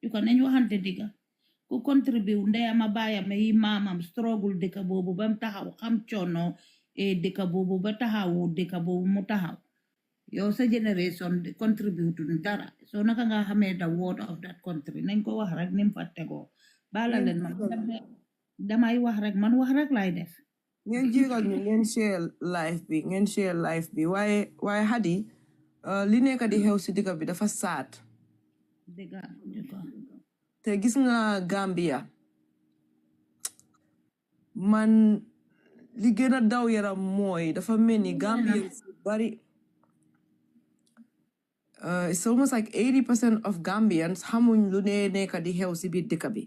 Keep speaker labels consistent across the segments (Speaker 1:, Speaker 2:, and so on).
Speaker 1: yu ko nañ waxante diga ku contribute ndeyama baayam yi maamam struggle dëkka boobu bam taxaw xam coono dëkka boobu ba taxawu dëkka boobu mu taxaw yow sa generation contribute dara so naka nga xamee the word of that country nañ ko wax rek nim fa tegoo bala leen man damay wax rek man wax rek lay def
Speaker 2: ngeen jégal ñu ngeen share life bi waaye Hadi li nekk di xew si dëkk bi dafa saat
Speaker 1: dëgga
Speaker 2: te gis nga Gambia man li gën a daw yaram mooy dafa mel ni Gambia si bari it's almost like 80% of Gambians xamuñ lu ne nekk di xew si biir dëkk bi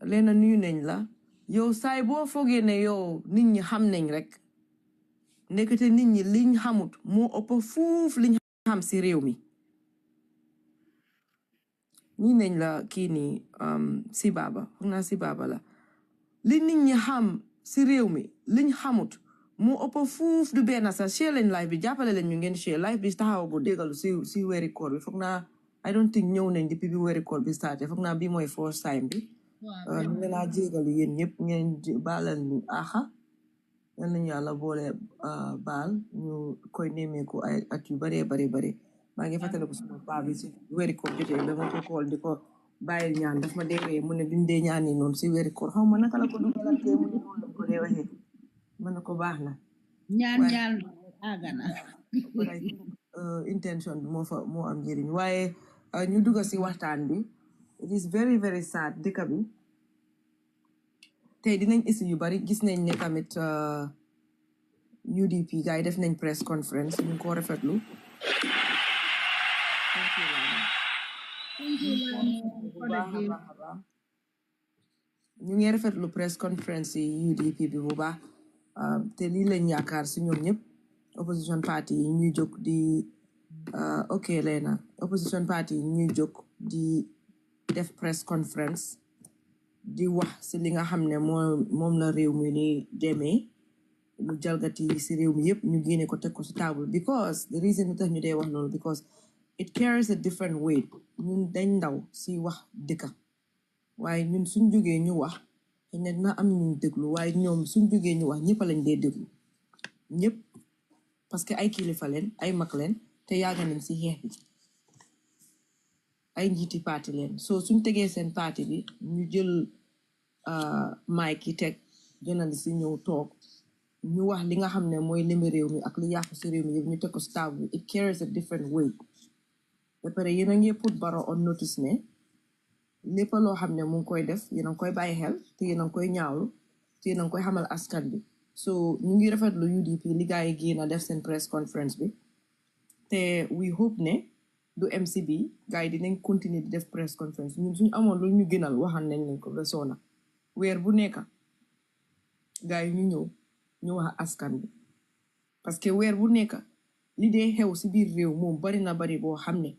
Speaker 2: leena nuyu nañ la yow saay boo foogee ne yow nit ñi xam nañ rek nekkate nit ñi liñ xamut moo ëpp fuuf liñ xam si réew mi ñi nañ la kii nii si baaba foog naa si baaba la li nit ñi xam si réew mi liñ xamut moo ëpp fuuf du benn sax share leen live bi jàppale leen ñu ngeen share live bi taxaw bu déggalu si weeri koor bi foog naa I don't think ñëw nañ depuis bi weeri koor bi starté foog naa bi mooy first time bi ñu ngi laa jégalu yéen ñëpp ngeen baalal ñu axa yal nañu yàlla boole baal ñu koy nemmeeku ay at yu baree bare maa ngi fàttaliku suma paa bi si weeri koor jotee ba ma ko kool di ko bàyyil ñaan daf ma dee ree mu ne bimu dee ñaan yi noonu si weeri koor xaw ma naka la ko dugalantee mu ne noonu la ko dee waxee mën na ko baax na
Speaker 1: ñaan agana
Speaker 2: intention bi moo am njëriñ waaye ñu dugg si waxtaan bi it is very very sad dëkk bi tey dinañ isi yu bari gis nañ ne tamit UDP gars yi def nañ press conference ñu ko rafetlu ñu ngi rafetlu press conference yi UDP bi bu baax te lii lañ yaakaar si ñoom ñëpp opposition party yi ñuy jóg di ok leena opposition party yi ñuy jóg di def press conference di wax si li nga xam ne moom la réew mi ni demee lu jalgati si réew mi yëpp ñu génne ko teg ko si table because the reason lu tax ñu dee wax noonu because it carries a different weight ñun dañ ndaw si wax dëkka waaye ñun suñ jógee ñu wax xëy na dina am ñu déglu waaye ñoom suñ jógee ñu wax ñëpp lañ dee déglu ñëpp parce que ay kilifa leen ay mag leen te yàgg nañ si xeex bi ay njiiti parti leen so suñ tegee seen parti bi ñu jël mic yi teg journaliste yi ñëw toog ñu wax li nga xam ne mooy limi réew mi ak li yàqu si réew mi yëpp ñu teg ko si table bi it carries a different way ba pare yéen a ngi put Barrow on notice ne lépp loo xam ne mu ngi koy def yéen a ngi koy bàyyi xel te yéen a ngi koy ñaawlu te yéen a ngi koy xamal askan bi so ñu ngi rafetlu UDP li gars yi génn def seen press conference bi te we hope ne du MCB gars yi dinañ continuer di def press conference ñun suñu amoon lu ñu gënal waxal nañ leen ko ba soona weer bu nekk gars yi ñu ñëw ñu wax askan bi parce que weer bu nekk li dee xew si biir réew moom bari na bari boo xam ne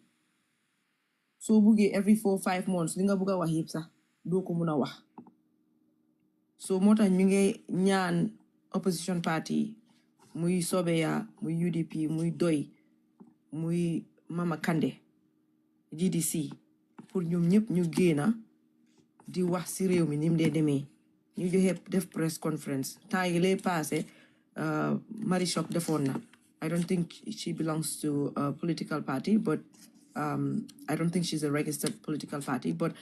Speaker 2: soo buggee every 4-5 months li nga bugg a wax yëpp sax doo ko mun a wax so moo tax ñu ngi ñaan opposition party muy Sobeya muy UDP muy Doy muy Mama Kandeh GDC pour ñoom ñëpp ñu génna di wax si réew mi ni mu dee demee ñu joxe def press conference temps yi lay passé Marichok defoon na I don't think she belongs to a political party but I don't think she's a registered political party but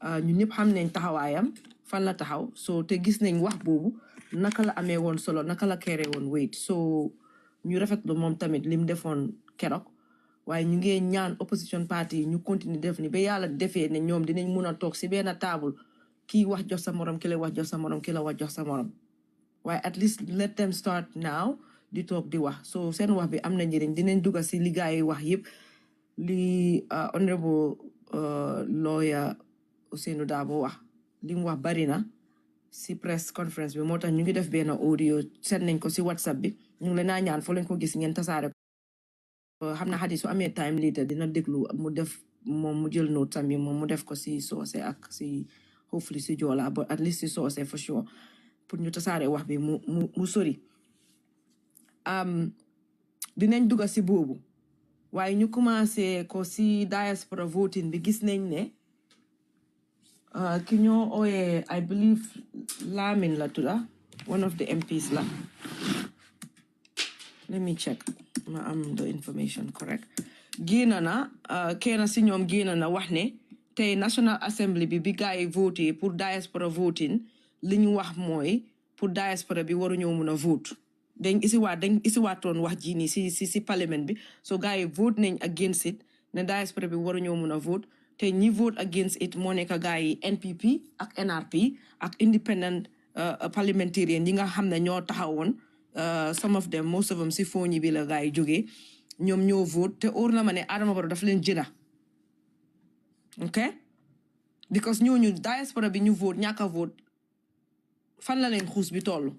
Speaker 2: ñun ñëpp xam nañ taxawaayam fan la taxaw so te gis nañ wax boobu naka la amee woon solo naka la kere woon wait so ñu rafetlu moom tamit lim defoon keroog waaye ñu ngi ñaan opposition party ñu continue def ni ba yàlla defee ne ñoom dinañ mun a toog si benn table kii wax jox sa morom ki la wax jox sa morom ki la wax jox sa morom waaye at least let them start now di toog di wax so seen wax bi am na njëriñ dinañ dugga si li gars yi wax yëpp li honorable lawyer Ousainou Darboe wax li mu wax bari na si press conference bi moo tax ñu ngi def benn audio seen nañ ko si WhatsApp bi ñu ngi leen a ñaan foo leen ko gis ngeen tasaare ko xam na Hadi su amee time later dina déglu mu def moom mu jël note tamit moom mu def ko si soose ak si hopefully si joola but at least si soose for sure pour ñu tasaare wax bi mu sori dinañ dugga si boobu waaye ñu commencé ko si diaspora voting bi gis nañ ne ki ñoo ooyee I believe Lamin la tudda one of the MPs la. Let me check ma am the information correct. génn na kenn si ñoom génn na wax ne tey National Assembly bi gars yi voté pour diaspora voting li ñu wax mooy pour diaspora bi waruñoo mun a vote dañ isiwaatoon wax ji nii si parlement bi so gars yi vote nañ against it ne diaspora bi waruñoo mun a vote te ñi vote against it moo nekk gars yi NPP ak NRP ak independent parliamentarian yi nga xam ne ñoo taxawoon some of them most of them si fooñi bi la gars yi jógee ñoom ñoo vote te óor na ma ne Adama Barrow daf leen jëna ok because ñooñu diaspora bi ñu vote ñàkk a vote fan la leen xuus bi toll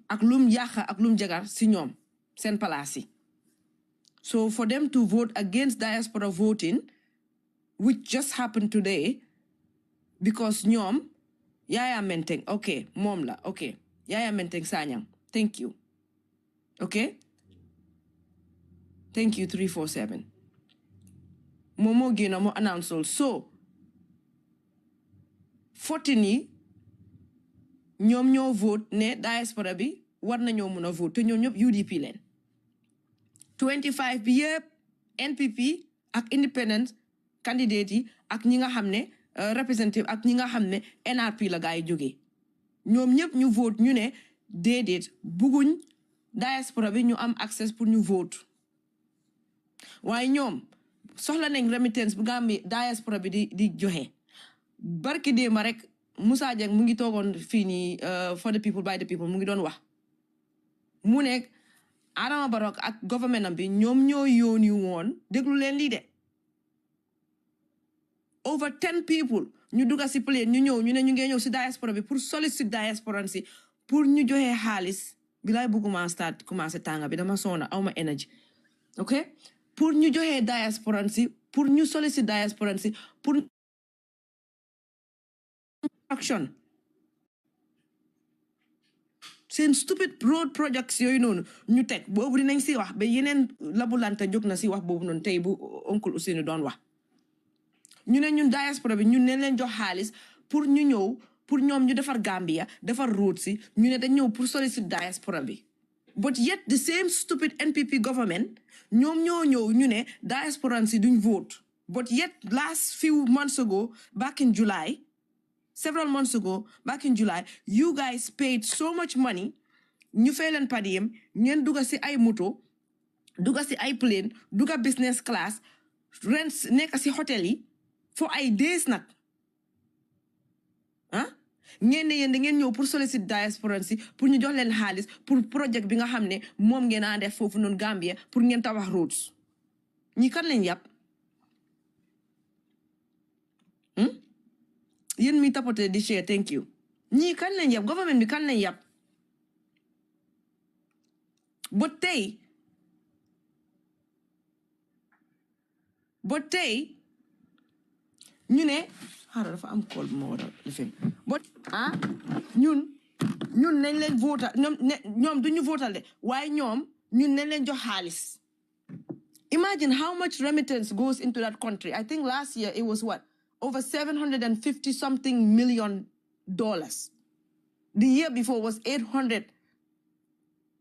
Speaker 2: ak lum yàq ak lum jagar si ñoom seen palaas yi so for them to vote against diaspora voting which just happened today because ñoom Yaya Menteng ok moom la ok Yaya Menteng Sanyang thank you ok thank you 347 moom moo génn moo announce so 14 yi ñoom ñoo vote ne diaspora bi war nañoo mun a vote te ñoom ñëpp UDP leen 25 bi yëpp NPP ak independent candidate yi ak ñi nga xam ne representative ak ñi nga xam ne NRP la gaa yi jógee ñoom ñëpp ñu vote ñu ne déedéet bugguñ diaspora bi ñu am access pour ñu vote waaye ñoom soxla nañ remittance bu Gambie diaspora bi di joxe barki déema rek Moussa Dieng mu ngi toogoon fii nii for the people by the people mu ngi doon wax mu nekk Adama Barrow ak government am bi ñoom ñoo yóoni woon déglu leen lii de over 10 people ñu dugga si plane ñu ñëw ñu ne ñu ngi ñëw si diaspora bi pour solliciter diaspora si pour ñu joxe xaalis bi laay bëgguma start commencé tànga bi dama soona awma énergie ok pour ñu joxe diaspora si pour ñu solliciter diaspora si pour action seen stupid road projects yooyu noonu ñu teg boobu dinañ si wax ba yeneen labulante jóg na si wax boobu noonu tey bu oncle Ousseynou doon wax ñu ne ñun diaspora bi ñun ne leen jox xaalis pour ñu ñëw pour ñoom ñu defar Gambia defar road si ñu ne dañ ñëw pour solliciter diaspora bi but yet the same stupid NPP government ñoom ñoo ñëw ñu ne diaspora si duñ vote but yet last few months ago back in July several months ago back in July you guys paid so much money ñu fay leen padiem ngeen dugga si ay moto dugga si ay plane dugga business class rent nekk si hotel yi for ay days nag ngeen ne yéen da ngeen ñëw pour solliciter diaspora si pour ñu jox leen xaalis pour project bi nga xam ne moom ngeen a def foofu noonu Gambia pour ngeen tabax roads ñi kan lañ yàpp yéen mi tapote di share thank you ñii kan lañ yàpp government bi kan lañ yàpp ba tey ñu ne xaaral dafa am call bu ma war a lifin but ñun nañ leen votal ñoom duñu votal de waaye ñoom ñun nañ leen jox xaalis imagine how much remittance goes into that country. I think last year it was what, over 750 something million dollars. The year before was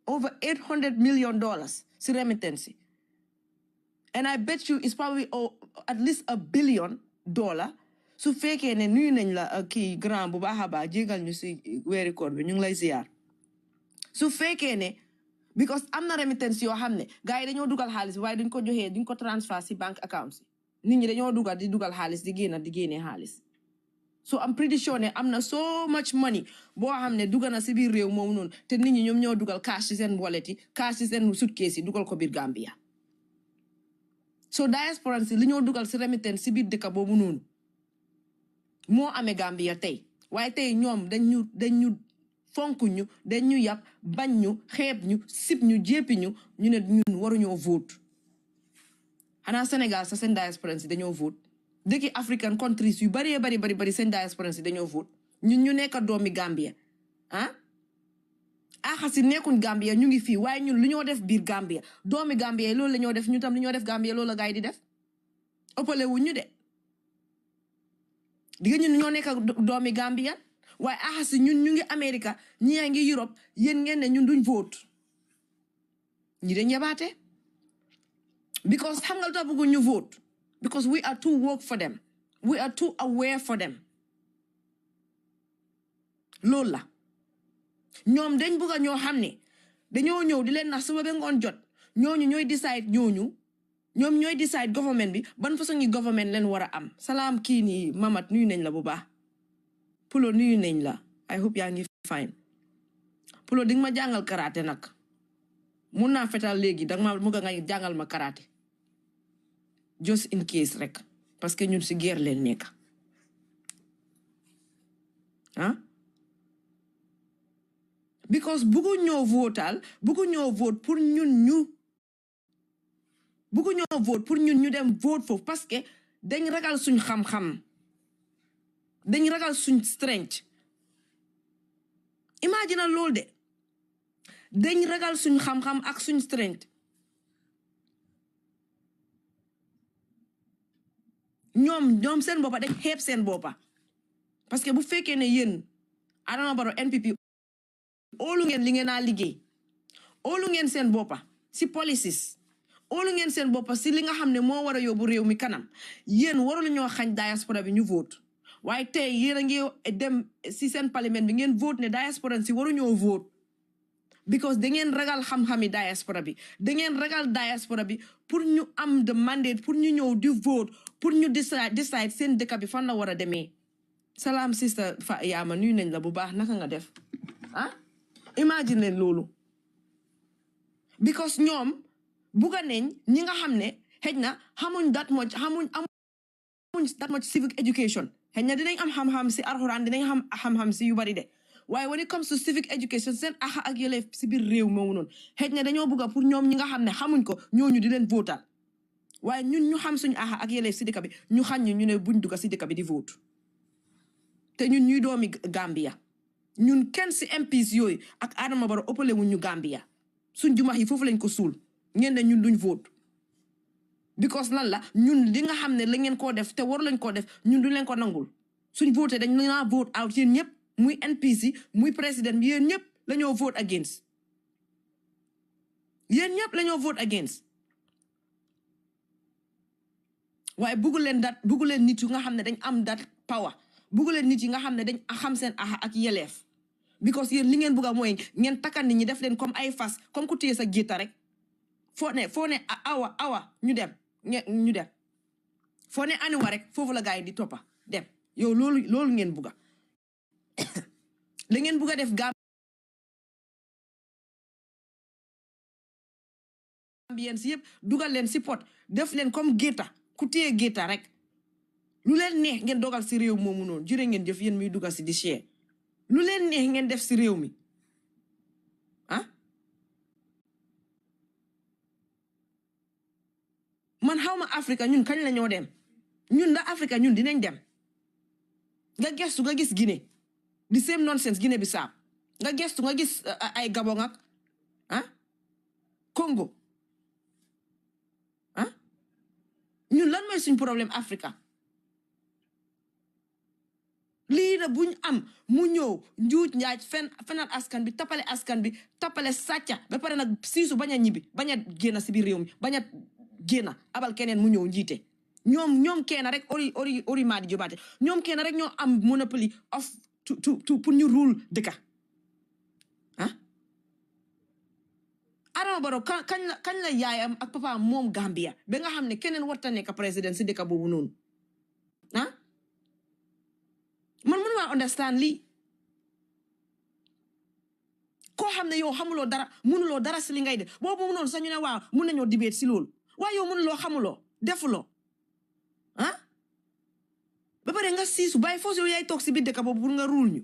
Speaker 2: over 800 million dollars remittance. And I bet you it's probably at least $1 billion. Su fekkee ne nuyu nañ la kii grand bu baax a baax jégal ñu si weeri koor bi ñu ngi lay ziar su fekkee ne because am na remittance yoo xam ne gars yi dañoo dugal xaalis waaye duñ ko joxee duñ ko transfer si bank accounts nit ñi dañoo dugal di dugal xaalis di génnee xaalis so I'm pretty sure ne am na so much money boo xam ne dugal na si biir réew moom noonu te nit ñi ñoom ñoo dugal cash ci seen wallet yi cash ci seen suitcase yi dugal ko biir Gambia so diaspora si li ñoo dugal si remittance si biir dëkk boobu noonu moo amee Gambia tey waaye tey ñoom dañu fonkuñu dañu yàpp bañ ñu xeeb ñu sib ñu jéppi ñu ne ñun waruñoo vote xanaa Sénégal sa seen diaspora si dañoo vote dëkki African countries yu bari seen diaspora si dañoo vote ñun ñu nekk doomi Gambia si nekkuñ Gambia ñu ngi fii waaye ñun lu ñoo def biir Gambia doomi Gambia yi loolu la ñoo def ñu tam lu ñoo def Gambia loolu la gaay di def ëppale wuñ ñu de diga ñun ñoo nekk doomi Gambia waaye axasi ñun ñu ngi America ñi yaa ngi Europe yéen ngeen ne ñun duñ vote ñi dañ yabaate because xam nga lu tax bëggu ñu vote because we are too woke for them we are too aware for them loolu la ñoom dañ bëgg ñoo xam ne dañoo ñëw di leen nax suba ba ngoon jot ñooñu ñooy decide ñoom ñooy decide government bi ban façon yi government leen war a am salaam kii nii Mamat nuyu nañ la bu baax Pulo nuyu nañ la I hope yaa ngi fine Pulo di nga ma jàngal karaté nag mun naa fetal léegi danga ma bëgg nga jàngal ma karaté just in case rek parce que ñun si guerre leen nekk ah because bëggu ñoo votal bëggu ñoo vote pour ñun ñu dem vote foofu parce que dañ ragal suñ xam-xam dañ ragal suñ strength imagine loolu de dañ ragal suñ xam-xam ak suñ strength ñoom seen boppa dañ xeeb seen boppa parce que bu fekkee ne yéen Adama Barrow NPP óolu ngeen li ngeen a liggéey óolu ngeen seen boppa si policies óolu ngeen seen boppa si li nga xam ne moo war a yóbbu réew mi kanam yéen warul ñoo xañ diaspora bi ñu vote waaye tey yéen a ngi dem si seen parlement bi ngeen vote ne diaspora si waruñoo vote because da ngeen ragal xam-xami diaspora bi da ngeen ragal diaspora bi pour ñu am the mandate pour ñu ñëw di vote pour ñu decide seen dëkk bi fan la war a demee salaam sister fa yaama nuyu nañ la bu baax naka nga def imagine leen loolu because ñoom bugga nañ ñi nga xam ne xëj na xamuñ that much civic education xëy na dinañ am xam-xam si alxuraan dinañ am xam-xam si yu bari de waaye when it comes to civic education seen axa ak yelleef si biir réew moomu noonu xëy na dañoo bugga pour ñoom ñi nga xam ne xamuñ ko ñooñu di leen votal waaye ñun ñu xam suñu axa ak yelleef si dëkk bi ñu xañ ñu ne buñ dugga si dëkk bi di vote te ñun ñuy doomi Gambia ñun kenn si MPs yooyu ak Adama Barrow ëppale wuñ ñu Gambia suñ jumax yi foofu lañ ko suul ngeen ne ñun duñ vote because lan la ñun li nga xam ne la ngeen koo def te waru lañ koo def ñun duñ leen ko nangul suñ voté dañ naa vote out yéen ñëpp muy NPC muy président bi yéen ñëpp la ñoo vote against yéen ñëpp la ñoo vote against waaye buggu leen nit yu nga xam ne dañ am that power buggu leen nit yi nga xam ne dañ xam seen axa ak yeleef because yéen li ngeen bugga mooy ngeen takkan nit ñi def leen comme ay fas comme ku téye sa gétta rek foo ne awa ñu dem foo ne aniwa rek foofu la gars yi di toppa dem yow loolu ngeen bugga la ngeen bugga def Gambien si yëpp dugal leen si pot def leen comme gétta ku téye gétta rek lu leen neex ngeen dogal si réew moomu noonu jërë ngeen jëf yéen muy dugal si di chee lu leen neex ngeen def si réew mi man xaw ma Afrique ñun kañ la ñoo dem ñun da Afrique ñun dinañ dem nga gestu nga gis Guinée the same nonsense Guinée Bissau nga gestu nga gis ay Gabon ak Congo ñun lan mooy suñ problème Afrique lii da buñ am mu ñëw njuuj njaaj fenal askan bi tappale sàcca ba pare nag siisu bañ a ñibbi bañ a génn si biir réew mi bañ a génn abal keneen mu ñëw njiite ñoom kenn rek ori maadi jobaate ñoom kenn rek ñoo am monopoly of to pour ñu rule dëkka Adama Barrow kañ la yaayam ak papa moom Gambia ba nga xam ne keneen warta nekk président si dëkka boobu noonu man mënuma understand lii koo xam ne yow xamuloo dara mënuloo dara si li ngay def boobu noonu sax ñu ne waaw mun nañoo debate si loolu waaye yow mënuloo xamuloo defuloo ba pare nga siisu bàyyi foos yow yaay toog si biir dëkk boobu pour nga ruul ñu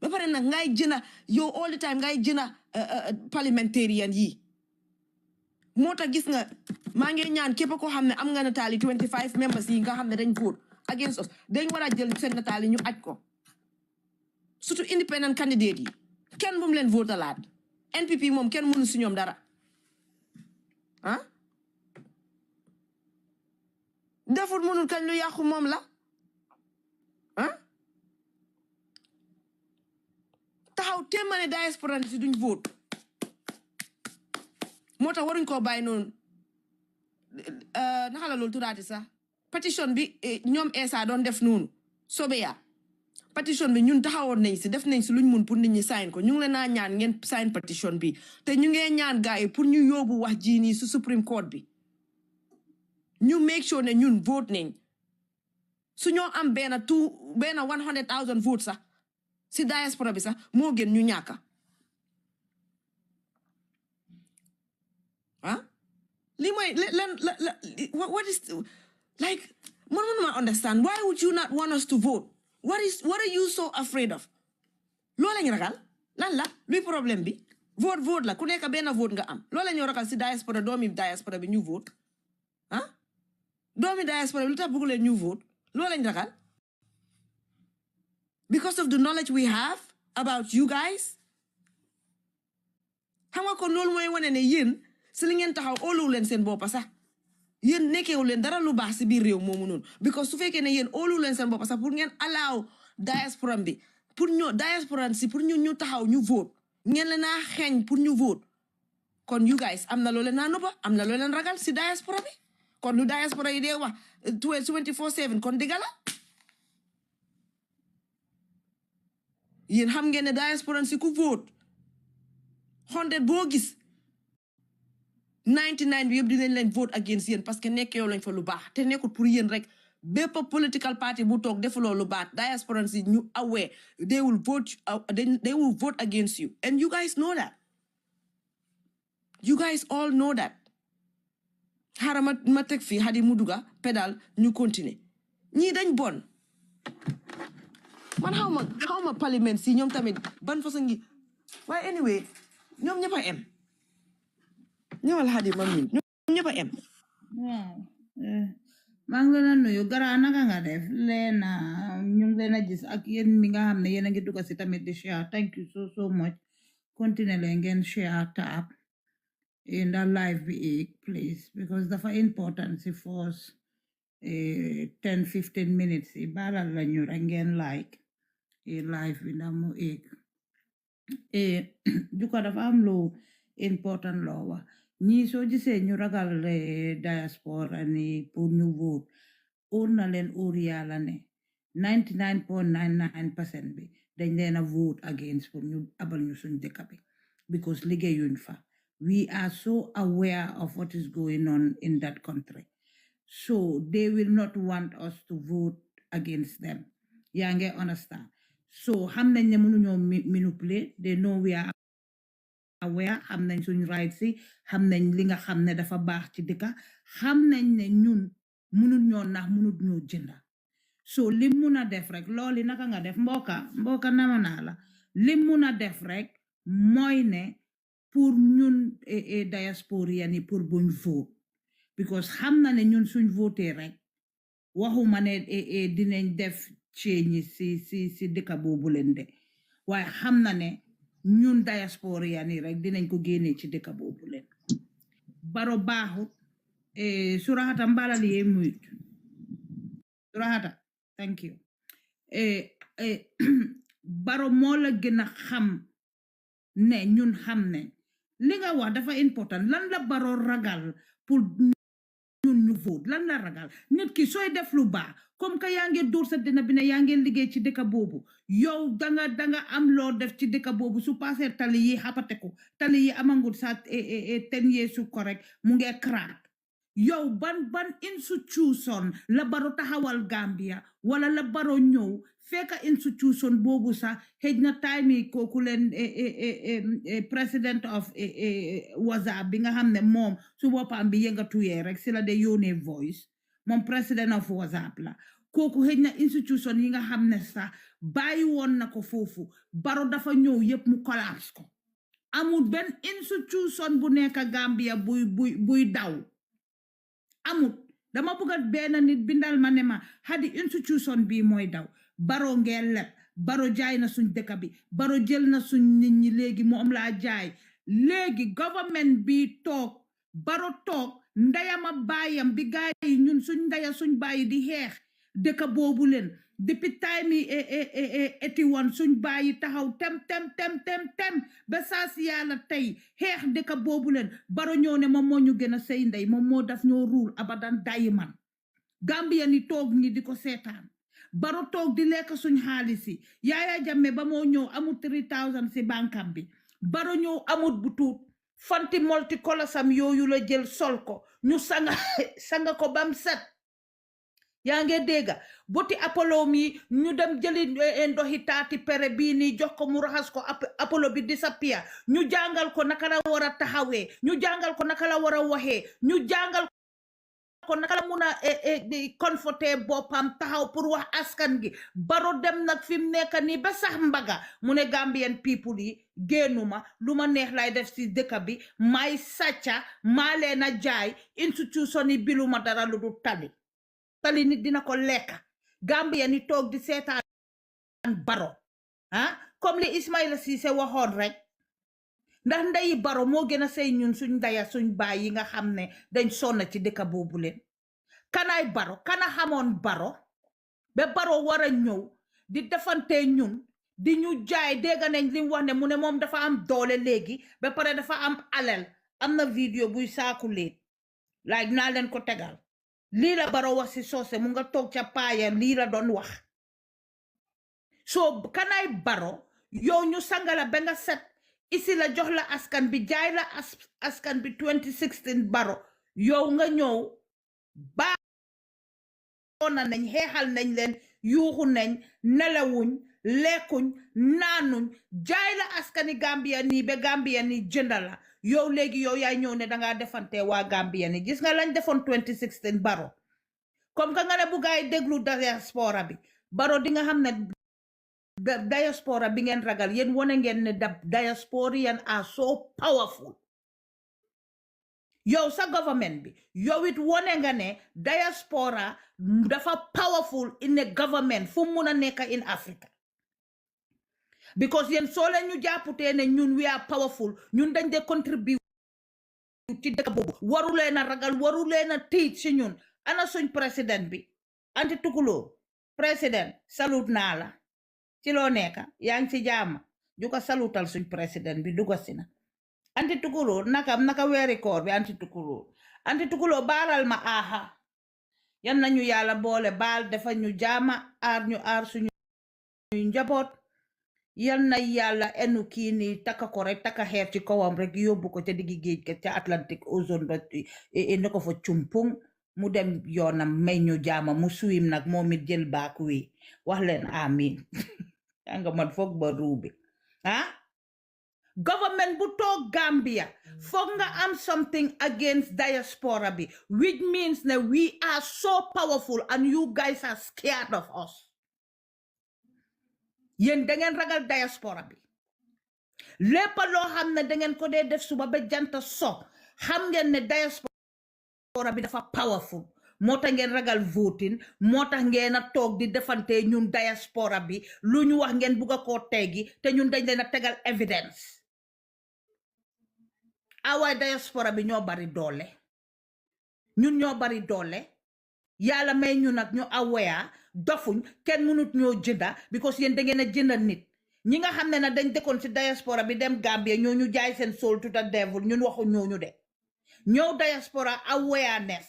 Speaker 2: ba pare nag ngay jëna yow all the time ngay jëna parliamentarian yi moo tax gis nga maa ngi ñaan képp koo xam ne am nga nataali 25 members yi nga xam ne dañ vote against us dañ war a jël seen nataali ñu aj ko surtout independent candidate yi kenn bu mu leen vote alaat NPP moom kenn mënu si ñoom dara defut mënul kañ lu yàqu moom la te ma ne diaspora si duñ vote moo tax waruñ koo bàyyi noonu naka la loolu tuddaati sax pétition bi ñoom Essa doon def noonu Sobeya pétition bi ñun taxawoon nañ si def nañ si luñ mun pour nit ñi sign ko ñu ngi leen naa ñaan ngeen sign pétition bi te ñu ngee ñaan gars yi pour ñu yóbbu wax ji nii su Supreme Court bi ñu make sure ne ñun vote nañ su ñoo am benn 100,000 votes sax si diaspora bi sax moo gën ñu ñàkka ah li mooy what is like man understand why would you not want us to vote what are you so afraid of loolu lañ ragal lan la luy problème bi vote la ku nekk benn vote nga am loolu lañu ragal si diaspora doomi diaspora bi ñu vote ah doomi diaspora bi lu tax bëgg leen ñu vote loolu lañ ragal because of the knowledge we have about you guys xam nga kon loolu mooy wane ne yéen si li ngeen taxaw óoluwu leen seen boppa sax yéen nekkeewu leen dara lu baax si biir réew moomu noonu because su fekkee ne yéen óoluwu leen seen boppa sax pour ngeen allow diaspora bi pour ñu taxaw ñu vote ngeen leen a xeeñ pour ñu vote kon you guys am na loo leen naa nëbba am na loo leen ragal si diaspora bi kon lu diaspora yi dee wax 24/7 kon digga la yéen xam ngeen ne diaspora si ku vote 100 boo gis 99 bi yëpp dinañ leen vote against yéen parce que nekk yow lañ fa lu baax te nekkul pour yéen rek bépp political party bu toog defuloo lu baax diaspora si ñu aware they will vote against you and you guys know that you guys all know that xaaral ma teg fii Hadi mu duga pédal ñu continuer ñii dañ bon man xaw ma parlement si ñoom tamit ban façon ngi waaye anyway ñoom ñëpp a em ñëwal Hadi ma min ñoom ñëpp a em
Speaker 1: waaw maa ngi leen a nuyu gara naka nga def leena ñu ngi leen a gis ak yéen mi nga xam ne yéen a ngi dugg si tamit di share thank you so much continue leen ngeen share tab in the live bi please because dafa important si force 10-15 minutes yi baalal la ñu rek ngeen like live bi ndax mu juko dafa am lu important loo wax ñii soo gisee ñu ragal diaspora ni pour ñu vote óor na leen óor yàlla ne 99.99% bi dañ leen a vote against pour ñu abal ñu suñ dëkk bi because liggéeyuñ fa we are so aware of what is going on in that country so they will not want us to vote against them yaa ngi understand so xam nañ ne mënuñoo manipulate they know we are aware xam nañ suñ rights yi xam nañ li nga xam ne dafa baax ci dëkka xam nañ ne ñun mënut ñoo nax mënut ñoo jënda so lim mun a def rek loolu naka nga def mbooka nama naa la lim mun a def rek mooy ne pour ñun diaspora ni pour buñ vote because xam na ne ñun suñ voté rek waxuma ne dinañ def change si dëkka boobu leen de waaye xam na ne ñun diaspora ni rek dinañ ko génnee ci dëkk boobu leen baro baaxut surahata mbalal yee muyut surahata thank you baro moo la gën a xam ne ñun xam ne li nga wax dafa important lan la baro ragal pour ñun ñu vote lan la ragal nit ki sooy def lu baax comme que yaa ngi dóor sa dina bi ne yaa ngi liggéey ci dëkk boobu yow danga am loo def ci dëkk boobu su passé tali yi xapate ko tali yi amangul sa 10 years su correct mu ngi crack yow ban institution la baro taxawal Gambia wala la baro ñëw fekka institution boobu sax xëj na time yi kooku leen president of WhatsApp bi nga xam ne moom su boppam bi yëngatuyee rek si la de yónnee voice moom president of WhatsApp la kooku xëj na institution yi nga xam ne sax bàyyi woon na ko foofu baro dafa ñëw yëpp mu collapse ko amul benn institution bu nekk Gambia buy daw amut dama bëgg benn nit bindal ma ne ma Hadi institution bi mooy daw baro ngeen leb baro jaay na suñ dëkk bi baro jël na suñ nit ñi léegi moom laa jaay léegi government bi toog baro toog ndeyama baayam bi gaay yi ñun suñ ndeya suñ bàyyi di xeex dëkk boobu leen depuis time yi eti woon suñ bàyyi taxaw tem ba saa si yàlla tey xeex dëkk boobu leen Baro ñëw ne moom moo ñu gën a sey ndey moom moo daf ñoo ruul abadan dayi man Gambia ni toog ni di ko seetaan Baro toog di lekk suñ xaalis yi Yaya Jammeh ba moo ñëw amul 3000 si bankam bi Baro ñëw amul bu tuut fanti multicolosam yooyu la jël sol ko ñu sanga ko bam set yaa nge dégga boti Apollo mi ñu dem jëli ndoxi taati pere bii nii jox ko mu raxas ko Apollo bi disappear ñu jàngal ko naka la war a taxawee ñu jàngal ko naka la war a waxee ñu jàngal ko naka la mun a conforté boppam taxaw pour wax askan gi Baro dem nag fi mu nekk nii ba sax mbaga mu ne Gambian people yi génnuma lu ma neex lay def si dëkk bi may sàcca maa leen a jaay institution yi biluma dara lu du tali nit dina ko lekka Gambia ni toog di seetaan Baro comme li Ismaila Ceesay waxoon rek ndax ndeyi Baro moo gën a sey ñun suñ ndaya suñ baay yi nga xam ne dañ sonna ci dëkk boobu leen kanaay Baro kana xamoon Baro ba Baro war a ñëw di defante ñun di ñu jaay dégg nañ li mu wax ne mu ne moom dafa am doole léegi ba pare dafa am alal am na vidéo buy saaku leen laaj naa leen ko tegal lii la Baro wax si soose mu nga toog ca paaya lii la doon wax so kanaay Baro yow ñu sangala ba nga set isi la jox la askan bi jaay la askan bi 2016 Baro yow nga ñëw baona nañ xeexal nañ leen yuuxu nañ nelawuñ lekkuñ naanuñ jaay la askani Gambia nii ba Gambia nii jënda la yow léegi yow yaay ñëw ne dangaa defante waa Gambia ni gis nga lañ defoon 2016 Baro comme que nga ne bu gaay déglu diaspora bi Baro di nga xam ne diaspora bi ngeen ragal yéen wone ngeen ne diasporian are so powerful yow sa government bi yow it wone nga ne diaspora dafa powerful in a government fu mun a nekk in Africa because yéen soo leen ñu jàpputee ne ñun we are powerful ñun dañ de contribute ci dëkk boobu waru leen a ragal waru leen a tiit si ñun ana suñ président bi anti tukuloo président salut naa la ci loo nekka yaa ngi ci jaama ju ko salutal suñ président bi duga si na anti tukuloo naka weeri koor bi anti tukuloo baalal ma aha yan nañu yàlla boole baal dafa ñu jaama aar suñu njaboot yal na yàlla enu kii nii takka ko rek takka xeer ci kawam rek yóbbu ko ca diggi géej ka ca Atlantique ozone ba ne ko fa cumpung mu dem yoonam may ñu jaama mu suwim nag moom it jël baak wi wax leen amin yaa nga man foog ba ruubi government bu toog Gambia foog nga am something against diaspora bi which means that we are so powerful and you guys are scared of us yéen da ngeen ragal diaspora bi lépp loo xam ne da ngeen ko dee def suba ba janta so xam ngeen ne diaspora bi dafa powerful moo tax ngeen ragal voting moo tax ngeen a toog di defante ñun diaspora bi lu ñu wax ngeen bugg a koo teggi te ñun dañ leen a tegal evidence awaay diaspora bi ñoo bari doole ñun ñoo bari doole yàlla may ñu nag ñu aware dofuñ kenn mënut ñoo jënda because yéen da ngeen a jënda nit ñi nga xam ne na dañ dëkkoon ci diaspora bi dem Gambia ñooñu jaay seen soul to the devil ñun waxu ñooñu de ñëw diaspora awareness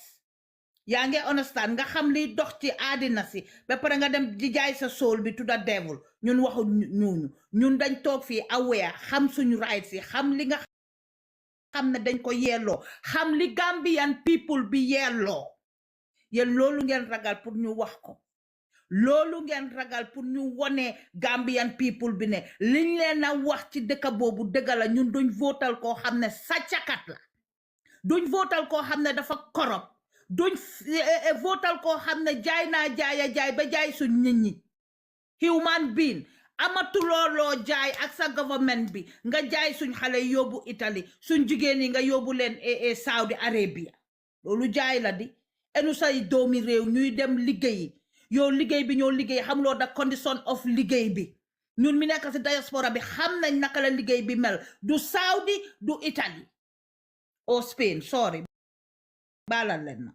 Speaker 1: yaa ngi understand nga xam liy dox ci àddina si ba pare nga dem di jaay sa soul bi to the devil ñun waxu ñooñu ñun dañ toog fii aware xam suñu rights yi xam li nga xam ne dañ ko yelloo xam li Gambian people bi yelloo yéen loolu ngeen ragal pour ñu wax ko loolu ngeen ragal pour ñu wone Gambian people bi ne liñ leen a wax ci dëkk boobu dëgg la ñun duñ votal koo xam ne sàccakat la duñ votal koo xam ne dafa korop duñ votal koo xam ne jaay naa jaay ba jaay suñ nit ñi human being amatuloo loo jaay ak sa government bi nga jaay suñ xale yóbbu Italie suñ jigéen yi nga yóbbu leen Saudi Arabia loolu jaay la di enu say doomi réew ñuy dem liggéeyi yow liggéey bi ñoo liggéey xam loo da condition of liggéey bi ñun mi nekk ci diaspora bi xam nañ naka la liggéey bi mel du Saudi du Italie o Spain sorry baalal leen na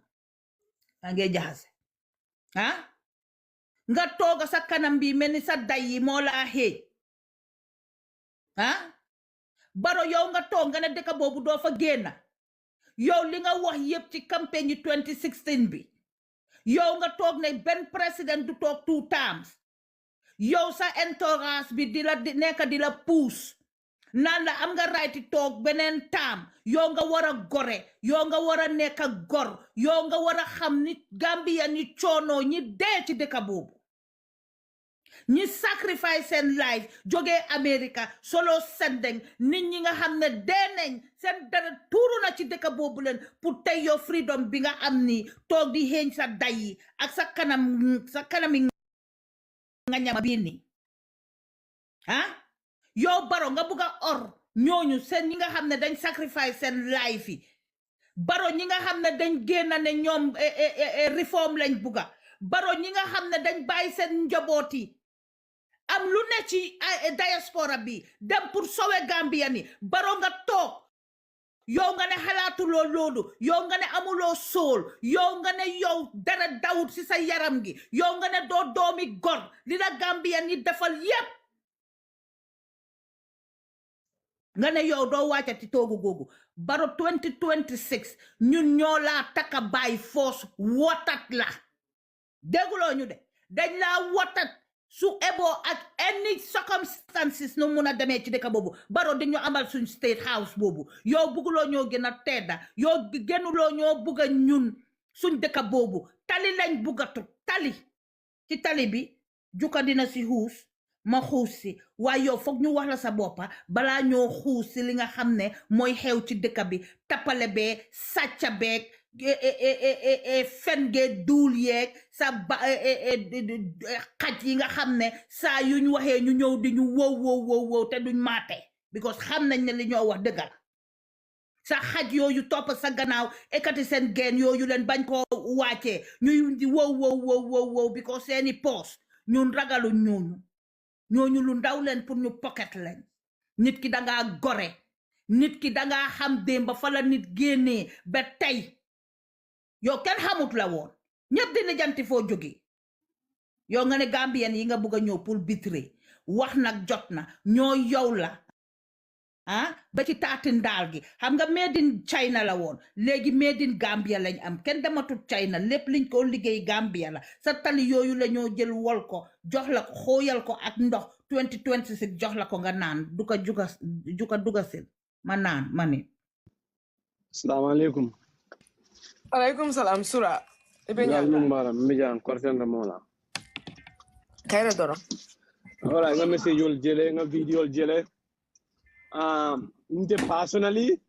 Speaker 1: maa ngi jaxase nga toga sa kanam bi melni sa day yi mo la xéej Baro yow nga toog nga ne dëkk boobu doo fa génn yow li nga wax yépp ci campagne 2016 bi yow nga toog ne benn président du toog 2 times yow sa entourage bi di la nekk di la puus naan la am nga right toog beneen taam yow nga war a gore yow nga war a nekk gor yow nga war a xam ni Gambia ñi coonoo ñi dee ci dëkk boobu ñi sacrifice seen life jógee America solo sendeng nit ñi nga xam ne dee nañ seen dara tuuru na ci dëkk boobu leen pour tey yow freedom bi nga am ni toog di xeeñ sa day yi ak sa kanami nga ñama bii ni yow Baro nga bugg a or ñooñu seen ñi nga xam ne dañ sacrifice seen life yi Baro ñi nga xam ne dañ génn ne ñoom reform lañ bugga Baro ñi nga xam ne dañ bàyyi seen njaboot yi am lu ne ci diaspora bi dem pour sowe Gambia ni Baro nga toog yow nga ne xalaatuloo loolu yow nga ne amuloo sool yow nga ne yow dara dawut ci sa yaram gi yow nga ne doo doomi gor li la Gambia ni defal yépp nga ne yow doo wàccati toogu googu Baro 2026 ñun ñoo laa taka by force wotat la dégguloo ñu de dañ laa wotat su eboo ak any circumstances no mun a demee ci dëkk boobu Baro dañu amal suñ state house boobu yow bugguloo ñoo gën a tedda yow gënuloo ñoo bugga ñun suñ dëkk boobu tali lañ buggatu tali ci tali bi juka dina si xuus ma xuus si waaye yow foog ñu wax la sa boppa balaa ñoo xuus si li nga xam ne mooy xew ci dëkk bi tappale bee sàcca beeg fen gee duul yeeg sa xaj yi nga xam ne saa yuñ waxee ñu ñëw di ñu wow te duñ maate because xam nañ ne li ñoo wax dëgg la sa xaj yooyu topp sa gannaaw ekati seen geen yooyu leen bañ koo wàccee ñuy di wow because seeni poos ñun ragaluñ ñooñu lu ndaw leen pour ñu pocket leen nit ki dangaa gore nit ki dangaa xam démba fa la nit génnee ba tey yow kenn xamut la woon ñëpp dina janti foo jógee yow nga ne Gambien yi nga bugg a ñëw pour bitre wax nag jot na ñoo yow la ba ci taati ndaal gi xam nga made in China la woon léegi made in Gambia lañ am kenn dematut China lépp liñ ko liggéey Gambia la sa tali yooyu la ñoo jël wol ko jox la ko xooyal ko ak ndox 2026 jox la ko nga naan du ko juka dugasil ma naan ma ne
Speaker 3: Assalamualaikum.
Speaker 2: Alaikum salam sura. Ibe
Speaker 3: Ya
Speaker 2: nyanga.
Speaker 3: numbara mbijan kortenda mola.
Speaker 2: Kayra doro.
Speaker 3: Wala nga message yol jele nga video jele. Inte personally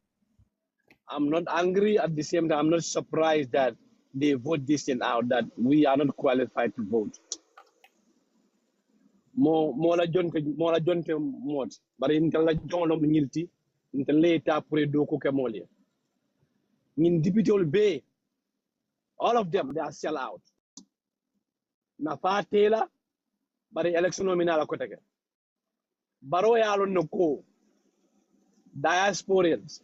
Speaker 3: I'm not angry at the same time I'm not surprised that they vote this thing out that we are not qualified to vote. Mo la jonte mot bari intel la jonlo ñilti intel leta pour do ko kemole. Ñin député ol be all of them they are sell out. Na fatela bari election nominal ko tege. Baro yalo no ko diasporans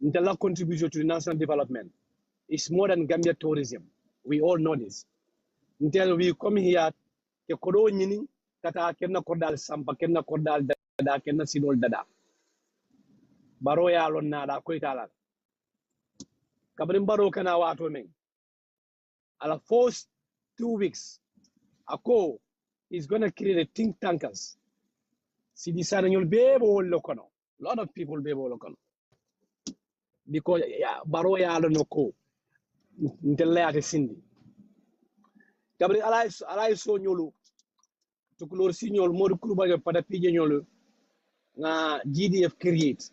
Speaker 3: intel contribution to the national development is more than Gambia tourism. We all know this. Until we come here ke kodo ñini kata kenna kodal sampa kenna kodal dada kenna sidol dada. Baro yalo na da ko itala. Kabrin baro kana wato men. Ala first 2 weeks ako is going to create a think tankers. Si di sana ñol bebo lokono. A lot of people bebo lokono. Because baro yalo no ko ntelle ate sindi. Kabri alay so ñolu to kolor signol modu kuruba pada pije ñolu nga GDF create.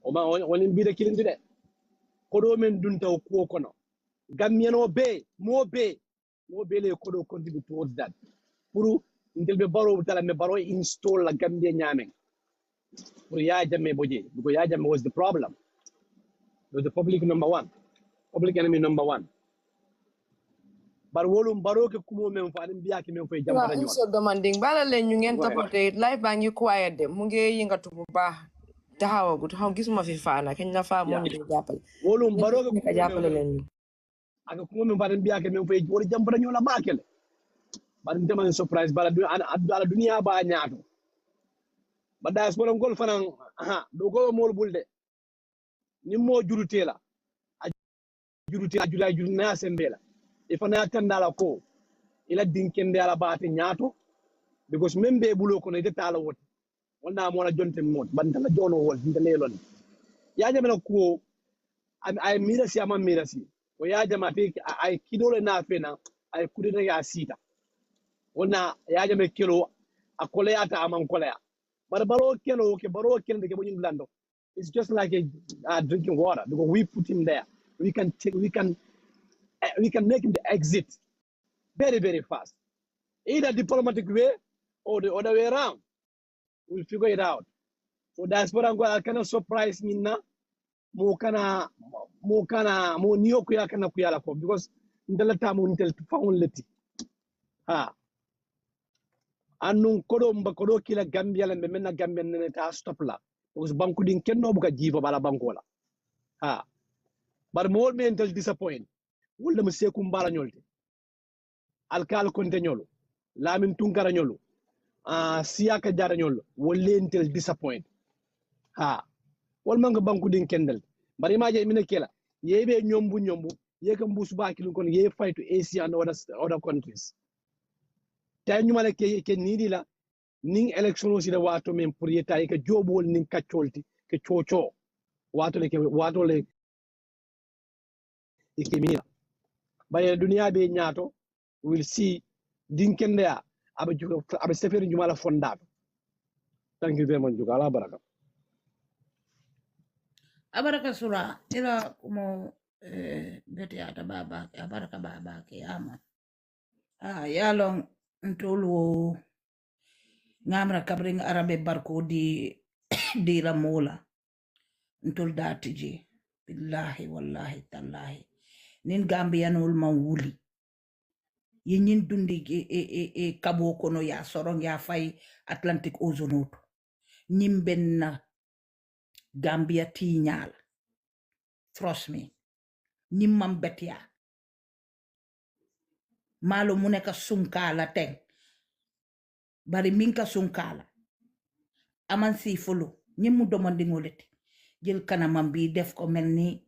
Speaker 3: O ma woni bi de kilindi de. Kodo men dunta ko kono Gambiano be mo be le kodo contribute towards that pour intel be baro tala me baro install la Gambia nyame pour ya jamme boje because ya jamme was the problem. It was the public number 1 public enemy number 1 bar wolum baro ke kumo men fa dem biya ke men fay jamba dañu
Speaker 2: so demanding bala leen ñu ngeen tapote live baa ngi quiet de mu ngi yëngatu bu baax taxawagut xaw gisuma fi faana kañ la fa mo ñu jàppale
Speaker 3: wolum baro ke
Speaker 2: ka jàppale leen ñu
Speaker 3: aga kumo men fa dem biya ke men fay wori jamba dañu la bakele but ndema surprise bala ala dunia ba nyaato ba diaspora ngol fanan do go mol bulde ni mo jurutela jurutela jurna sembela e fana tandala ko ila dinkende ala baate nyaato because membe bulo ko ne deta la wot wonna mo la jonte mot ban la jono wol ndele lon ya jamana ko ay mirasi ama mirasi o ya jamate ay kidole na fena ay kudina ya sita wonna ya jame kilo akole ata amam kolea but baro kelo ke ke bonin lando it's just like a drinking water because we put him there we can make him the exit very very fast either diplomatic way or the other way around we'll figure it out so diaspora ngo kana surprise minna mo niyo ko yakana ko yala ko because ndala tamu ntel faun leti annun kodo kila Gambia la menna Gambia ne ta stop la because banku din kenno buka jiba bala banko la bar mo mental disappoint wala mo seku mbala nyolte alkal konte nyolo lamin tunkara nyolo siyaka jara nyolo wala entel disappoint wal manga banku din kendal bari maje mine kela yebe nyombu yeka mbusu bakil kon ye fight to Asia and other countries tay nyumale ke nidi la ning election aussi da wato men pour yeta ke jobol ning kaccolti ke chocho wato le ke mira baye dunia be nyaato will see dinkende ya abe seferi jumala fondato thank you very much ala baraka
Speaker 1: abaraka sura ila como bete ata baba abaraka baba ke ama yalong ntolo ngamra kabring arabe barko di la mola ntol datiji billahi wallahi tallahi nin gambianol man wuli yin dundi e kabo kono ya sorong ya fay Atlantic ozonoto nyimbenna Gambia tiñal trust me nimmam betia malo mu neka sunkala teng bari minka sunkala aman si fulu ñimu domandi ngoleti jël kanamam bi def ko melni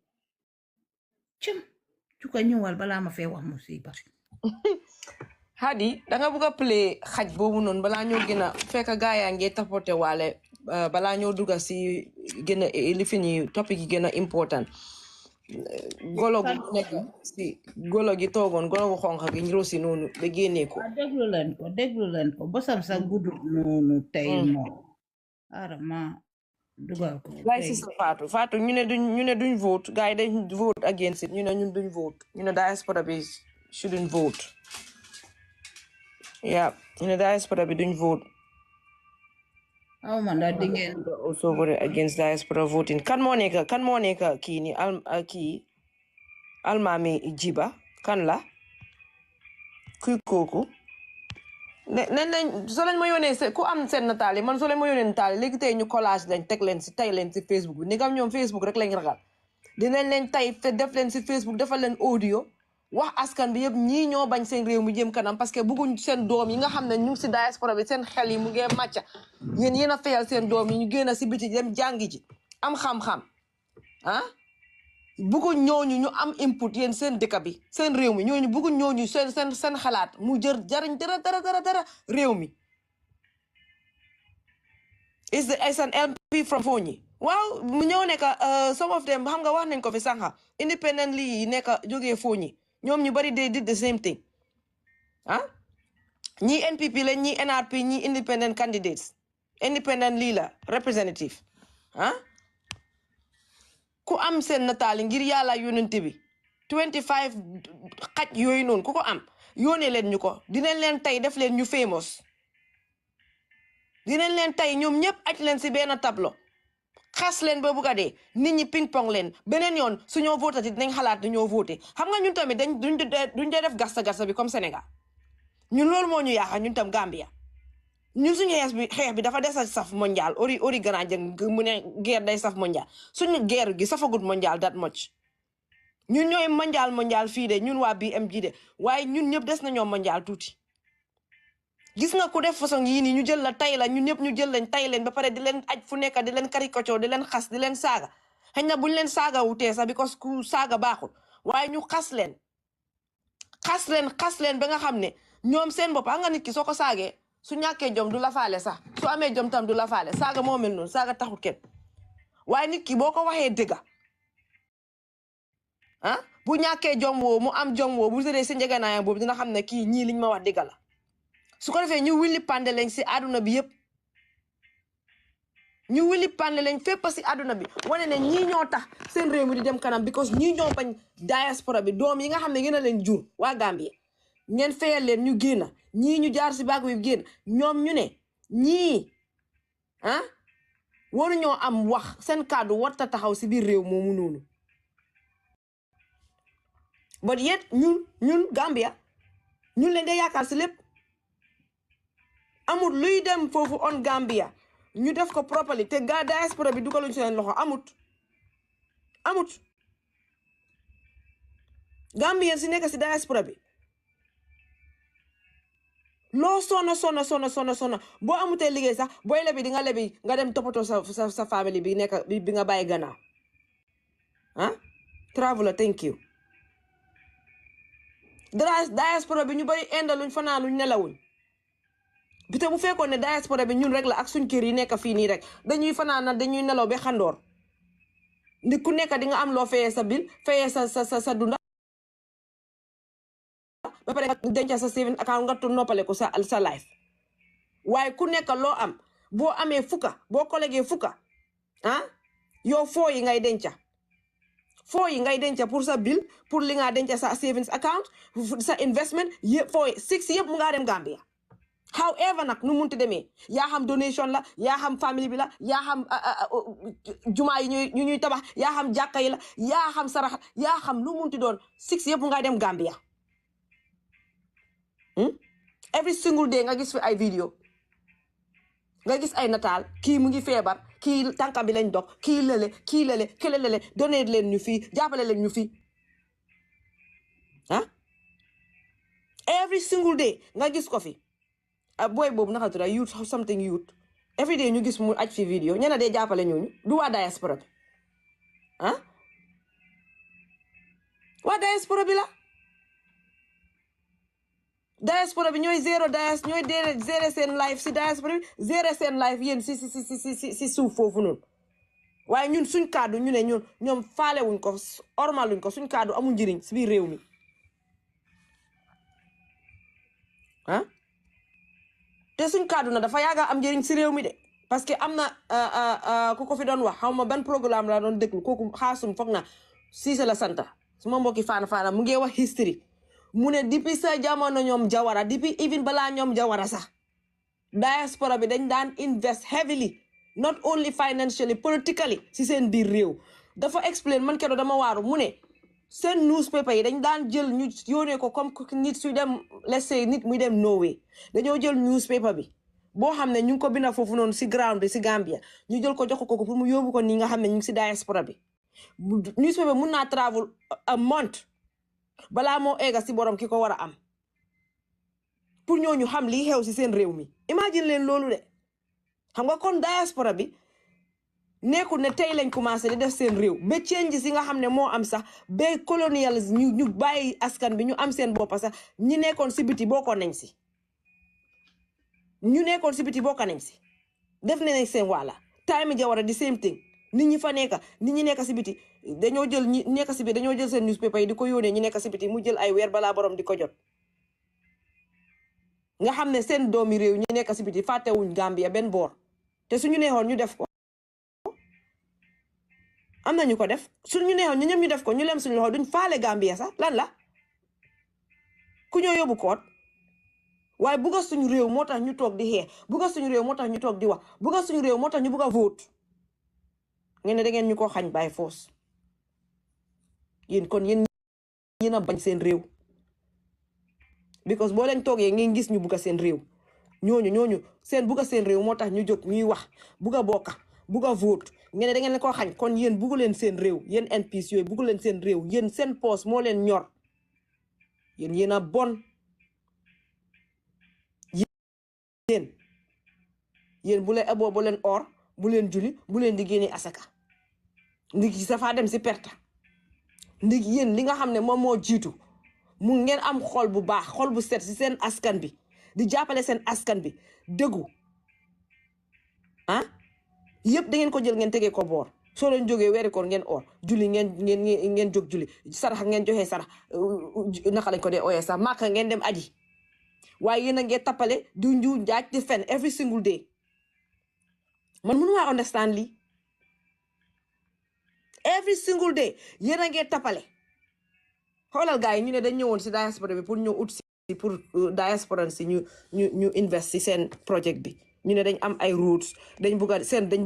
Speaker 1: cim cuka ñewal bala ma fe wax musiba
Speaker 2: Hadi da nga bëgg play xaj bobu non bala ñoo gëna fekk gaaya ngey tapoté walé bala ñoo dugga ci gëna li fini topic yi gëna important golo bu nek ci golo gi togon golo bu xonxa gi ñu rosi nonu be génné ko
Speaker 1: déglu len ko bosam sa gudu nonu tay mo arama dugal ko
Speaker 2: lay ci Fatou ñu ne duñ vote gaay dañ vote against it ñu ne ñun duñ vote ñu ne diaspora bi shouldn't vote yeah ñu ne diaspora bi duñ vote
Speaker 1: man da dingen
Speaker 2: also voted against diaspora voting kan mo nekk kii ni kii almami jiba kan la kuy kooku ne so lañ ma yónnee ku am seen nataal man so lañ ma yónnee nataal léegi tey ñu collage lañ teg leen si Facebook bi ni nga ñoom Facebook rek lañ ragal dinañ leen tay def leen si Facebook defal leen audio wax askan bi yëpp ñii ñoo bañ seen réew mi jëm kanam parce que bëgguñ seen doom yi nga xam ne ñu ngi si diaspora bi seen xel yi mu ngi màcca yéen a fayal seen doom yi ñu génn si biti dem jàngi ji am xam-xam bëgguñ ñooñu ñu am input yéen seen dëkk bi seen réew mi ñooñu bëgguñ ñooñu seen xalaat mu jariñ dara réew mi is an MP from Fonyi waaw mu ñëw nekk some of them xam nga wax nañ ko fi sànqa independently yi nekk jógee Fonyi ñoom ñu bari they did the same thing ñii NPP la ñii NRP ñii independent candidates independent lii la representative ku am seen nataali ngir yàlla yónnante bi 25 xaj yooyu noonu ku ko am yónnee leen ñu ko dinañ leen tey def leen ñu famous dinañ leen tey ñoom ñëpp aj leen si benn tableau xas leen ba bugg a dee nit ñi ping pong leen beneen yoon su ñoo voté dinañ xalaat dañoo voté xam nga ñun tamit duñ dee def gasta bi comme Sénégal ñun loolu moo ñu yaaxa ñun tam Gambia ñun suñu xeex bi dafa des saf mondial ori gana jëng mu ne guerre day saf mondial suñu guerre gi safagut mondial that much ñun ñooy mondial fii de ñun waa BMG de waaye ñun ñëpp des nañoo mondial tuuti gis nga ku def façon yii nii ñu jël la tay la ñun ñëpp ñu jël leen tay leen ba pare di leen aj fu nekk di leen karikocoo di leen xas di leen saaga xëy na buñ leen saaga wutee sax because ku saaga baaxul waaye ñu xas leen ba nga xam ne ñoom seen bopp nga nit ki soo ko saagee su ñàkkee jom du la faale sax su amee jom tam du la faale saaga moo mel noonu saaga taxut kenn waaye nit ki boo ko waxee dëgga bu ñàkkee jom woo mu am jom woo bu tëddee si njëganaayam boobu dina xam ne kii ñii liñ ma wax dëgga la su ko defee ñu wili pande lañ si àdduna bi yëpp ñu wili pande lañ fépp si àdduna bi wane ne ñii ñoo tax seen réew mi di dem kanam because ñii ñoo bañ diaspora bi doom yi nga xam ne gën a leen jur waa Gambie ngeen fayal leen ñu génn ñii ñu jaar si baag wi génn ñoom ñu ne ñii waruñoo am wax seen kàddu warta taxaw si biir réew moomu noonu but yet ñun Gambia ñun leen de yaakaar si lépp amut luy dem foofu on Gambia ñu def ko properly te diaspora bi dugaluñ seen loxo amut Gambien si nekk si diaspora bi loo sona boo amutee liggéey sax booy lebi di nga lebi nga dem toppatoo sa famille bi nekk bi nga bàyyi gannaaw traveler thank you diaspora bi ñu bari indaluñ fanaanuñ nelawuñ bite bu fekkoon ne diaspora bi ñun rek la ak suñ kër yi nekk fii nii rek dañuy fanaan dañuy nelaw ba xandoor ndi ku nekk di nga am loo fayee sa bil fayee sa dunda ba pare nga denca sa saving account nga tu noppale ko sa life waaye ku nekk loo am boo amee fukka boo collégee fukka yow foo yi ngay denca pour sa bil pour li nga denca sa savings account sa investment yëpp foo yi 6 yëpp mu ngaa dem Gambia however nag nu munti demee yaa xam donation la yaa xam famille bi la yaa xam jumaa yi ñuy tabax yaa xam jàkka yi la yaa xam sarax yaa xam lu munti doon 6 yëpp mu ngaa dem Gambia every single day nga gis fi ay vidéo nga gis ay nataal kii mu ngi feebar kii tànkam bi lañ dog kii lële donate leen ñu fii jàppale leen ñu fii every single day nga gis ko fi booy boobu naka tudd youth something youth every day ñu gis mu aj fi vidéo ñena dee jàppale ñooñu du waa diaspora bi waa diaspora bi la diaspora bi ñooy ñooy zéro seen life si diaspora bi zéro seen life yéen si suuf foofu noonu waaye ñun suñ kàddu ñu ne ñoom faalewuñ ko ormaluñ ko suñ kàddu amul njëriñ si biir réew mi te suñ kàddu na dafa yaaga am njëriñ si réew mi de parce que am na ku ko fi doon wax xaw ma ban programme la doon déglu kooku xaasum foog na Ceesay la santa su ma mbokki faana mu ngi wax history mu ne depuis sa jamono ñoom Jawara depuis even balaa ñoom Jawara sax diaspora bi dañ daan invest heavily not only financially politically si seen biir réew dafa explain man keroog dama waaru mu ne seen newspaper yi dañ daan jël ñu yónnee ko comme nit suy dem let's say nit muy dem Norway dañoo jël newspaper bi boo xam ne ñu ngi ko binda foofu noonu si ground bi si Gambia ñu jël ko jox ko pour mu yóbbu ko nii nga xam ne ñu ngi si diaspora bi newspaper mun naa travel a month balaa moo egga si borom ki ko war a am pour ñooñu xam lii xew si seen réew mi imagine leen loolu de xam nga kon diaspora bi nekkul ne tey lañ commencé di def seen réew ba change si nga xam ne moo am sax ba colonialisme ñu bàyyi askan bi ñu am seen boppa sax ñi nekkoon si biti bokkoon nañ si def nañ seen wàlla time Jawara di same thing nit ñi fa nekk nit ñi nekk si biti dañoo jël ñi nekk si biti dañoo jël seen newspaper yi di ko yónnee ñi nekk si biti mu jël ay weer balaa borom di ko jot nga xam ne seen doomi réew ñi nekk si biti fàttewuñ Gambia benn boor te suñu neexoon ñu def ko am na ñu ko def suñu neexoon ñu ñëpp ñu def ko ñu lem suñu loxo duñ faale Gambia sax lan la ku ñoo yóbbu koot waaye bugga suñu réew moo tax ñu toog di xeex bugga suñu réew moo tax ñu toog di wax bugga suñu réew moo tax ñu bugg a vote ngeen ne da ngeen ñu ko xañ by force yéen kon yéen a bañ seen réew because boo leen toogee ngeen gis ñu bugga seen réew ñooñu seen bugga seen réew moo tax ñu jóg ñuy wax bugga bokka bugga vote ngeen ne da ngeen ko xañ kon yéen buggu leen seen réew yéen NPs yooyu buggu leen seen réew yéen seen poos moo leen ñor yéen a bon yéen bu leen aboo bu leen or bu leen julli bu leen di génne asaka ndig ci safa dem si perte ndig yéen li nga xam ne moom moo jiitu mu ngeen am xol bu baax xol bu set si seen askan bi di jàppale seen askan bi dëggu ah yëpp da ngeen ko jël ngeen tegee ko boor soo leen jógee weeri koor ngeen or julli ngeen jóg julli sarax ngeen joxee sarax naka lañ ko dee ooyee sax màkka ngeen dem aji waaye yéen a ngeen tappale du nju njaaj di fen every single day man mënu maa understand lii every single day yéen a ngeen tappale xoolal gars yi ñu ne dañ ñëwoon si diaspora bi pour ñëw ut si pour diaspora si ñu invest si seen projet bi ñu ne dañ am ay routes dañ bugg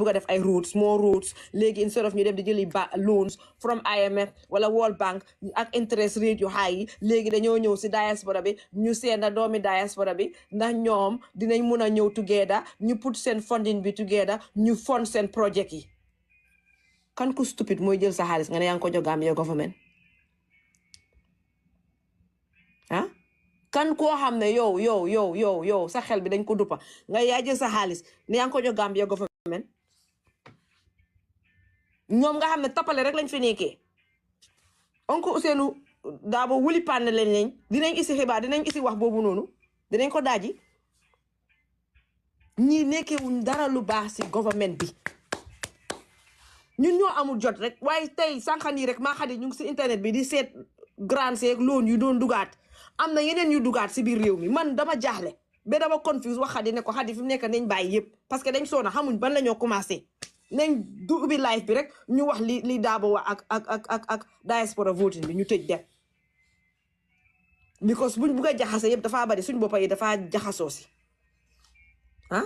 Speaker 2: a def ay routes more routes léegi instead of ñu dem di jëli loans from IMF wala World Bank ak interest rate yu high yi léegi dañoo ñëw si diaspora bi ñu seen na doomi diaspora bi ndax ñoom dinañ mun a ñëw together ñu put seen funding bi together ñu fund seen project yi kan ku stupid mooy jël sa xaalis nga ne yaa ngi ko jox Gambia government ah kan koo xam ne yow sa xel bi dañ ko duppa nga yaa jël sa xaalis ne yaa ngi ko jox Gambia government ñoom nga xam ne tappale rek lañ fi nekkee oncle Ousseynou Dabo wuli panne leen dinañ isi xibaar dinañ isi wax boobu noonu dinañ ko daaji ñi nekkee wuñ dara lu baax si government bi ñun ñoo amul jot rek waaye tey sànqan yi rek maa xadi ñu ngi si internet bi di seet grant seeg loan yu doon dugaat am na yeneen yu dugaat si biir réew mi man dama jaaxle ba dama confuse wax xadi ne ko xadi fi mu nekk nañ bàyyi yëpp parce que dañ soona xamuñ ban la ñoo commencé nañ du ubbi live bi rek ñu wax li Dabo wax ak diaspora voting bi ñu tëj dem because buñ bugg a jaxase yëpp dafaa bari suñ boppa yi dafaa jaxasoo si ah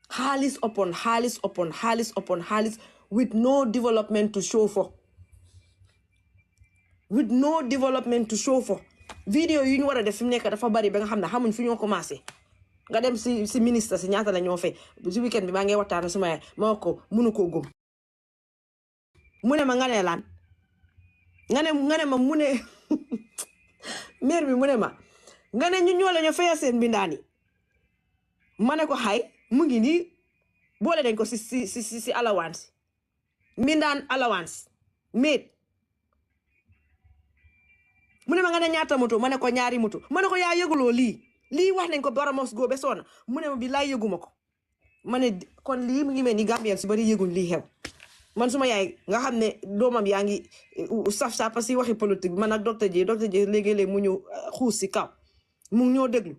Speaker 2: xaalis upon xaalis with no development to show for vidéo yu ñu war a def fi mu nekk dafa bari ba nga xam ne xamuñ fu ñoo commencé nga dem si ministre si ñaata la ñoo fay si weekend bi maa ngi waxtaan suma yaay ma ko mënu koo gëm mu ne ma nga ne laan nga ne ma mu ne maire bi mu ne ma nga ne ñu ñoo la ñoo fayal seen mbindaani ma ne ko xay mu ngi nii boole dañ ko si allowance mbindaan allowance mate mu ne ma nga ne ñaata moto ma ne ko ñaari moto ma ne ko yaa yëguloo lii wax nañ ko baramos go be soona mu ne ma bi laay yëguma ko ma ne kon lii mu ngi mel ni Gambien si bari yëguñ lii xew man suma yaay nga xam ne doomam yaa ngi saf parce que waxi politique bi man ak docteur J léegi-léegi mu ñëw xuus si kaw mu ñoo déglu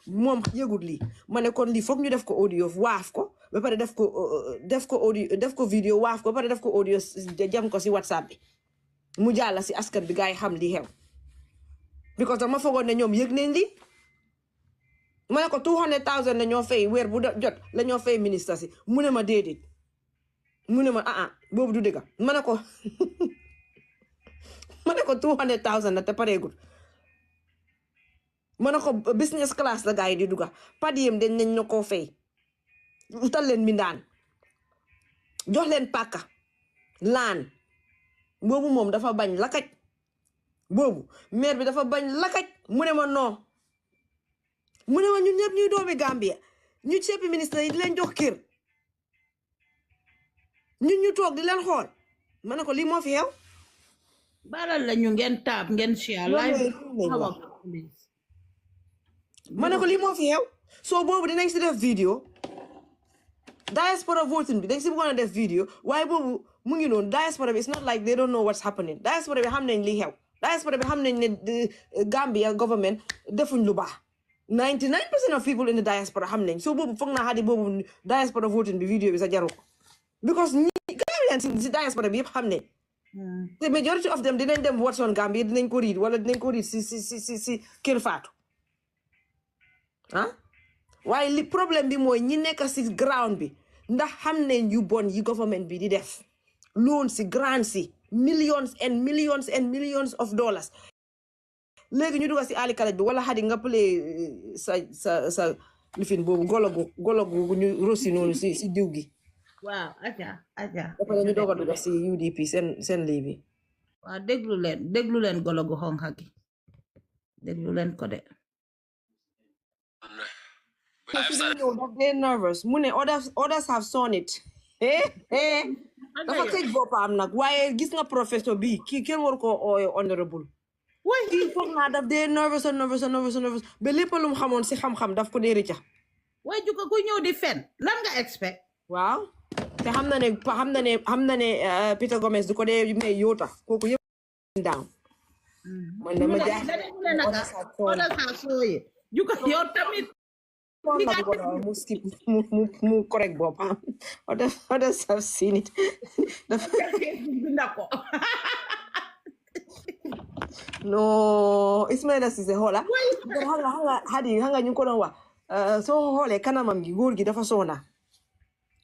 Speaker 2: moom yëgul lii ma ne kon lii foog ñu def ko audio waaf ko ba pare def ko audio def ko vidéo waaf ko ba pare def ko audio jam ko si WhatsApp bi mu jàlla si askan bi gaa yi xam lii xew because dama foogoon ne ñoom yëg nañ lii ma ne ko 200,000 la ñoo fay weer bu jot la ñoo fay ministre si mu ne ma déedéet mu ne ma boobu du dëgg ma ne ko 200,000 la te pareegul ma ne ko business class la gaa yi di dugga padiyem dañ nañ ñoo koo fay utal leen mbindaan jox leen pàkka laan boobu moom dafa bañ lakaj boobu maire bi dafa bañ lakaj mu ne ma non mu ne ma ñun ñëpp ñuy doomi Gambia ñu seppi ministre yi di leen jox kër ñun ñu toog di leen xool ma ne ko lii moo fi xew
Speaker 1: balal la ñu ngeen taab ngeen share live
Speaker 2: ma ne ko lii moo fi xew soo boobu dinañ si def vidéo diaspora voting bi dañ si bëggoon a def vidéo waaye boobu mu ngi noonu diaspora bi it's not like they don't know what's happening diaspora bi xam nañ lii xew diaspora bi xam nañ ne Gambia government defuñ lu baax 99% of people in the diaspora xam nañ soo boobu foog naa xadi boobu diaspora voting bi vidéo bi sa jaru ko because ñi Gambian si diaspora bi yëpp xam nañ the majority of them dinañ dem What's on Gambia dinañ ko read wala dinañ ko read si Kër Fatou waaye li problème bi mooy ñi nekk si ground bi ndax xam nañ yu bon yi government bi di def loan si grant si millions and millions of dollars léegi ñu dugga si ali kalaj bi wala xadi nga play sa lifin boobu golo gu ñu rosi noonu si diw gi
Speaker 1: waaw aja
Speaker 2: dafa ñu doog a dugga si UDP seen lii bi
Speaker 1: waaw déglu leen golo gu xonxa gi déglu leen ko de
Speaker 2: They're nervous. Mune others have shown it. Dafa tej boppam nag waaye gis nga professeur bi kii kenn war ko honorable. Kii foog naa daf dee nervous ba lépp lu mu xamoon si xam-xam daf ko dee rëcca.
Speaker 1: waaye juka ku ñëw di fen lan nga expect.
Speaker 2: waaw te xam na ne Peter Gomez du ko dee may yoota kooku yëpp down. man dama jaaxle juka yow tamit. mu skip mu correct boppam. Others have seen it. No, Ismaila Ceesay xola hanga ñu ko doon wax soo xoolee kanamam gi góor gi dafa soona.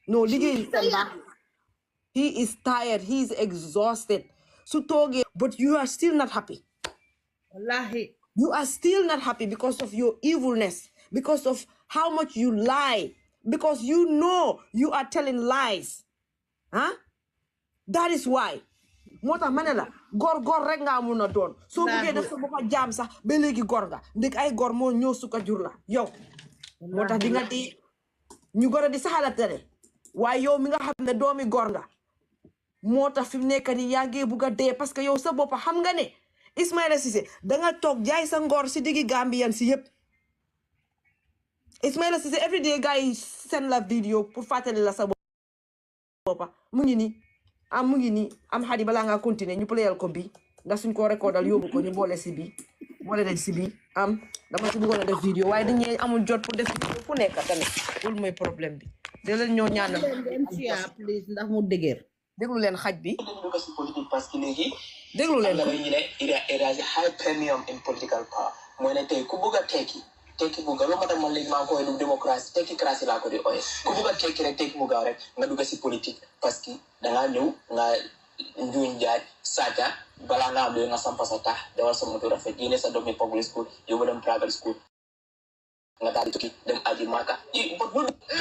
Speaker 2: No, liggéey he is tired, he is exhausted. Su toogee, but you are still not happy.
Speaker 1: Wallahi.
Speaker 2: You are still not happy because of your evilness, because of how much you lie, because you know you are telling lies. Huh? That is why. Mota manela gor rek nga amuna doon so buggee def sa boppa jaam sax ba léegi gor nga ndik ay gor moo ñëw suka jur la yow moo tax di nga di ñu gor a di saxalatale waaye yow mi nga xam ne doomi gor nga moo tax fi mu nekk nii yaa ngi bugg a dee parce que yow sa boppa xam nga ne Ismaila Ceesay danga toog jaay sa ngor si diggi Gambian si yëpp Ismaila Ceesay every day gars yi seen la vidéo pour fàttali la sa boppa mu ngi nii mu ngi nii am xadi balaa nga continuer ñu playal ko bi ndax suñ ko recordal yóbbu ko ñu boole si bi boole leen si bi dama ci bëggoon a def vidéo waaye dañuy amul jot pour def vidéo fu nekk tamit loolu mooy problème bi de leen ñoo ñaanal
Speaker 1: please ndax mu dëgër
Speaker 2: déglu leen xaj bi
Speaker 4: parce que léegi
Speaker 2: déglu leen ko
Speaker 4: ñu ne it has a high premium in political power mooy ne tey ku bëgg a tekki bu gaaw ma tam man léegi maa ngi koy lu démocratie tekki laa ko di ooye ku bëgg a tekki rek tekki mu gaaw rek nga dugg si politique parce que dangaa ñëw nga njuuñ jaaj saaga balaa nga am lu nga sampa sa tax dawal sa moto rafet yéene sa doomi public school yóbbu dem private school nga daal di tukki dem aji maaka
Speaker 5: do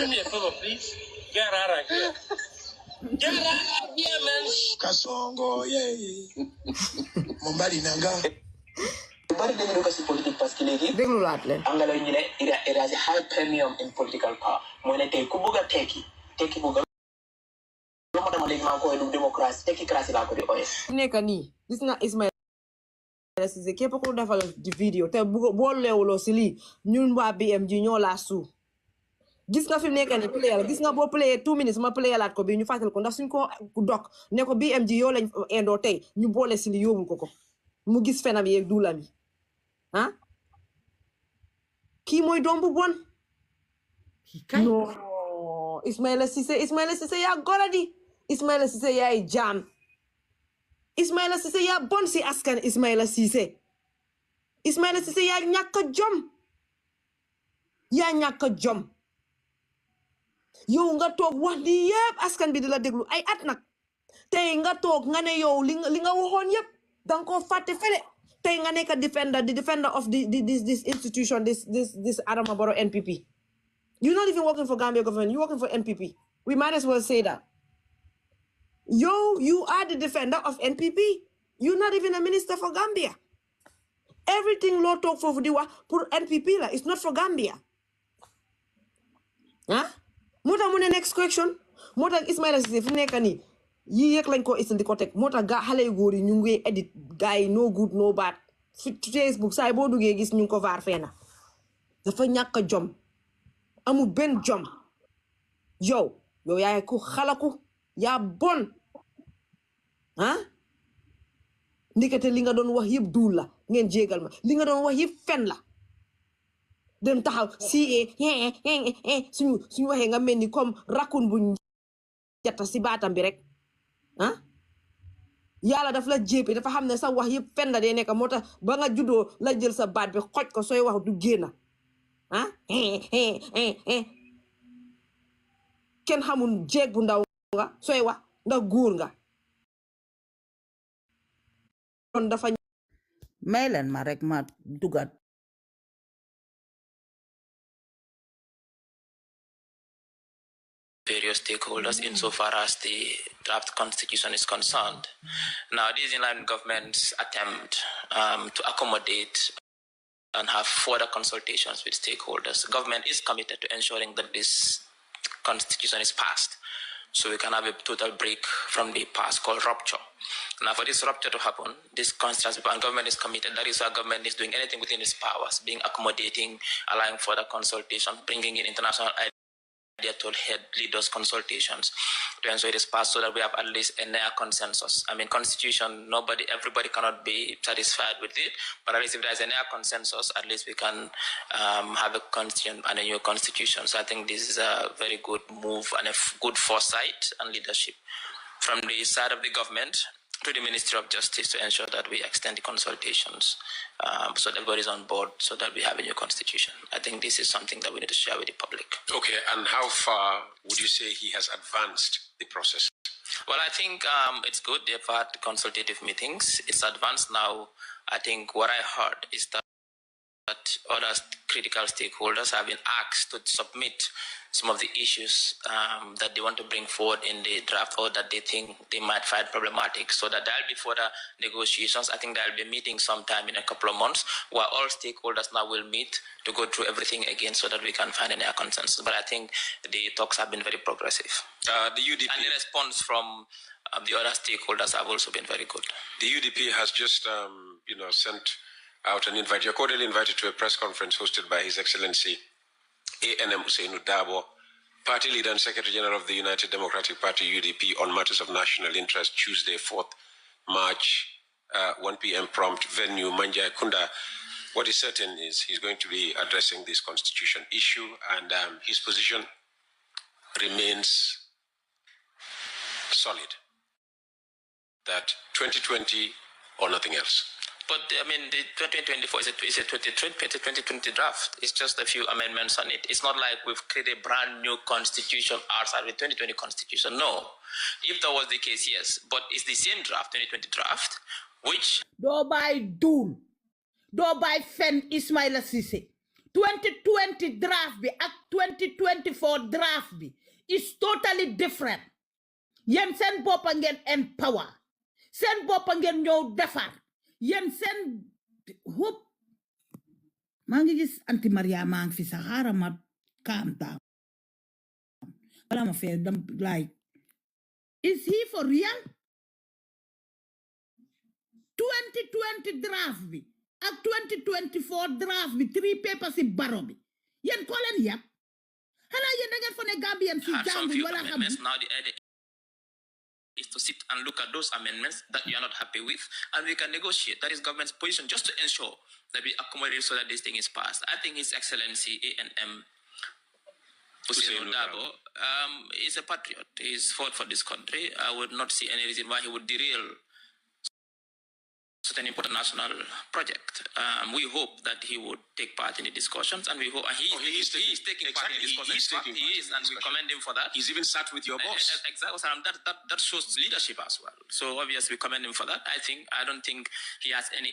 Speaker 5: me a favor please get out of here man
Speaker 6: kasongo mombali nanga
Speaker 4: bari dañu dugg si politique parce que léegi
Speaker 2: déglu laat leen
Speaker 4: am nga lay ñu ne it has a high premium in political power mooy ne tey ku bëgg a tekki bu gaaw ma tam léegi maa ngi koy lu démocratie tekki laa ko di ooye
Speaker 2: nekk nii gis nga Ismaila Ceesay képp ku defal di vidéo te boo leewuloo si lii ñun waa BMG ñoo laa suu gis nga fi mu nekk nii playal gis nga boo playé 2 minutes ma playalaat ko bi ñu fàttal ko ndax suñ ko dok ne ko BMG yoo lañ indoo tey ñu boole si li yóbbul ko mu gis fenam yeeg duulam yi kii mooy doom bu bon non Ismaila Ceesay yaa goradi Ismaila Ceesay yaay jaam Ismaila Ceesay yaa bon si askan Ismaila Ceesay yaa ñàkk jom yow nga toog wax di yëpp askan bi di la déglu ay at nag tey nga toog nga ne yow li nga waxoon yëpp danga ko fàtte fele tey nga nekk the defender of this institution this Adama Barrow NPP. You're not even working for Gambia government, you're working for NPP. We might as well say that. You are the defender of NPP. You're not even a minister for Gambia. Everything law talk for Diwa pour NPP la. It's not for Gambia. Mota mune next question. Mota Ismaila Ceesay fu nekk nii yi yek lañ ko isandi ko tek mota ga xale yu góor yi ñu ngi edit guy no good no bad Facebook say boo duggee gis ñu ko vaar feena dafa ñàkk jom amu benn jom yow yaay ku xalaku yaa bon ndikete li nga doon wax yëpp duul la ngeen jégal ma li nga doon wax yëpp fen la dem taxaw suñu waxee nga mel ni comme rakun bu jata si baatam bi rek yàlla daf la jéppee dafa xam ne sa wax yëpp fen la dee nekk moo tax ba nga juddoo la jël sa baat bi xoj ko sooy wax du génn kenn xamul jeeg bu ndaw nga sooy wax ndax góor nga kon dafa
Speaker 1: may leen ma rek ma dugat
Speaker 7: various stakeholders insofar as the draft constitution is concerned. Now, this is in line with government's attempt to accommodate and have further consultations with stakeholders. The government is committed to ensuring that this constitution is passed, so we can have a total break from the past called rupture. Now, for this rupture to happen, this constitution and government is committed. That is why government is doing anything within its powers, being accommodating, allowing further consultation, bringing in international idea to lead those consultations to ensure it is passed, so that we have at least a near consensus. I mean, constitution, everybody cannot be satisfied with it, but at least if there is a near consensus, at least we can have a constitution and a new constitution. So I think this is a very good move and a good foresight and leadership from the side of the government to the Ministry of Justice to ensure that we extend the consultations so that everybody is on board, so that we have a new constitution. I think this is something that we need to share with the public.
Speaker 6: Okay, and how far would you say he has advanced the process?
Speaker 7: Well, I think it's good. They've had consultative meetings. It's advanced now. I think what I heard is that other critical stakeholders have been asked to submit some of the issues that they want to bring forward in the draft, or that they think they might find problematic, so that there'll be further negotiations. I think there'll be a meeting sometime in a couple of months where all stakeholders now will meet to go through everything again, so that we can find a consensus. But I think the talks have been very progressive.
Speaker 6: The UDP
Speaker 7: and the response from the other stakeholders have also been very good.
Speaker 6: The UDP has just, sent out an invite. You're cordially invited to a press conference hosted by His Excellency A.N.M. Hussein Dabo, Party Leader and Secretary General of the United Democratic Party, UDP, on matters of national interest, Tuesday, 4th March, 1 p.m. prompt, venue, Manjai Kunda. What is certain is he's going to be addressing this constitution issue, and his position remains solid, that 2020 or nothing else.
Speaker 7: But I mean, the 2024 is a 2020 draft. It's just a few amendments on it. It's not like we've created a brand new constitution outside the 2020 constitution. No. If that was the case, yes. But it's the same draft, 2020 draft, which...
Speaker 1: Do by Dool. Do by Fen Ismaila Ceesay. 2020 draft bi ak 2024 draft bi is totally different. Yen sen boppa ngeen empower. Sen boppa ngeen ñëw defar. Yen sen hoop maa ngi gis anti Maria maa ngi fi Sahara ma calm down. Bala ma fee like, is he for real? 2020 draft bi ak 2024 draft bi 3 papers in baro bi yen ko leen yap xanaa yen da ngeen fa ne Gambian si jàngu wala xam.
Speaker 7: Now the idea is to sit and look at those amendments that you are not happy with, and we can negotiate. That is government's position, just to ensure that we accommodate so that this thing is passed. I think His Excellency A.N.M. Hussein Dabo is a patriot. He's fought for this country. I would not see any reason why he would derail such an important national project. We hope that he would take part in the discussions, and we hope he is taking part in the discussions. He is, and we commend him for that.
Speaker 6: He's even sat with your boss.
Speaker 7: Exactly, that shows leadership as well. So obviously we commend him for that. I don't think he has any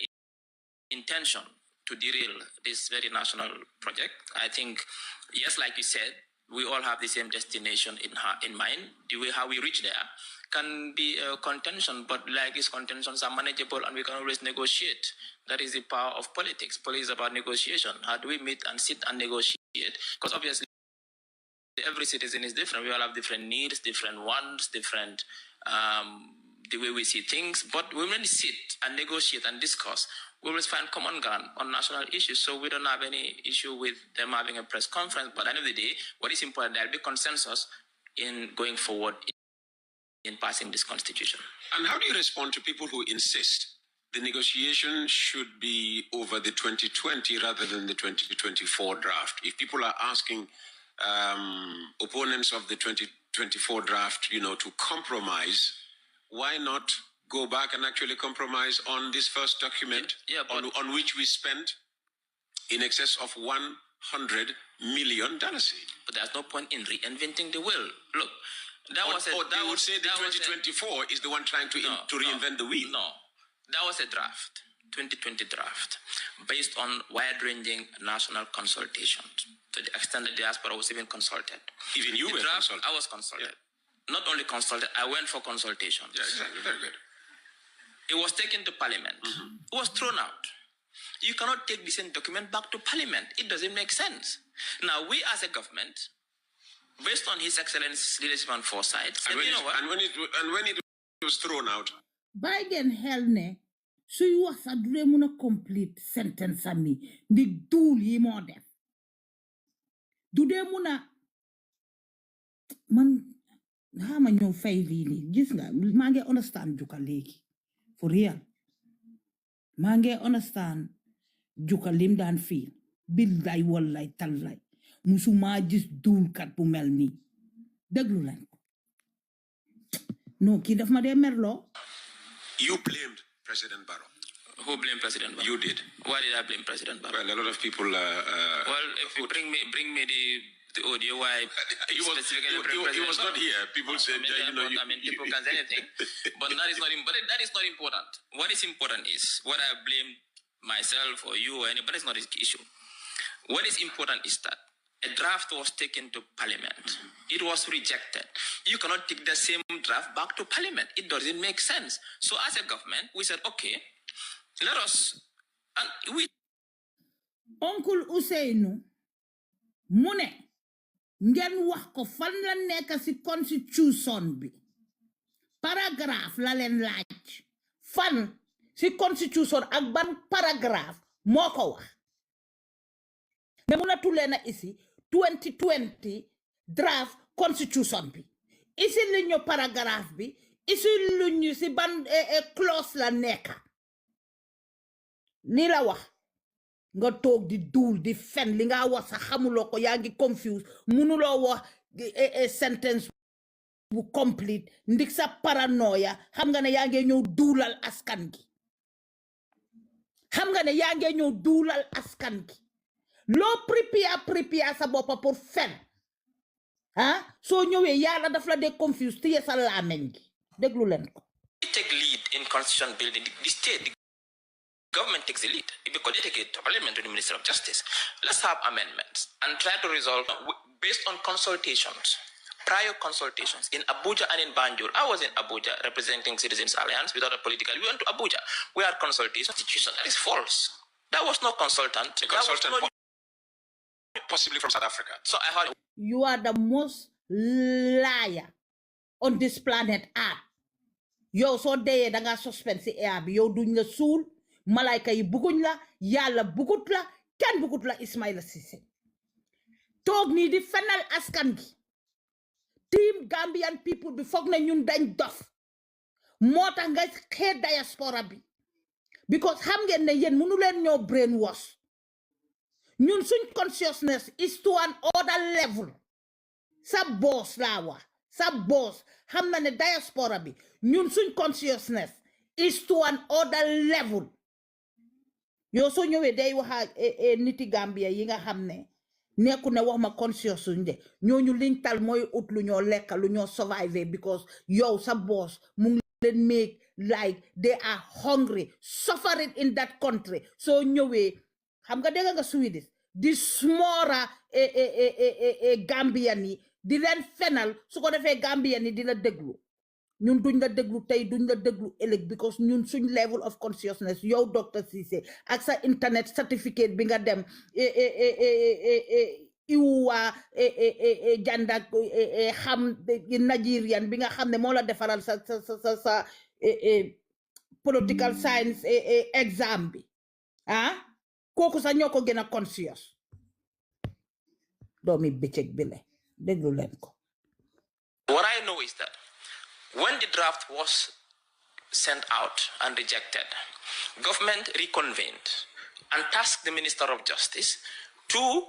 Speaker 7: intention to derail this very national project. I think, yes, like you said, we all have the same destination in mind. The way how we reach there can be a contention, but like these contentions are manageable and we can always negotiate. That is the power of politics. Politics is about negotiation. How do we meet and sit and negotiate? Because obviously every citizen is different. We all have different needs, different wants, different the way we see things. But when we sit and negotiate and discuss, we always find common ground on national issues. So we don't have any issue with them having a press conference. But at the end of the day, what is important, there will be consensus in going forward in passing this constitution.
Speaker 6: And how do you respond to people who insist the negotiation should be over the 2020 rather than the 2024 draft? If people are asking opponents of the 2024 draft, to compromise, why not go back and actually compromise on this first document on which we spent in excess of $100 million?
Speaker 7: But there's no point in reinventing the wheel. Look, that was
Speaker 6: 2024 is the one trying to reinvent the wheel.
Speaker 7: No, that was a draft, 2020 draft, based on wide-ranging national consultations. To the extent the diaspora was even consulted.
Speaker 6: Even you were consulted?
Speaker 7: I was consulted. Yeah. Not only consulted, I went for consultations.
Speaker 6: Yeah, exactly. Very good.
Speaker 7: It was taken to Parliament. Mm-hmm. It was thrown out. You cannot take the same document back to Parliament. It doesn't make sense. Now, we as a government, based on His Excellency's leadership and foresight, said, you know what?
Speaker 6: And when it was thrown out.
Speaker 1: Biden helne, so you was a dream complete sentence of me. The dool ye more def. Do they muna man how man you fail really? Just man get understand Juka Lake. For real. Man get understand Juka lim dan feel. Build thy wall like tal like. Musuma just dool kat pu mel ni. Deglu lan. No, kid of my dear Merlo.
Speaker 6: You blamed President Barrow.
Speaker 7: Who blamed President Barrow?
Speaker 6: You did.
Speaker 7: Why did I blame President Barrow?
Speaker 6: Well, a lot of people.
Speaker 7: Well, if you bring me the audio, why
Speaker 6: he was not here. People said,
Speaker 7: people can say anything, but that is not. But that is not important. What is important is what I blame myself or you or anybody is not the issue. What is important is that a draft was taken to Parliament. It was rejected. You cannot take the same draft back to Parliament. It doesn't make sense. So as a government, we said, okay, let us, and we...
Speaker 1: Uncle Usainu, mune, ngeen wax ko fan la nekk ci constitution bi. Paragraph la len laaj. Fan ci constitution ak ban paragraph moko wax. Me muna tulena isi 2020 draft constitution bi. Isi luñu paragraph bi, isi luñu ci ban clause la nekk. Ni la wax nga tok di dul di fen li nga wax sa xamulo ko yaangi confused munulo wax sentence bu complete ndik sa paranoia xam nga ne yaangi ñew dulal askan gi xam nga ne yaangi ñew dulal askan gi lo prepare sa bop pour fen so ñewé yalla daf la de confused tie sa lameñ gi deglu len ko
Speaker 7: take lead in constitution building the state government takes the lead because they take it to Parliament to the Minister of Justice. Let's have amendments and try to resolve based on consultations, prior consultations in Abuja and in Banjul. I was in Abuja representing Citizens Alliance without a political. We went to Abuja. We had consultation. That is false. That was no consultant.
Speaker 6: A consultant possibly from South Africa.
Speaker 7: So I heard
Speaker 1: you are the most liar on this planet Earth. Yo so deye da nga suspense air bi yo duñ la sul malaika yi buguñ la yalla bugut la ken bugut la Ismaila Ceesay tok ni di fenal askan gi team Gambian people bi fogg na ñun dañ dof motax nga xé diaspora bi because xam ngeen ne yeen mënu leen ñoo brainwash ñun suñ consciousness is to an other level sa boss la wa sa boss xam na ne diaspora bi ñun suñ consciousness is to an other level. Yo so ñëwé day wax niti Gambia yi nga xamné neeku ne wax ma conscious ñde ñoñu liñ tal moy ut lu ñoo lekk lu ñoo survive because yow sa boss mu ngi leen make like they are hungry suffering in that country so ñëwé xam nga dégg nga Swedish di smora Gambian yi di leen fenal su ko defee Gambian yi di la déglu ñun duñ la déglu tey duñ la déglu ëllëg because ñun suñ level of consciousness yow Dr. Ceesay ak sa internet certificate bi nga dem iwa jandak xam Nigerian bi nga xam ne moo la defaral sa political science exam bi kooku sa ñoo ko gën a conscious doomi bëccëg bi le déglu leen ko.
Speaker 7: What I know is that when the draft was sent out and rejected, government reconvened and tasked the Minister of Justice to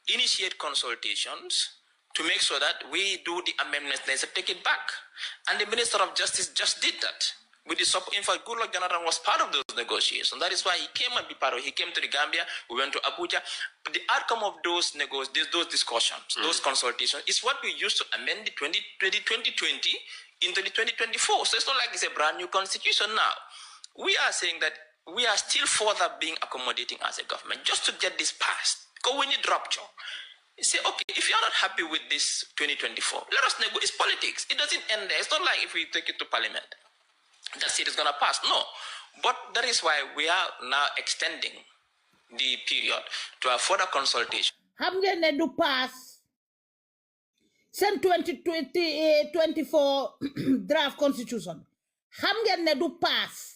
Speaker 7: initiate consultations to make sure that we do the amendments necessary to take it back. And the Minister of Justice just did that. With the support, in fact, Goodluck Jonathan was part of those negotiations. That is why he came and be part of it. He came to the Gambia, we went to Abuja. But the outcome of those discussions, those consultations, is what we used to amend the 2020 into the 2024. So it's not like it's a brand new constitution now. We are saying that we are still further being accommodating as a government just to get this passed. Because we need rupture. You say, okay, if you're not happy with this 2024, let us negotiate. It's politics. It doesn't end there. It's not like if we take it to Parliament, that's it is going to pass. No. But that is why we are now extending the period to have further consultation.
Speaker 1: xam ngeen ne du pass seen 2024 draft constitution xam ngeen ne du pass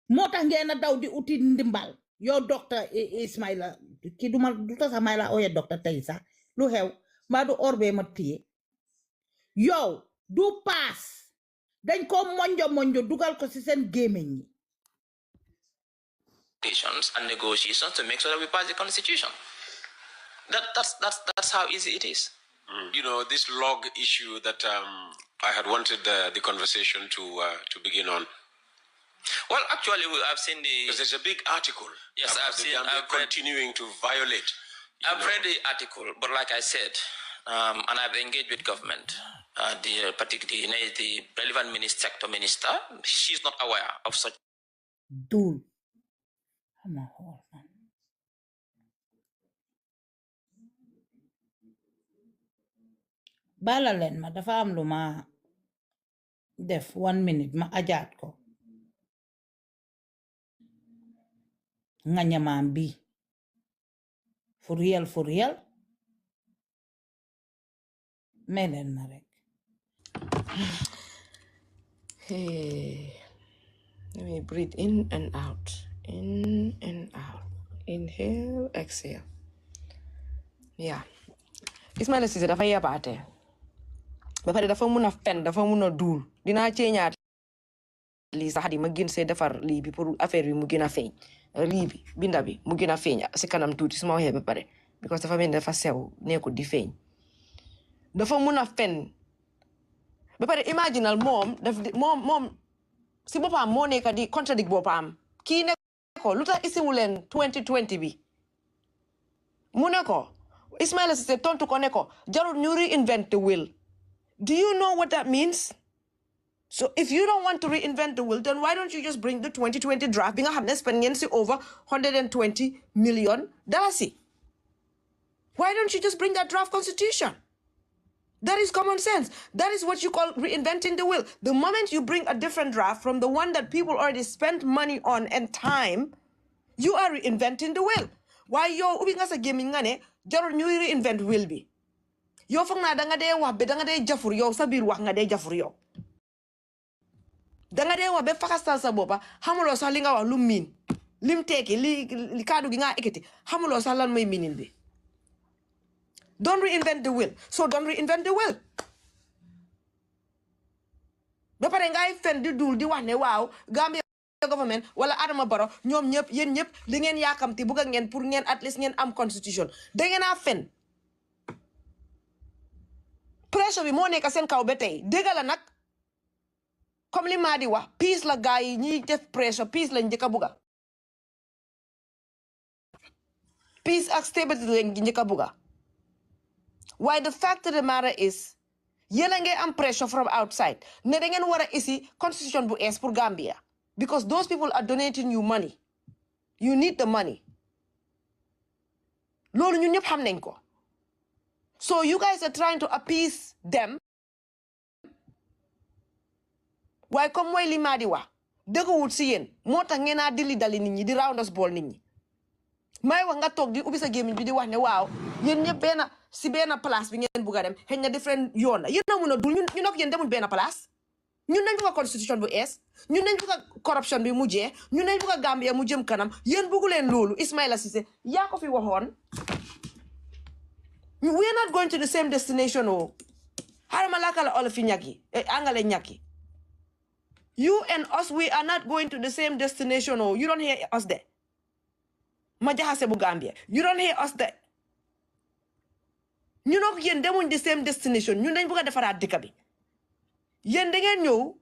Speaker 1: moo tax ngeen a daw di uti ndimbal yow docteur Ismaila ki du tax sax may la ooyee docteur tey sax lu xew mbaa du orbe ma téye yow du pass dañ ko monjo dugal ko ci seen gémmiñ ñi
Speaker 7: And negotiations to make sure that we pass the constitution. That's how easy it is.
Speaker 6: You know, this log issue that I had wanted the conversation to begin on.
Speaker 7: Well, actually, I've seen the...
Speaker 6: Because there's a big article.
Speaker 7: Yes, I've seen...
Speaker 6: I've continuing to violate.
Speaker 7: I've read the article, but like I said, and I've engaged with government, particularly the relevant minister, she's not aware of such...
Speaker 1: Dude. I'm a whole man. Bala len ma dafa am lu ma def 1 minute ma ajaat ko nga ñamaam bi for real melen ma rek.
Speaker 2: Hey, let me breathe in and out. In and out. Inhale, exhale. Yeah. Ismaila Ceesay dafa yabaate. Ba pare dafa mun a fen, dafa mun a duul. Dinaa ceeñaat lii sax di ma gën see defar lii bi pour affaire bi mu gën a feeñ. Lii bi binda bi mu gën a feeñ si kanam tuuti su ma waxee ba pare. Because dafa mel dafa sew nekkul di feeñ. Dafa mun a fen. Ba pare imaginal moom si boppam moo nekk di contradict boppam. Kii ne ko lu tax isiwu leen 2020 bi. Mu ne ko Ismaila Ceesay tontu ko ne ko jarul ñu reinvent the wheel. Do you know what that means? So if you don't want to reinvent the wheel, then why don't you just bring the 2020 draft? Bi nga xam ne spend ngeen si over $120 million. Why don't you just bring that draft constitution? That is common sense. That is what you call reinventing the wheel. The moment you bring a different draft from the one that people already spent money on and time, you are reinventing the wheel. Why yo ubi nga sa gaming nga ne jarul ñu reinvent wheel bi. Yo foog naa danga dee wax be danga dee jafur yow sa biir wax nga dee jafur yow. Danga dee wax be fakastal sa boppa xamuloo sax li nga wax lu miin lim teeki li kaddu gi nga ekiti xamuloo sax lan mooy miinin bi. Don't reinvent the wheel. So don't reinvent the wheel. Ba pare ngay fen di dul di wax ne waaw Gambia government wala Adama Barrow ñoom ñëpp yéen ñëpp li ngeen yaakamti bugg ngeen pour ngeen at least ngeen am constitution da ngeen a fen pressure bi moo nekk seen kaw ba tey dégg la nag comme li maa di wax peace la gars yi ñiy def pressure peace lañ njëkk a bugga peace ak stability lañ njëkk a bugga why the fact of the matter is yéen a ngi am pressure from outside ne da ngeen war a isi constitution bu ees pour Gambia because those people are donating you money. You need the money. Loolu ñun ñëpp xam nañ ko. So you guys are trying to appease them. Waaye comme mooy li maa di wax dëgguwut si yéen moo tax ngeen a dili dali nit ñi di round us ball nit ñi. May wax nga toog di ubbi sa gémmiñ bi di wax ne waaw yéen ñëpp benn place bi ngeen bugg a dem xëy na different yoon la yéen a mun a dul ñu nag yéen demul benn place. ñun nañ bugg a constitution bu ees ñun nañ bugg a corruption bi mu jee ñun nañ bugg a Gambia mu jëm kanam yéen buggu leen loolu Ismaila Ceesay yaa ko fi waxoon we are not going to the same destination o harama lakala olof fi ñaki angale ñaki you and us we are not going to the same destination o you don't hear us there ma jaxase bu Gambia you don't hear us there ñu nok yéen demuñ the same destination ñun dañ bugg a defaraat dëkk bi yéen da ngeen ñëw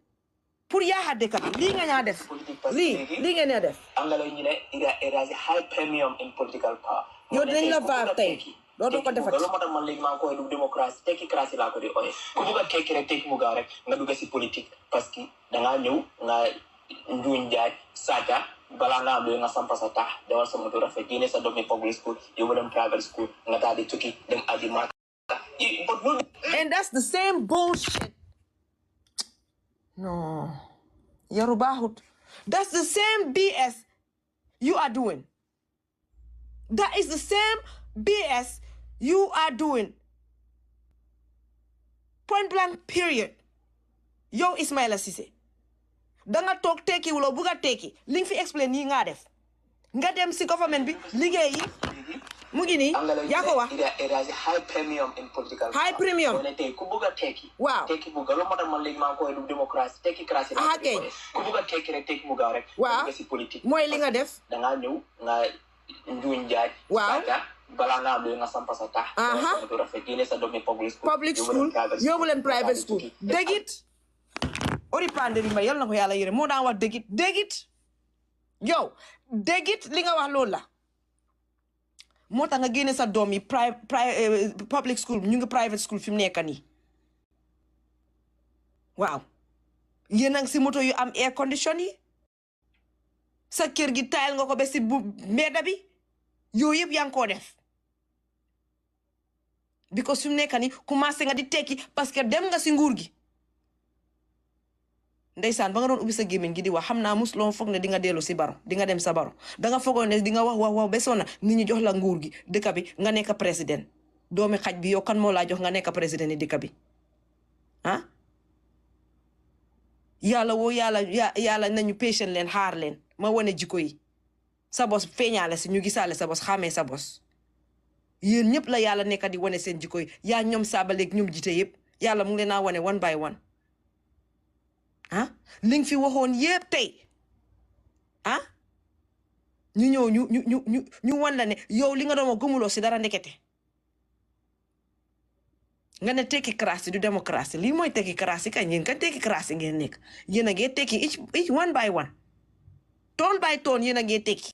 Speaker 2: pour yaaxa dëkk bi lii nga ñaa def lii ngeen ñaa def
Speaker 4: angalo ñu ne it has a high premium in political power
Speaker 2: yow dañ la vaar tey dootoo ko defati
Speaker 4: loolu moo tax man léegi maa ngi koy du démocratie tekki cratie laa ko di oye ku bugg a tekki rek tekki mu gaaw rek nga dugg si politique parce que dangaa ñëw nga njuuñ jaaj sàcca balaa nga am nga sampa sa tax dewal sa moto rafet génne sa doom yi public school yóbbu dem private school nga taal di tukki dem aji maaka
Speaker 2: and that's the same bullshit. No, Yorubahut. That's the same BS you are doing. That is the same BS you are doing. Point blank period. Yow Ismaila Ceesay danga toog tekki wuloo buga tekki li nga fi explain nii nga def nga dem si government bi liggéeyi mu ngi nii yaa ko wax
Speaker 4: it has a high premium in political
Speaker 2: high premium
Speaker 4: ne tey ku buga tekki
Speaker 2: waaw
Speaker 4: tekki bu gaaw moo tax man léegi maa ngi koy du démocratie tekki cratie la ku buga tekki rek tekki bu gaaw rek
Speaker 2: waaw
Speaker 4: si politique
Speaker 2: mooy li nga def
Speaker 4: dangaa ñëw nga njuuñ jaaj
Speaker 2: waaw
Speaker 4: balaa nga am lu nga sampa sa tax du rafet génne sa doomi public school
Speaker 2: yóbbu leen private school dégit ori panderi ma yal na ko yàlla yére moo daan wax dégit yow dégit li nga wax loolu la moo tax nga génne sa doom yi public school ñu ngi private school fi mu nekk nii waaw yéen a ngi si moto yu am air condition yi sa kër gi tayal nga ko ba si bu mbedda bi yooyu yëpp yaa ngi koo def because fi mu nekk nii commencé nga di tekki parce que dem nga si nguur gi ndeysaan ba nga doon ubbi sa gémmiñ gi di wax xam naa musuloo foog ne di nga dellu si baro di nga dem sa baro da nga foogoon ne di nga wax ba sonna nit ñi jox la nguur gi dëkk bi nga nekk président doomi xaj bi yow kan moo laa jox nga nekk président ni dëkk bi ah yàlla nañu patient leen xaar leen ma wane jikko yi sa bos feeñaale si ñu gisaale sa bos xamee sa bos yéen ñëpp la yàlla nekk di wane seen jikko yi yaa ñoom saabaleeg ñoom jite yëpp yàlla mu ngi leen a wane one by one ah li nga fi waxoon yëpp tey ah ñu ñëw ñu wan la ne yow li nga doon wax gëmuloo si dara ndekete nga ne tekki crasse du démocratie lii mooy tekki crasse kañ yéen kan tekki crasse ngeen nekk yéen a ngi tekki each one by one toon by toon yéen a ngi tekki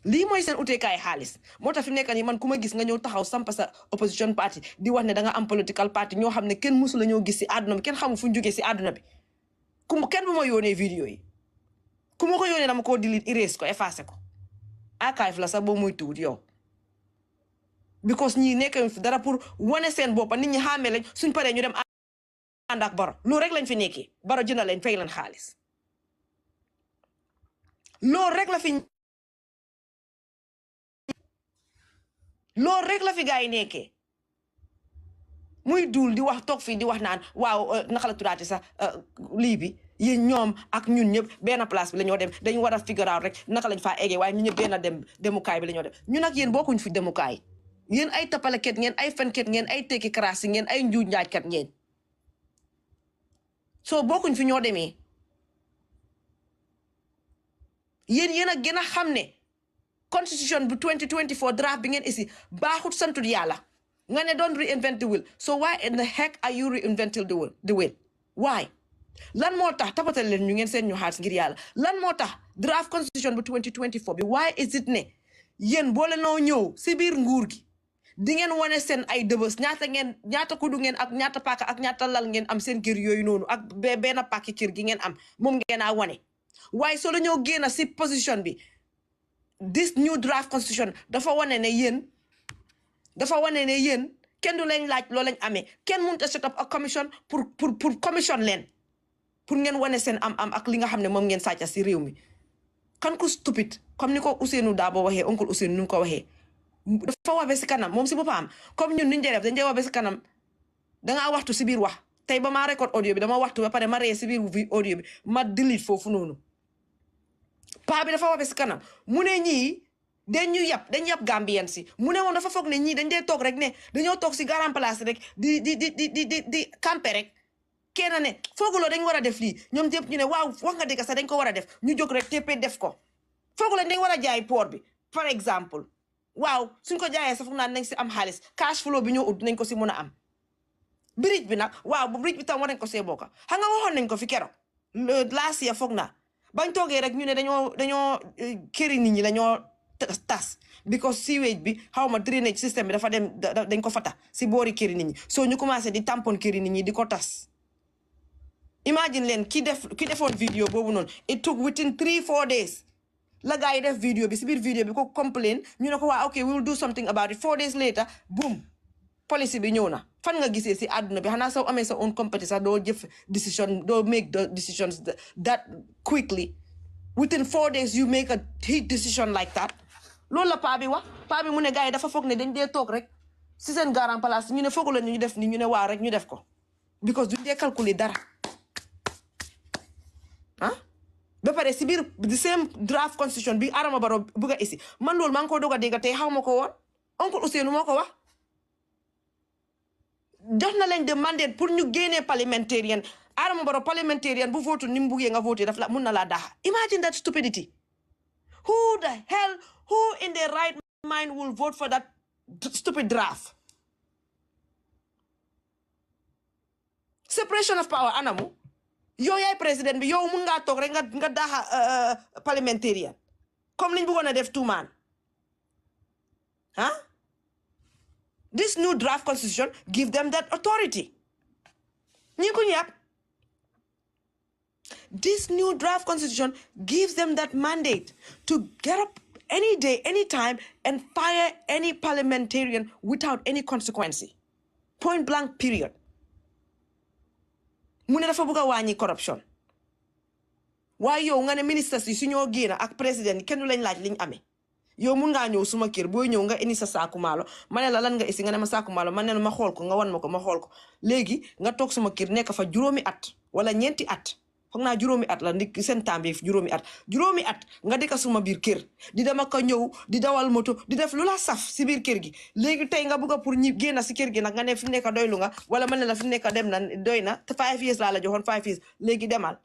Speaker 2: lii mooy seen uteekaay xaalis moo tax fi mu nekk nii man ku ma gis nga ñëw taxaw sampa sa opposition party di wax ne da nga am political party ñoo xam ne kenn musu la ñoo gis si àdduna bi kenn xamul fu ñu jógee si àdduna bi kenn bu ma yónnee vidéo yi ku ma ko yónnee dama koo delete erase ko effacé ko archive la sax boo muy tuut yow because ñii nekk fi dara pour wane seen boppa nit ñi xàmmee lañ suñ paree ñu dem ànd ak baro loolu rek lañ fi nekkee baro jënd leen fay leen xaalis loolu rek la fi gaa yi nekkee muy duul di wax toog fii di wax naan waaw naka la tuddaati sax lii bi yéen ñoom ak ñun ñëpp benn place bi la ñoo dem dañu war a figure out rek naka lañ faa eggee waaye ñun ñëpp benn demukaay bi la ñoo dem ñun ak yéen bokkuñ fi demukaay yéen ay tappalekat ngeen ay fenkat ngeen ay tekki crasse ngeen ay njuuj njaajkat ngeen soo bokkuñ fi ñoo demee yéen a gën a xam ne constitution bu 2024 draft bi ngeen isi baaxut santul yàlla nga ne don't reinvent the wheel so why in the heck are you reinventing the wheel why lan moo tax tapatal leen ñu ngeen seen ñu xaalis ngir yàlla lan moo tax draft constitution bu 2024 bi why is it ne yéen boole noo ñëw si biir nguur gi di ngeen wane seen ay dëbës ñaata kudu ngeen ak ñaata paaka ak ñaata lal ngeen am seen kër yooyu noonu ak benn paaki kër gi ngeen am moom ngeen a wane waaye soo la ñëw génn si position bi this new draft constitution dafa wane ne yéen kenn du leen laaj loo lañ amee kenn mënut a set up a commission pour commission leen pour ngeen wane seen am ak li nga xam ne moom ngeen sàcca si réew mi kan ku stupide comme ni ko Ousseynou Dabo waxee oncle Ousseynou nu ko waxee dafa wax ba si kanam moom si boppam comme ñun niñ dee def dañ dee wax ba si kanam dangaa waxtu si biir wax tey ba maa record audio bi dama waxtu ba pare ma ree si biir audio bi ma delete foofu noonu paa bi dafa wax ba si kanam mu ne ñii dañ yab Gambien si mu ne moom dafa foog ne ñii dañ dee toog rek ne dañoo toog si garan place rek di camper rek kenn ne fooguloo dañ war a def lii ñoom ñëpp ñu ne waaw wax nga dëgg sax dañ ko war a def ñu jóg rek téppee def ko fooguloo dañ war a jaay port bi par exemple waaw suñ ko jaayee sax foog naa nañ si am xaalis cash flow bi ñoo ut nañ ko si mun a am bridge bi nag waaw bu bridge bi tam war nañ ko see bokka xam nga waxoon nañ ko fi keroog last year foog naa bañ toogee rek ñu ne dañoo këri nit ñi dañoo tas because sewage bi xaw ma drainage système bi dafa dem dañ ko fata si boori këri nit ñi soo ñu commencé di tampon këri nit ñi di ko tas imagine leen ki defoon vidéo boobu noonu it took within 3-4 days la gars yi def vidéo bi si biir vidéo bi ko complain ñu ne ko waa ok we will do something about it 4 days later boom policy bi ñëw na fan nga gisee si àdduna bi xanaa soo amee sa own compétence sax doo jëf decision doo make the decisions that quickly within 4 days you make a heat decision like that loolu la paa bi wax paa bi mu ne gars yi dafa foog ne dañ dee toog rek si seen garan place ñu ne foogu la ñu def ni ñu ne waa rek ñu def ko because duñ dee calculer dara ah ba pare si biir the same draft constitution bi Adama Barrow bugg a isi man loolu maa ngi ko doog a dégg tey xaw ma ko woon oncle Ousseynou moo ko wax jox na leen de mandate pour ñu génnee parliamentarian Adama Barrow parliamentarian bu vote ni mu buggee nga vote daf la mun na laa daaxa imagine that stupidity who in their right mind will vote for that stupid draft separation of power anamu yow yaay président bi yow mun ngaa toog rek nga daaxa parliamentarian comme liñ bëggoon a def two man this new draft constitution give them that authority ñi ko ñàpp this new draft constitution gives them that mandate to get up any day, any time, and fire any parliamentarian without any consequence. Point blank, period. Mu ne dafa bëgg a wàññi corruption. Waaye yow nga ne ministres yi su ñoo génn ak président kenn du lañ laaj liñ amee. Yow mun ngaa ñëw suma kër booy ñëw nga indi sa saaku maalo ma ne la lan nga isi nga ne ma saaku maalo ma ne la ma xool ko nga wan ma ko ma xool ko léegi nga toog suma kër nekk fa juróomi at wala ñeenti at. foog naa juróomi at la ndik seen temps bi juróomi at nga dëkk suma biir kër di dama ko ñëw di dawal moto di def lu la saf si biir kër gi léegi tey nga bëgg a pour ñi génn si kër gi nag nga ne fi mu nekk doylu nga wala ma ne la fi mu nekk dem na doy na te 5 years laa la joxoon 5 years léegi demal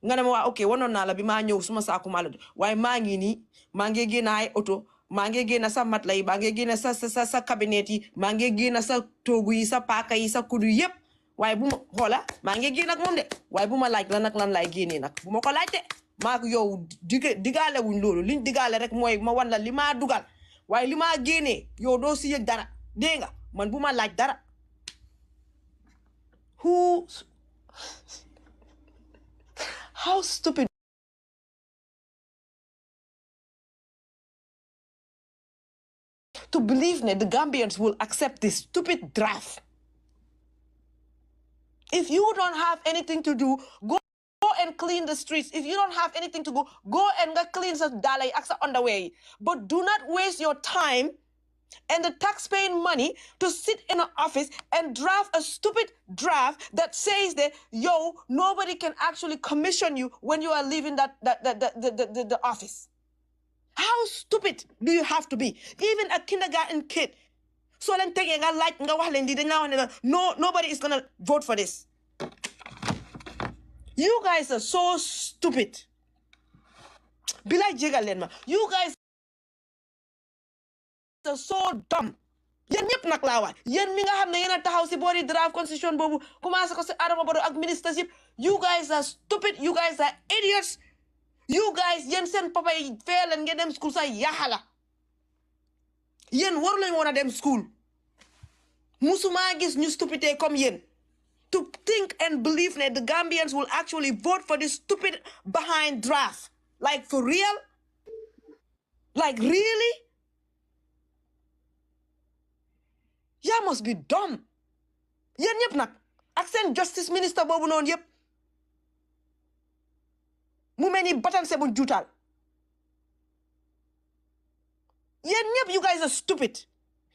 Speaker 2: nga ne ma waa ok wanoon naa la bi maa ñëw suma saaku maa la waaye maa ngi nii maa ngi génn ay oto maa ngi génn sa matla yi maa ngi génn sa cabinet yi maa ngi génn sa toogu yi sa paaka yi sa kudu yëpp waaye bu ma xoola maa ngi génn ak moom de waaye bu ma laaj lan ak lan laay génnee nag bu ma ko laaj de maa ko yow digaale wuñ loolu liñ digaale rek mooy ma wan la li maa dugal waaye li maa génnee yow doo si yëg dara dégg nga man bu ma laaj dara how stupid to believe that the Gambians will accept this stupid draft. If you don't have anything to do, go and clean the streets. If you don't have anything to go and clean some dalai aksa underwear. But do not waste your time and the taxpaying money to sit in an office and draft a stupid draft that says that, yo, nobody can actually commission you when you are leaving the office. How stupid do you have to be? Even a kindergarten kid. So then no, nobody is gonna vote for this. You guys are so stupid. Bilay Jigalenma. You guys are so dumb. Yen ñep nak la wax yen mi nga xamne yena taxaw ci bori draft constitution bobu commencé ko ci Adama Barrow ak ministres yep. You guys are stupid. You guys are idiots. You guys yen sen papa yi felen ngeen dem school sa yahala. Yen waru lañ wona dem school. Musuma gis ñu stupidité comme yen. To think and believe that the Gambians will actually vote for this stupid behind draft. Like for real? Like really? Ya must be dumb. Yen ñep nak ak sen justice minister bobu non yep. Mu many button se bu jutal. Yen ñep you guys are stupid.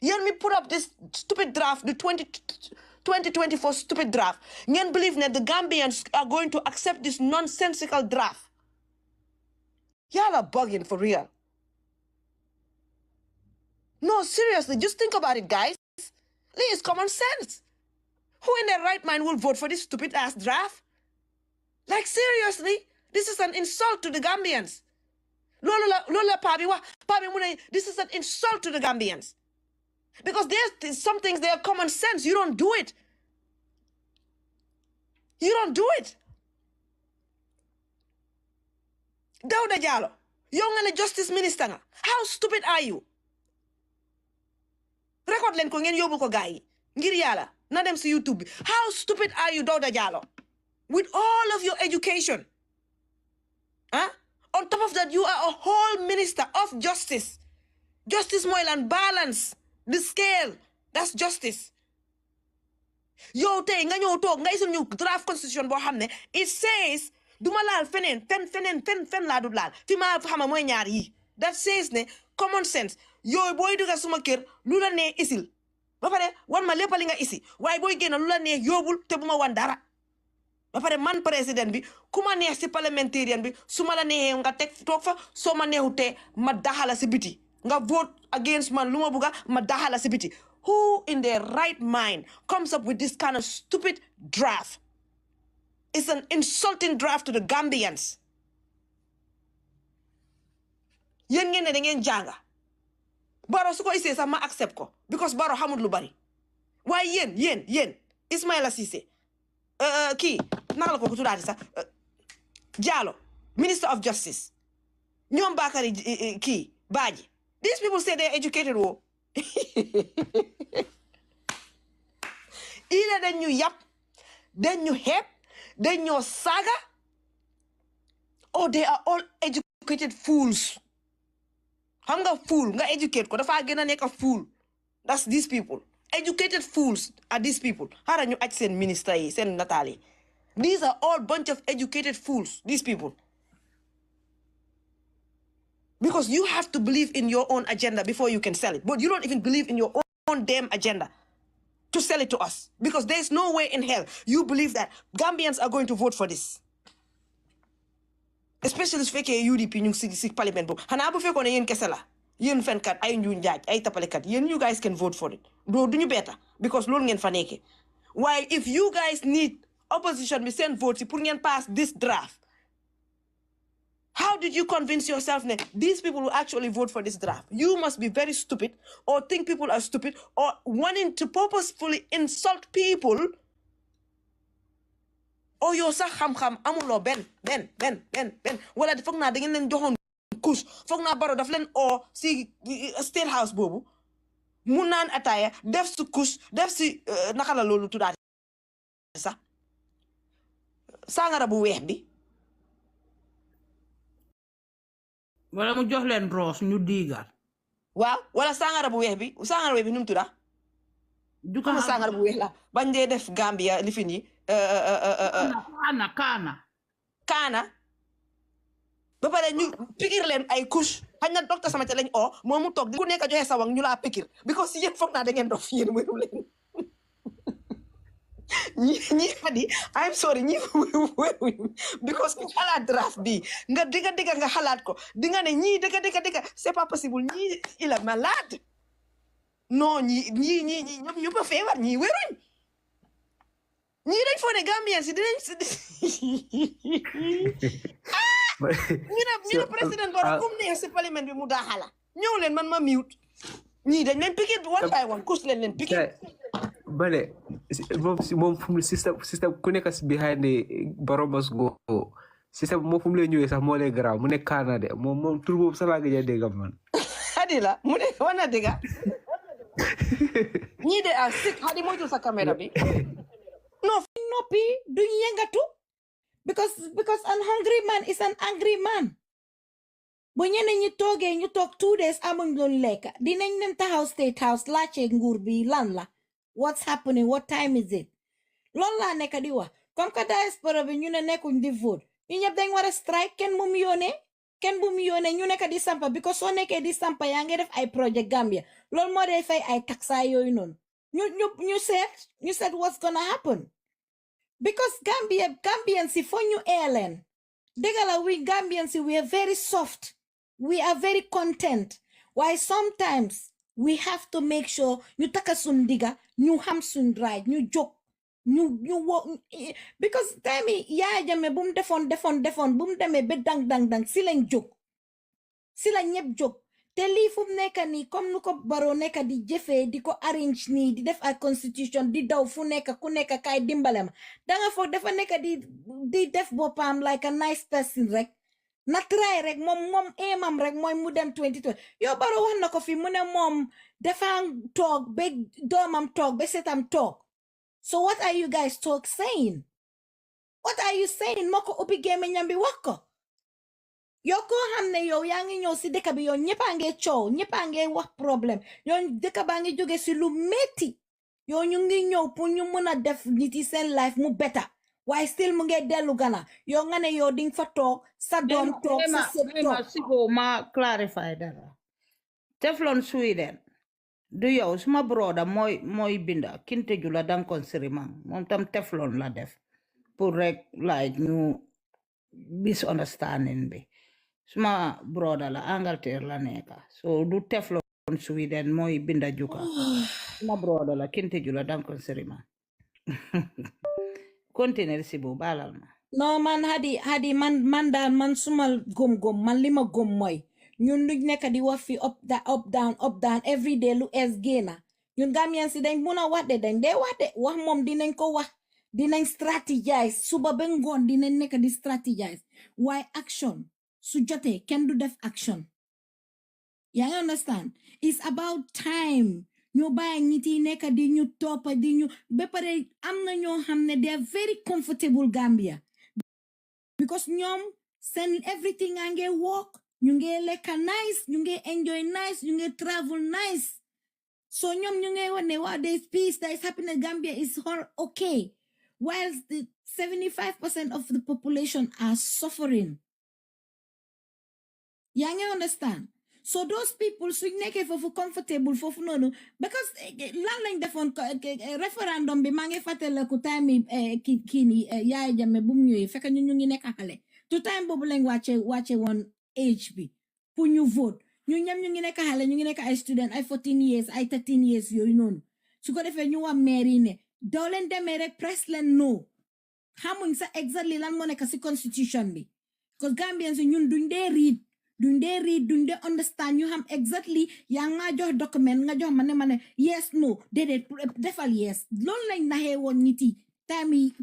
Speaker 2: Yen me put up this stupid draft, the 2024 stupid draft. Yen believe that the Gambians are going to accept this nonsensical draft. Y'all are bugging for real. No, seriously, just think about it, guys. It's common sense. Who in their right mind will vote for this stupid ass draft? Like seriously, this is an insult to the Gambians. Lola Pabi Mune, this is an insult to the Gambians. Because there's some things they are common sense. You don't do it. You don't do it. Dawda Jallow, young and justice minister. How stupid are you? Record len ko ngeen yobul ko gaay ngir yalla na dem ci YouTube. How stupid are you, Dawda Jallow? With all of your education. Huh? On top of that, you are a whole minister of justice. Justice Moylan, balance the scale. That's justice. Yo tay nga ñew tok nga isul ñu draft constitution bo xamne it says duma laal feneen fen laa du laal fi ma xama mooy ñaar yi that says ne common sense yooyu booy dugal suma kër lu la nee isil ba pare wan ma lépp li nga isi waaye booy génn lu la nee yóbbul te bu ma wan dara ba pare man président bi ku ma neex si parlementaire bi su ma la neexee nga teg toog fa soo ma neexutee ma daxala si biti nga vote against man lu ma bugga ma daxala si biti. Who in their right mind comes up with this kind of stupid draft? It's an insulting draft to the Gambians. Yen ngeen ne da ngeen jànga Baro su ko isee sax ma accept ko because Baro xamul lu bari waaye yéen Ismaila Ceesay kii naka la ko tuddaati sax Jallow Minister of Justice ñoom Bakary kii Badji these people say they're educated wo either dañ ñu yàpp dañ ñu xeeb dañ ñoo saaga or they are all educated fools. Xam nga fool nga educate ko dafa gën a nekk fool. That's these people. Educated fools are these people. Xara ñu aj seen ministre yi seen nataal yi. These are all bunch of educated fools, these people. Because you have to believe in your own agenda before you can sell it. But you don't even believe in your own damn agenda to sell it to us. Because there's no way in hell you believe that Gambians are going to vote for this. Especially su fekkee UDP ñu ngi si parlement boobu xanaa bu fekkoon ne yéen kese la yéen fenkat ay njuñ njaaj ay tapalekat yéen you guys can vote for it do duñu beeta because loolu ngeen fa nekkee waaye if you guys need opposition bi seen vote si pour ngeen pass this draft how did you convince yourself that these people will actually vote for this draft? You must be very stupid or think people are stupid or wanting to purposefully insult people. Oh, yow sax xam-xam amuloo ben wala foog naa da ngeen leen joxoon kus foog naa Baro daf leen oo si State House boobu mu naan ataaya def si kus def si naka la loolu tuddaati sax sangara bu weex bi
Speaker 1: wala mu jox leen roos ñu diigal
Speaker 2: waaw wala sangara bu weex bi nu mu tudda du ko sangara bu weex la bañ dee def Gambia li fi nii kaana ba pare ñu pikir leen ay couche xañ na docteur sama lañ o moom mu toog di ku nekk joxe sawang ñu laa pikir because yéen foog naa da ngeen dof yéen wéru leen ñi xadi I'm sorry ñi wéruñ because ku xalaat draft bi nga digga nga xalaat ko di nga ne ñii digga c'est pas possible ñii il est malade non ñii ñoom ñu ba feebar ñii wéruñ ñii dañ foo ne Gambien si dinañ ñu ne président Barrow comme ne si parlement bi mu daaxala ñëw leen man ma mute ñii dañ leen pikir one by one kus leen pikir
Speaker 8: bale moom fu système ku nekk si behind Barrow must go système moom fu mu lay ñëwee sax moo lay garaaw mu ne Canada moom tur boobu sax laa gëj a dégg man
Speaker 2: hadi la mu ne wana dégga ñii de a sick hadi moytul sa caméra bi
Speaker 1: no noppi duñ yëngatu because an hungry man is an angry man bu ñeneen ñi toogee ñu toog 2 days amuñ loolu lekk dinañ dem taxaw State House laajte nguur bi lan la what's happening what time is it loolu laa nekk di wax comme que diaspora bi ñu ne nekkuñ di vote ñu ñëpp dañ war a strike kenn bu mu yónnee ñu nekk di sampa because soo nekkee di sampa yaa ngi def ay project Gambia loolu moo day fay ay taxa yooyu noonu ñu seet what's gonna happen because Gambians si fo ñu airline dégala we Gambians si we are very soft we are very content why sometimes we have to make sure ñu taka sun diga ñu xam sun right ñu jóg ñu wo because time Yaya Jammeh bu mu defoon bu mu demee ba dang si lañ jóg si la ñëpp jóg te lii fu mu nekk nii comme nu ko Barrow nekk di jëfee di ko arrange nii di def ay constitution di daw fu nekk ku nekk kay dimbale ma danga foog dafa nekk di def boppam like a nice person rek na try rek moom aimam rek mooy mu dem 2020 yow Barrow wax na ko fi mu ne moom dafa toog ba doomam toog ba setam toog so what are you guys saying what are you saying moo ko ubbi gémmiñam bi wax ko yow koo xam ne yow yaa ngi ñëw si dëkk bi yow ñëpp a ngi coow ñëpp a ngi wax problème yow dëkk baa ngi jóge si lu métti yow ñu ngi ñëw pour ñu mën a def nit yi seen life mu beta
Speaker 9: waaye still mu ngi dellu gana yow nga ne yow ding fa toog sa doom toog sa sët
Speaker 1: ma
Speaker 9: toog
Speaker 1: sibo ma clarify dara Teflon Sweden du yow suma broda mooy binda kinte jula dankon sirimang moom tam Teflon la def pour rek like ñu misunderstanding bi suma broda la Angleterre la nekka so du Teflon Sweden mooy binda juka suma broda la kinte jula dankon sirimang continue sibo balal ma
Speaker 9: no man hadi man daal man suma gom man li ma gom mooy ñun luñ nekk di wax fi up down every day lu es génna ñun Gambian si dañ mun a wax de dañ dee wax de wax moom dinañ ko wax dinañ strategize suba ba ngoon dinañ nekk di strategize waaye action su jotee kenn du def action yaa ngi understand it's about time ñu bàyyi nit yi nekk di ñu toppa di ñu ba pare am na ñoo xam ne they are very comfortable Gambia because ñoom seen everything a nge work ñu nge lekka nice ñu nge enjoy nice ñu nge travel nice so ñoom ñu nge wane wow there is peace there is happiness Gambia is okay whilst the 75% of the population are suffering yaa ngi understand so those people suñ nekkee foofu comfortable foofu noonu because lan lañ defoon référendum bi maa ngi fàttaliku time kii ni Yaaya Jammeh bu mu ñëwee fekk ñu ngi nekk xale to time boobu lañ wàcce woon age bi pour ñu vote ñu ñam ñu ngi nekk xale ñu ngi nekk ay student ay 14 years ay 13 years yooyu noonu su ko defee ñu wax maire yi ne doo leen demee rek press leen no xamuñ sa exactly lan moo nekk si constitution bi because Gambians ñun duñ dee read duñ dee understand ñu xam exactly yaa nga jox document nga jox ma ne yes no déedéet defal yes loolu lañ naxee woon nit yi time yi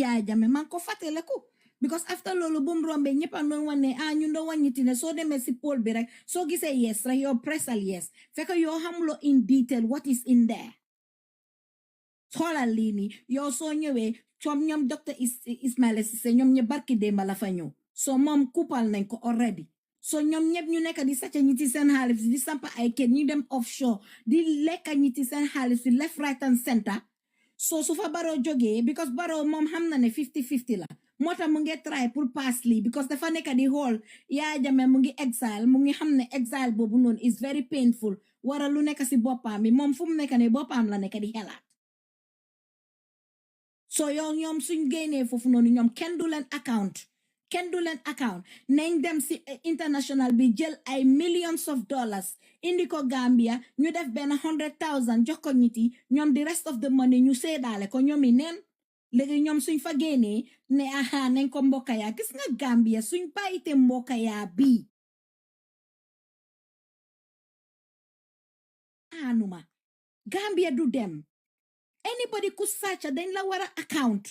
Speaker 9: Yaaya Jammeh maa ngi ko fàttaliku because after loolu bu mu rombee ñëpp a doon wane ne ñun doo wàññiti ne soo demee si poll bi rek soo gisee yes rek yow pressal yes fekk yoo xamuloo in detail what is in there xoolal lii nii yow soo ñëwee ñoom docteur Ismaila Ceesay ñoom ñe barki démba la fa ñëw so moom kupal nañ ko already so ñoom ñëpp ñu nekk di sàcca ñi ci seen xaalis di sampa ay kër ñu dem offshore di lekka ñi ci seen xaalis di left right and center so su fa Barrow jógee because Barrow moom xam na ne 50-50 la moo tax mu ngi try pour pass lii because dafa nekk di xool Yaaya Jammeh mu ngi exile mu ngi xam ne exile boobu noonu is very painful wara lu nekk si boppam bi moom fu mu nekk ne boppam la nekk di xelaat so yow ñoom suñ génnee foofu noonu ñoom kenn du leen account nañ dem si international bi jël ay millions of dollars indi ko Gambia ñu def benn 100,000 jox ko nit yi ñoom the rest of the money ñu seedaale ko ñoom yi neen léegi ñoom suñ fa génnee ne nañ ko mbokka yaa gis nga Gambia suñ bàyyite mbokka yaa bii anuma Gambia du dem anybody ku sàcca dañ la war a account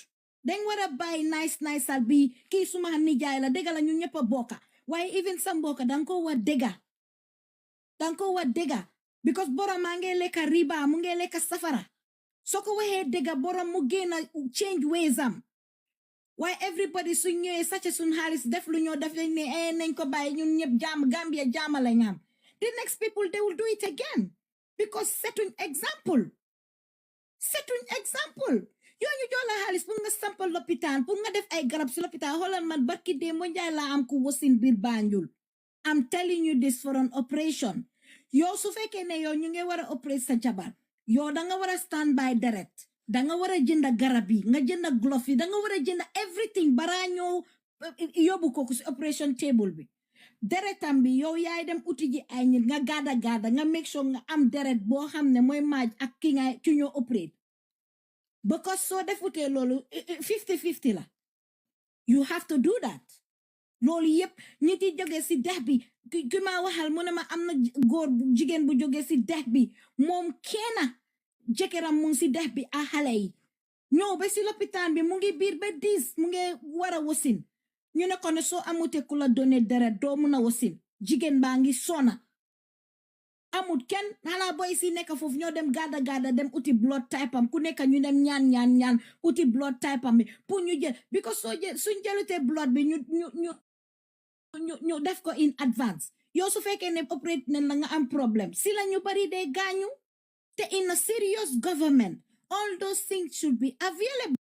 Speaker 9: dañ war a bàyyi nice al bi kii suma nijaay la dëgga la ñu ñëpp a bokka waaye even sa mbokka danga ko war dëgga because borom maa ngi lekka riba mu ngi lekka safara soo ko waxee dëgga borom mu génna change ways am waaye everybody su ñëwee sàcca suñ xaalis def lu ñoo def ne nañ ko bàyyi ñun ñëpp Gambia jaama lañ am the next people they will do it again because setuñ example yoo ñu jox la xaalis pour nga sampal lopitaan pour nga def ay garab si lopitaan xoolal man barki dee mo njaay laa am ku wasin biir Banjul I'm telling you this for an operation yow su fekkee ne yow ñu ngi war a opérate sa jabar yow da nga war a stand by deret da nga war a jënda garab yi nga jënda glove yi da nga war a jënda everything baraa ñëw yóbbu ko si operation table bi deretam bi yow yaay dem uti ji ay nit nga gaada nga make sure nga am deret boo xam ne mooy maaj ak ki ñoo opérate because soo defutee loolu 50-50 la you have to do that loolu yëpp nit yi jógee si dex bi ki ma waxal mu ne ma am na góor jigéen bu jógee si dex bi moom kenn jëkkëram mu ngi si dex bi a xale yi ñëw ba si lopitaan bi mu ngi biir ba 10 mu ngi war a wasin ñu ne ko ne soo amute ku la donné deret doo mun a wasin jigéen baa ngi sona amut kenn xanaa boy si nekk foofu ñoo dem gaada dem uti blood type am ku nekk ñu dem ñaan uti blood type am bi pour ñu jël because suñ jëlutee blood bi ñu def ko in advance yow su fekkee ne opérate ne la nga am problème si la ñu bari dee gaañu te in a serious government all those things should be available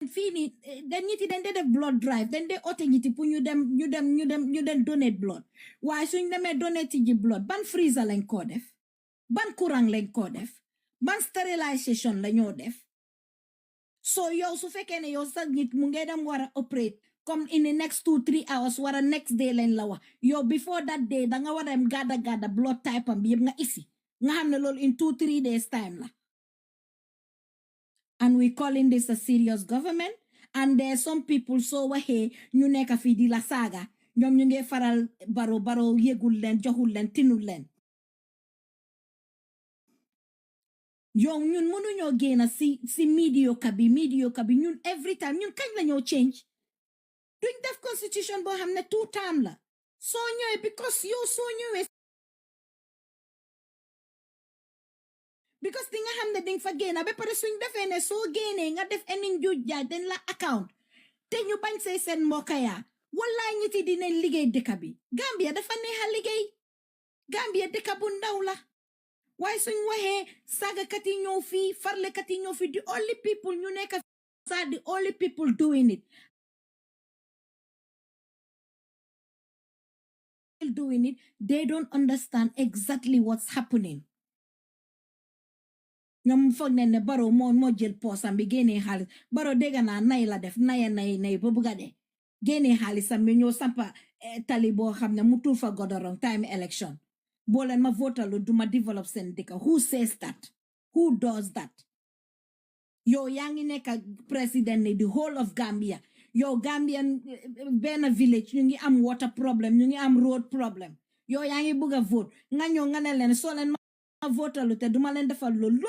Speaker 9: fini den ñiti den def blood drive den de ote ñiti pour ñu dem donate blood waaye suñ demee donate ji blood ban freezer lañ ko def ban courant lañ ko def ban sterilisation la ñoo def so yow su fekkee ne yow sa nit mu ngay dem war a operate comme in the next 2-3 hours wara next day lañ la wax yow before that day da nga war a dem gada blood type am bi yëpp nga isi nga xam ne loolu in 2-3 days time la. And we calling this a serious government. And there are some people so wahe ñu nekk fi di la saga ñoom ñu ngi faral baro yegul leen joxul leen tinul leen yow ñun mënuñoo génn si mediocre bi ñun every time ñun kañ la ñoo change duñ def constitution boo xam ne 2 term la soo ñëwee because yow soo ñëwee because di nga xam ne di nga fa génn ba pare suñ defee ne soo génnee nga def any njuuj jaaj den la account te ñu bañ say seen mbokk yaa wallaay ñiti dinañ liggéey dëkk bi Gambia dafa neex a liggéey Gambia dëkk bu ndaw la waaye suñ waxee saagakat yi ñëw fii farlekat yi ñëw fii the only people ñu nekk sa the only people doing it they don't understand exactly what's happening. ñoom foog ne baro moo jël poosam bi génnee xaalis baro dégg naa nay la def nay ba bugga de génnee xaalisam bi ñoo sampa tali boo xam ne mu tuur fa godorong time election boo leen ma votalu duma develop seen dëkk who says that who does that yow yaa ngi nekk président ni the whole of Gambia yow Gambian benn village ñu ngi am water problem ñu ngi am road problem yow yaa ngi bugg a vote nga ñëw nga ne leen soo leen ma votalu te duma leen defal loolu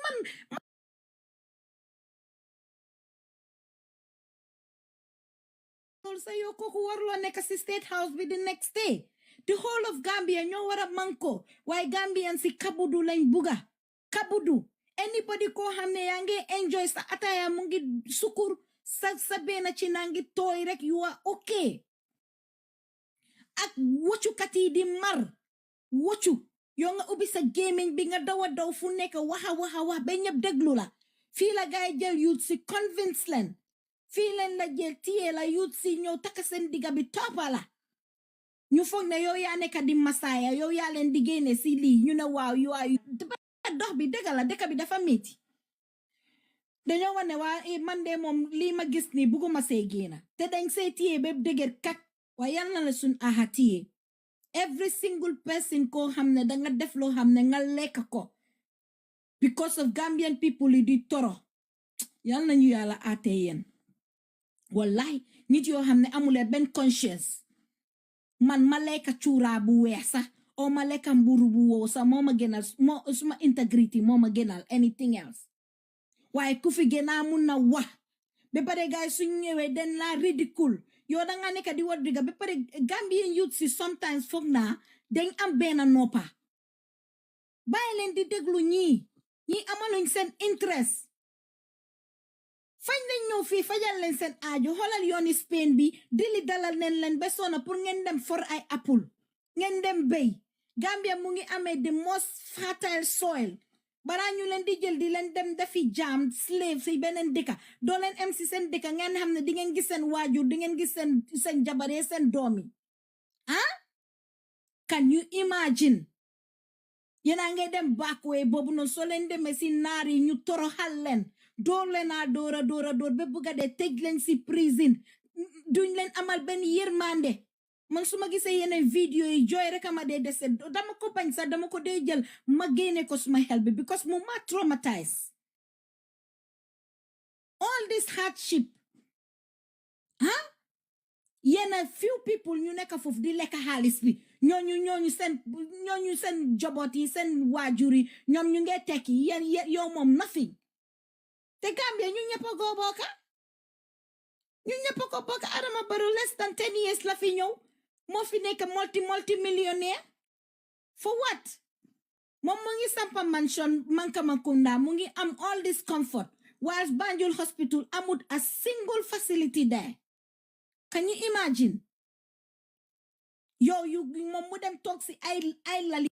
Speaker 9: man sa yow kooku warloo nekk si state house bi the next day the whole of Gambia ñoo war a manko waaye Gambian si kabudu lañ buga kabudu anybody ko xam ne yaa ngi enjoy sa ataya mu ngi sukur sa benn ci naa ngi tooy rek you are okay ak woccukat yi di mar woccu yow nga ubbi sa gémmiñ bi nga daw fu nekk wax ba ñëpp déglu la fii la gaay jël youth si convince leen fii leen la jël téye la youth si ñëw takk seen digga bi toppa la ñu foog ne yow yaa nekk di masaaya yow yaa leen di génne si lii ñu ne waaw yu dox bi dëgg la dëkk bi dafa métti dañoo wane waa man de moom lii ma gis ni bugguma see génna te dañ see téye ba dëgër kak waaye yal na la suñ aha téye every single person ko xam ne danga def loo xam ne nga lekk ko because of Gambian people yi di toro yal nañu yàlla aate yéen wallahi nit yoo xam ne amule benn conscience man ma lekk cuuraa bu weex sax o ma lekk mburu bu wow sax moo ma gënal suma integrity moo ma gënal anything else waaye ku fi gënaa mun na wax ba pare gaay suñ ñëwee den la ridicule yow danga nekk di war diga ba pare Gambian youth si sometimes foog naa dañ am benn noppa bàyyi leen di déglu ñii amaluñ seen interest fañ lañ ñëw fii fajal leen seen aajo xoolal yooni Spain bi dili dalal leen ba sona pour ngeen dem for ay apple ngeen dem béy Gambia mu ngi amee the most fertile soil balaa ñu leen di jël di leen dem defi jaam slave si beneen dëkka doo leen am si seen dëkka ngeen xam ne di ngeen gis seen waajur di ngeen gis seen jabaree seen doomi can you imagine yéen a ngay dem backway boobu noonu soo leen demee si naar yi ñu toroxal leen door leen a door ba bugga dee tëj leen si prison duñ leen amal benn yërmande man su ma gisee yeneen vidéo yi jooy rek ama dee dese dama ko bañ sax dama ko dee jël ma génne ko suma xel bi because mu ma traumatise all this hardship yenn few people ñu nekk foofu di lekk xaalis bi ñooñu seen joboot yi seen waajur yi ñoom ñu ngee tekki yow moom nothing te Gambia ñu ñëpp a ko bokka Adama Barrow less than 10 years la fi ñëw moo fi nekk multi millionaire for what moom mu ngi sampa mansion Mankamakunda mu ngi am all this comfort whilst Banjul Hospital amut a single facility there can you imagine yow moom mu dem toog si ay lali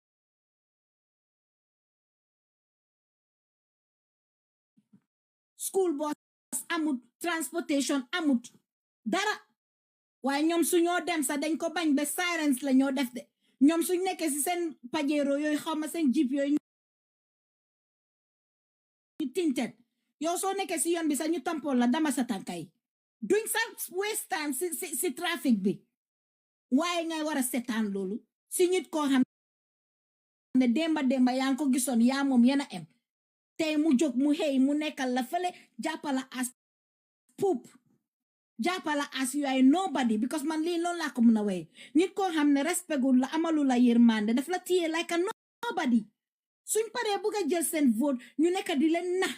Speaker 9: school bus amut transportation amut dara waaye ñoom su ñoo dem sax dañ ko bañ ba sirens la ñoo def de ñoom suñ nekkee si seen pajero yooyu xaw ma seen jeep yooyu ñu tinted yow soo nekkee si yoon bi sax ñu tampoon la dama sa tànkay duñ sax waste time si trafic bi waaye ngay war a seetaan loolu si nit koo xam ne demba yaa ngi ko gisoon yaa moom yéen a em tey mu jóg mu xëy mu nekkal la fële jàppala as puup jàppala as you are nobody because man lii loolu laa ko mën a wéy nit koo xam ne respectul la amalu la yërmande daf la téye like a nobody suñ paree bugg a jël seen vote ñu nekk di leen nax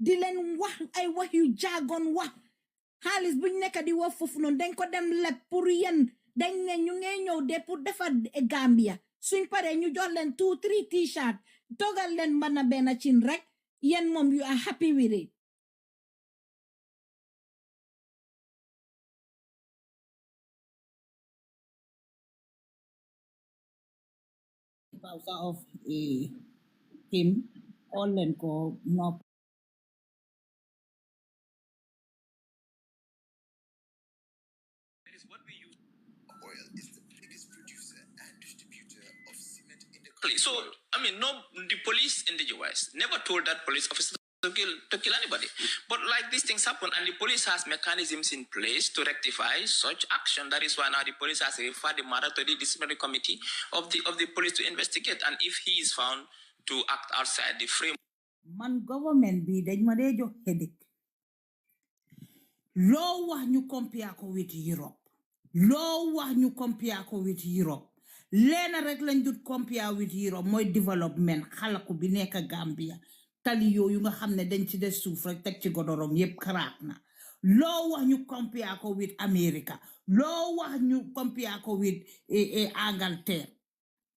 Speaker 9: di leen wax ay wax yu jaagoon wax xaalis buñ nekk di wax foofu noonu dañ ko dem leb pour yéen dañ ne ñu ngay ñëw de pour defar Gambia suñ paree ñu jox leen 2-3 t-shirt togal leen mën a benn cin rek yéen moom you are happy with it
Speaker 1: causa of him all leen ko nopp
Speaker 7: So, I mean, no, the police in the US never told that police officer to kill anybody. But like these things happen, and the police has mechanisms in place to rectify such action. That is why now the police has referred the matter to the disciplinary committee of the police to investigate. And if he is found to act outside the frame,
Speaker 1: man government bi dañ ma dee jox headache loo wax ñu compare ko with Europe loo wax ñu compare ko with Europe leena rek lañ dut compare with Europe mooy development xalaku bi nekk Gambia tali yooyu nga xam ne dañ ci des suuf rek teg ci godorom yépp karaak na loo wax ñu compare ko with America loo wax ñu compare ko with Angleterre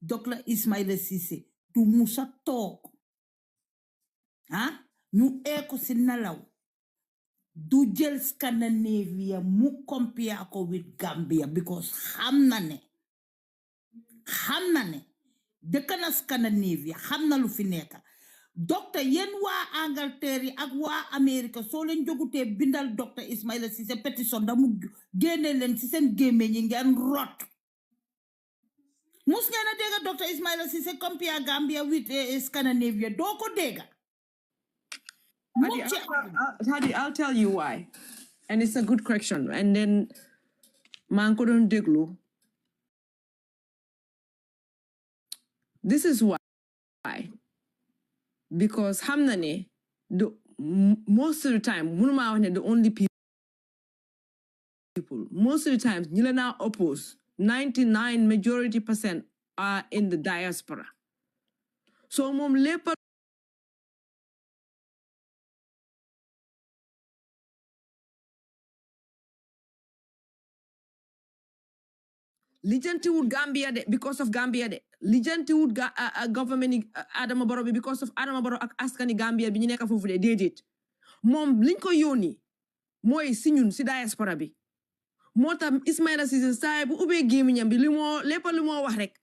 Speaker 1: Dr. Ismaila Ceesay du musa toog ñu eeko si nalaw du jël Scandinavia mu compare ko with Gambia because xam na ne dëkk na Scandinavia xam na lu fi nekk docteur yéen waa Angleterre yi ak waa America soo leen jógutee bindal docteur Ismaila Ceesay pétition da mu génne leen ci seen gémmiñ yi ngeen rot mus ngeen a dégg docteur Ismaila Ceesay compare Gambia with Scandinavia doo ko dégg
Speaker 2: Hadi, I'll tell you why. And it's a good question. And then, man couldn't deglu. This is why. Because hamnane, most of the time, the only people, most of the time, you now oppose. 99% are in the diaspora. So, mom lepa Lijanti would Gambia de because of Gambia de. Lijanti would government Adama Barrow because of Adama Barrow askani Gambia bi ñu nekk fofu de dedet. Mom liñ ko yoni moy si ñun si diaspora bi. Motam Ismaila Ceesay say bu ubé gémiñam bi limo lépp lu mo wax rek.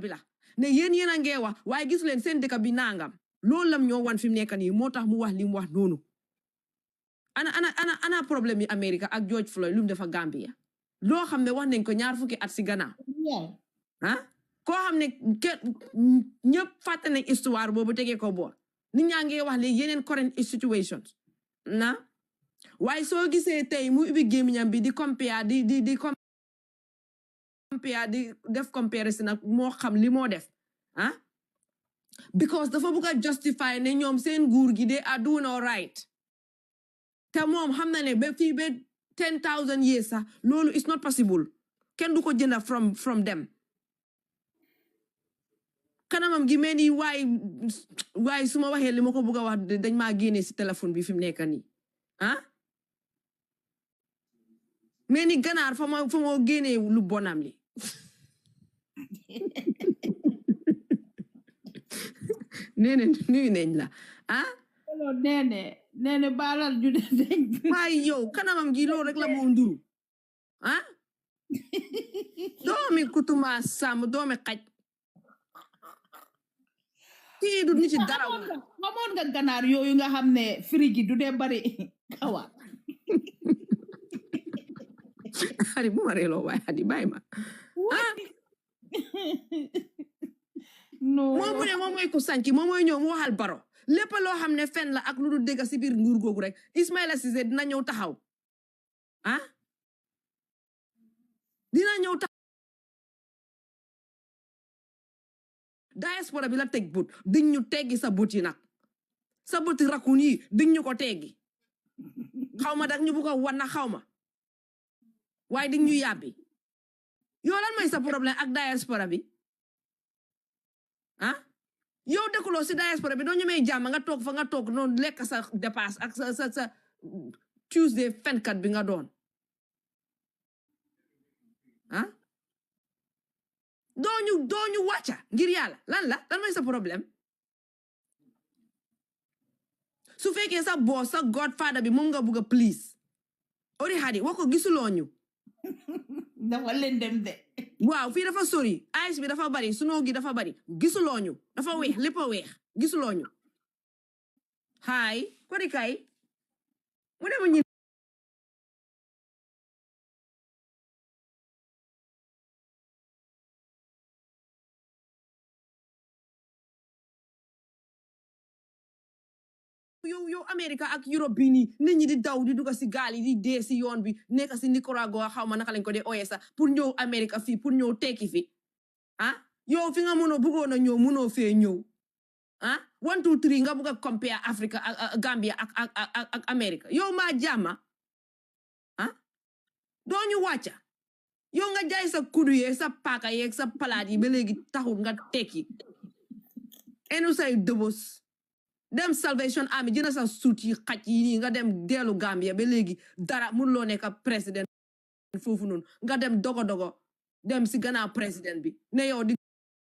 Speaker 2: Bila ne yéen a ngee wax waaye gisu leen seen dëkk bi nangam. Loolu lam ñoo wan fi mu nekk nii moo tax mu wax li mu wax noonu ana problème yi America ak George Floyd lu mu defa Gambia loo xam ne wax nañ ko ñaar fukki at si gannaaw koo xam ne ñëpp fàtte nañ histoire boobu tegee ko boor nit ñaa ngi wax léegi yeneen current situations waaye soo gisee tey mu ubbi gémmiñam bi di compare di compare di def comparison ak moo xam li moo def because dafa bëgg a justify ne ñoom seen nguur gi they are doing all right te moom xam na ne ba fii ba 10,000 years sax loolu is not possible kenn du ko jënda from them kanamam gi mel ni waay su ma waxee li ma ko bëgg a wax dañ maa génne si téléphone bi fi mu nekk nii mel ni ganaar fa moo génnee lu bonam li nene nuyu nañ la
Speaker 1: nene balal ju deñ
Speaker 2: waay yow kanamam gi loolu rek la moo nduru doomi kutuma sam doomi xaj kii du nit ci dara
Speaker 1: xamoon nga ganaar yooyu nga xam ne frigi du dee bari kawaat
Speaker 2: Hadi bu ma reeloo waaye hadi bàyyi ma
Speaker 1: no
Speaker 2: moom mu ne moom mooy ku sànci moom mooy ñëw mu waxal baro lépp loo xam ne fen la ak lu dul dégg si biir nguur googu rek Ismaila Ceesay dina ñëw taxaw dina ñëw taxaw diaspora bi la teg but diñ ñu teggi sa but yi nag sa buti rakun yi diñ ñu ko teggi xaw ma dag ñu bu ko wan na xaw ma waaye diñ ñu yàbbi yow lan mooy sa problème ak diaspora bi yow dëkkuloo si diaspora bi doo ñemee jàmm nga toog fa nga toog noonu lekk sa dépasse ak sa Tuesday fenkat bi nga doon doo ñu wàcca ngir yàlla lan mooy sa problème su fekkee sa boss sa godfather bi moom nga bugg a please ori hadi wax ko gisuloo ñu
Speaker 1: dafa leen dem de
Speaker 2: waaw fii dafa sori ice bi dafa bari snow gi dafa bari gisuloo ñu dafa weex lépp a weex gisuloo ñu haay kodi kay mu ne ma ñi yow America ak Europe bi nii nit ñi di daw di dugg si gaal yi di dee si yoon bi nekk si Nicaragua xaw ma naka lañ ko dee ooyee sax pour ñëw America fii pour ñëw tekki fi yow fi nga bëggoon a ñëw mënoo fee ñëw 1 2 3 nga bëgg a compare Africa ak Gambia ak America yow maa jàmma doo ñu wàcca yow nga jaay sa kudu yeeg sa paaka yeeg sa palaat yi ba léegi taxul nga tekki enu say dëbës dem Salvation Army jëna sa suut yi xaj yi nii nga dem deelu Gambia ba léegi dara mënuloo nekk président foofu noonu nga dem dogo dem si gannaaw président bi ne yow di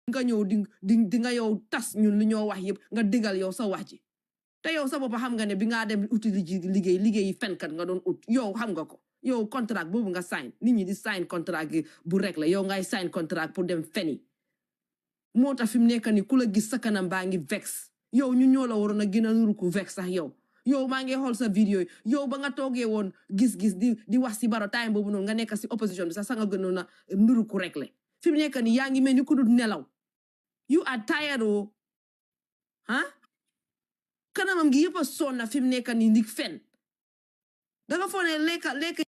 Speaker 2: nga ñëw di nga yow tas ñun li ñoo wax yëpp nga digal yow sa wax ji te yow sa bopp xam nga ne bi nga dem uti liggéey fenkat nga doon ut yow xam nga ko yow contrat boobu nga sign nit ñi di sign contrat gi bu rek la yow ngay sign contrat pour dem feni moo tax fi mu nekk ni ku la gis sa kanam baa ngi vex yow ñu ñoo la waroon a gën a nuru ku vex sax yow maa ngi xool sa vidéo yi yow ba nga toogee woon gis-gis di wax si baro time boobu noonu nga nekk si opposition bi sax nga gënoon a nuru ku rek la fi mu nekk ni yaa ngi mel ni ku dul nelaw you are tired kanamam gi yëpp a sonna fi mu nekk ni ndig fen danga foog ne lekk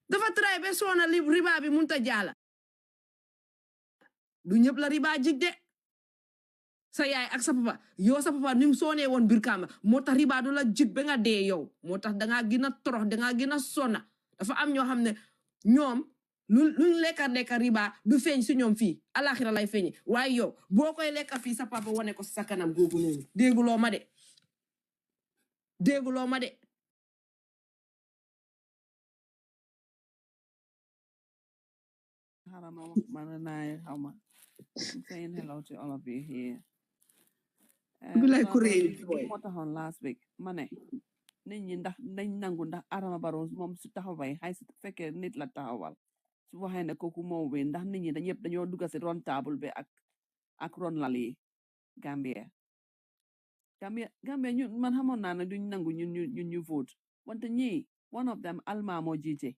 Speaker 2: dafa tray ba sonna riba bi munta jaala du ñëpp la riba jig de sa yaay ak sa papa yow sa papa ni mu soonee woon biir Kamba moo tax riba du la jig ba nga dee yow moo tax dangaa gën a torox dangaa gën a sonna dafa am ñoo xam ne ñoom luñ lekka riba du feeñ si ñoom fii alaxira lay feeñi waaye yow boo koy lekka fii sa papa wane ko sa kanam googu noonu dégguloo ma de
Speaker 10: I'm saying hello to all of you here. Last week, Mane. Nit ndax dañ nangu ndax Adama Barrow moom su taxaway xay su fekkee nit la taxawal su waxee ne kooku moo wéy ndax nit ñi dañ yëpp dañoo dugg si ron table bi ak ron lal yi Gambia ñun man xamoon naa ne duñ nangu ñun ñu vote wante ñii one of them Alma moo jiite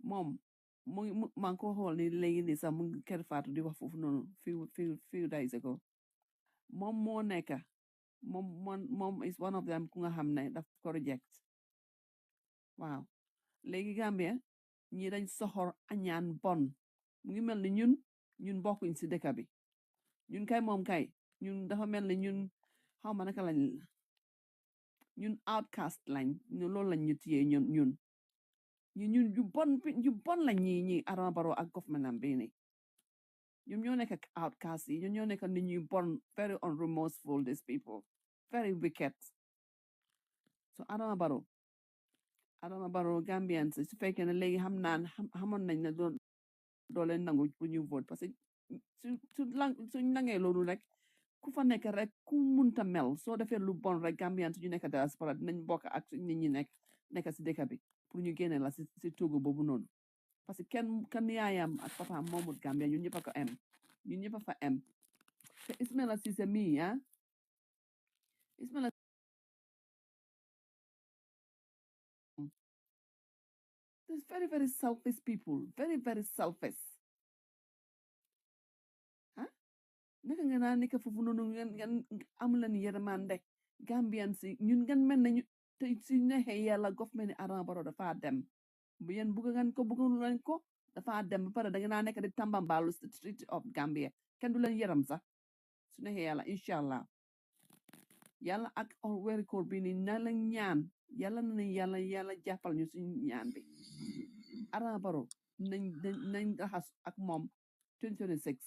Speaker 10: moom maa ngi ko xool ni léegi ni sax mu ngi kër Fatou di wax foofu noonu few days ago moom moo nekk moom is one of them ku nga xam ne daf ko reject waaw léegi Gambia ñi dañ soxor añaan bon mu ngi mel ni ñun bokkuñ si dëkk bi ñun kay moom kay ñun dafa mel ni ñun xaw ma naka lañ ñun outcast lañ loolu lañ ñu tiyee ñun yu bon lañ ñi Adama Barrow ak government am bii nii ñoom ñoo nekk outcast yi ñoom ñoo nekk nit ñuy bon very unremorseful these people very wicked so Adama Barrow Gambians su fekkee ne léegi xamoon nañ ne doo leen nangu pour ñu vote parce que suñ nangee loolu rek ku fa nekk rek ku munta mel soo defee lu bon rek Gambian ñu nekk diaspora dinañ bokk ak nit ñi nekk si dëkk bi pour ñu génne la si toogu boobu noonu parce que kenn yaayam ak papaam moomut Gambia ñun ñëpp a ko em ñun ñëpp a fa em te Ismaila Ceesay mii Ismaila there's very very selfish people very very selfish naka nga naa nekk foofu noonu ngeen amuleen yërmande Gambian si ñun ngeen mel nañu te si neexee yàlla government ni Adama Barrow dafa dem bu yéen bugg ngeen ko bugg leen ko dafa dem ba pare da ngeen naa nekk di tambambaalu street of Gambia kenn du leen yërëm sax su neexee yàlla incha allah yàlla ak weeri koor bi ni na la ñaan yàlla na yàlla jàppal ñu suñu ñaan bi Adama Barrow nañ raxas ak moom 2026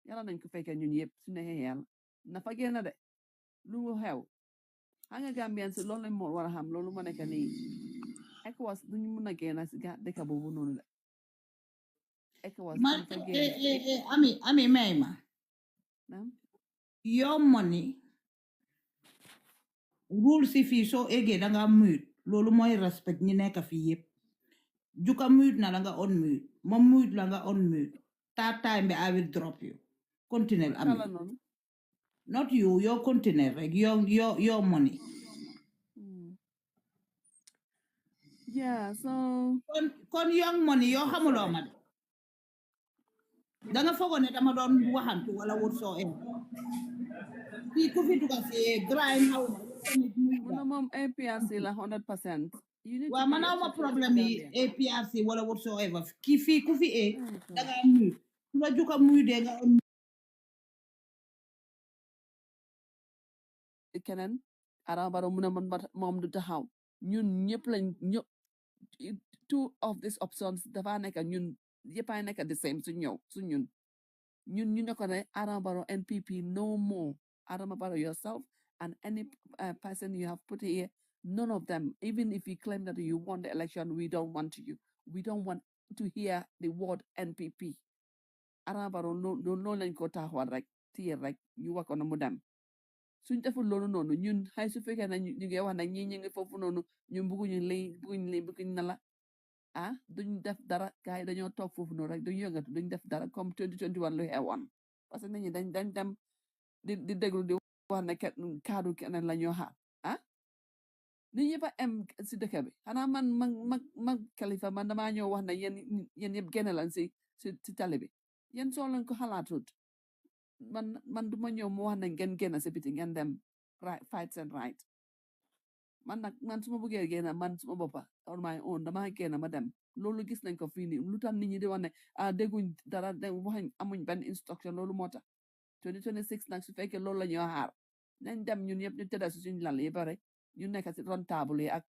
Speaker 10: yàlla nañ ko fekkee ñun yëpp su neexee yàlla na fa génn de lu mu xew xam nga Gambian si loolu lañ moo war a xam loolu ma nekk nii ECOWAS duñu mun a génn si dëkk boobu noonu de ECOWAS
Speaker 1: man
Speaker 10: duñ fa génn
Speaker 1: ami may ma your money rule si fii soo eggee danga mute loolu mooy respect ñi nekk fii yëpp juka mute na la nga on mute ma mute la nga on mute that time be I will drop you continue ami not you your continue like your money
Speaker 10: yeah so
Speaker 1: kon young money yoo xamuloo ma de danga fogoon ne dama doon waxantu wala whatsoever fii ku fi duga si grind xaw
Speaker 10: ma moom APRC la 100%
Speaker 1: waaw man awma problème yi APRC wala whatsoever kii fii ku fi danga mute su la juka muy de nga
Speaker 10: keneen Adama Barrow mu ne moom du taxaw ñun ñëpp lañ two of these options dafa nekk ñun yëpp ay nekk the same su ñun ñu ne ko ne Adama Barrow NPP no more Adama Barrow yourself and any person you have put here none of them even if you claim that you won the election we don't want to hear the word NPP Adama Barrow noonu lañ ko taxawal rek téye rek ñu wax ko na mu dem suñ deful loolu noonu ñun xay su fekkee ne ñu ngi wax ne ñi ñu ngi foofu noonu ñun bëgguñ na la duñ def dara gars yi dañoo toog foofu noonu rek duñ yëngatu duñ def dara comme 2021 lu xewoon parce que nit ñi dañ dem di déglu di wax ne kaddu keneen la ñoo xaar nit ñëpp a em si dëkk bi xanaa man kalifa man damaa ñëw wax ne yéen yëpp génne lan si tali bi yéen soo leen ko xalaatut man du ma ñëw mu wax ne ngeen génn si biti ngeen dem fight seen right man su ma bëggee génn man suma boppa on my own dama génn ma dem loolu gis nañ ko fii nii lu tax nit ñi di wax ne dégguñ dara waxuñ amuñ benn instruction loolu moo tax 2026 nag su fekkee loolu la ñoo xaar nañ dem ñun yëpp ñu tëdda si suñu lal yi bare ñu nekk si ron table yi ak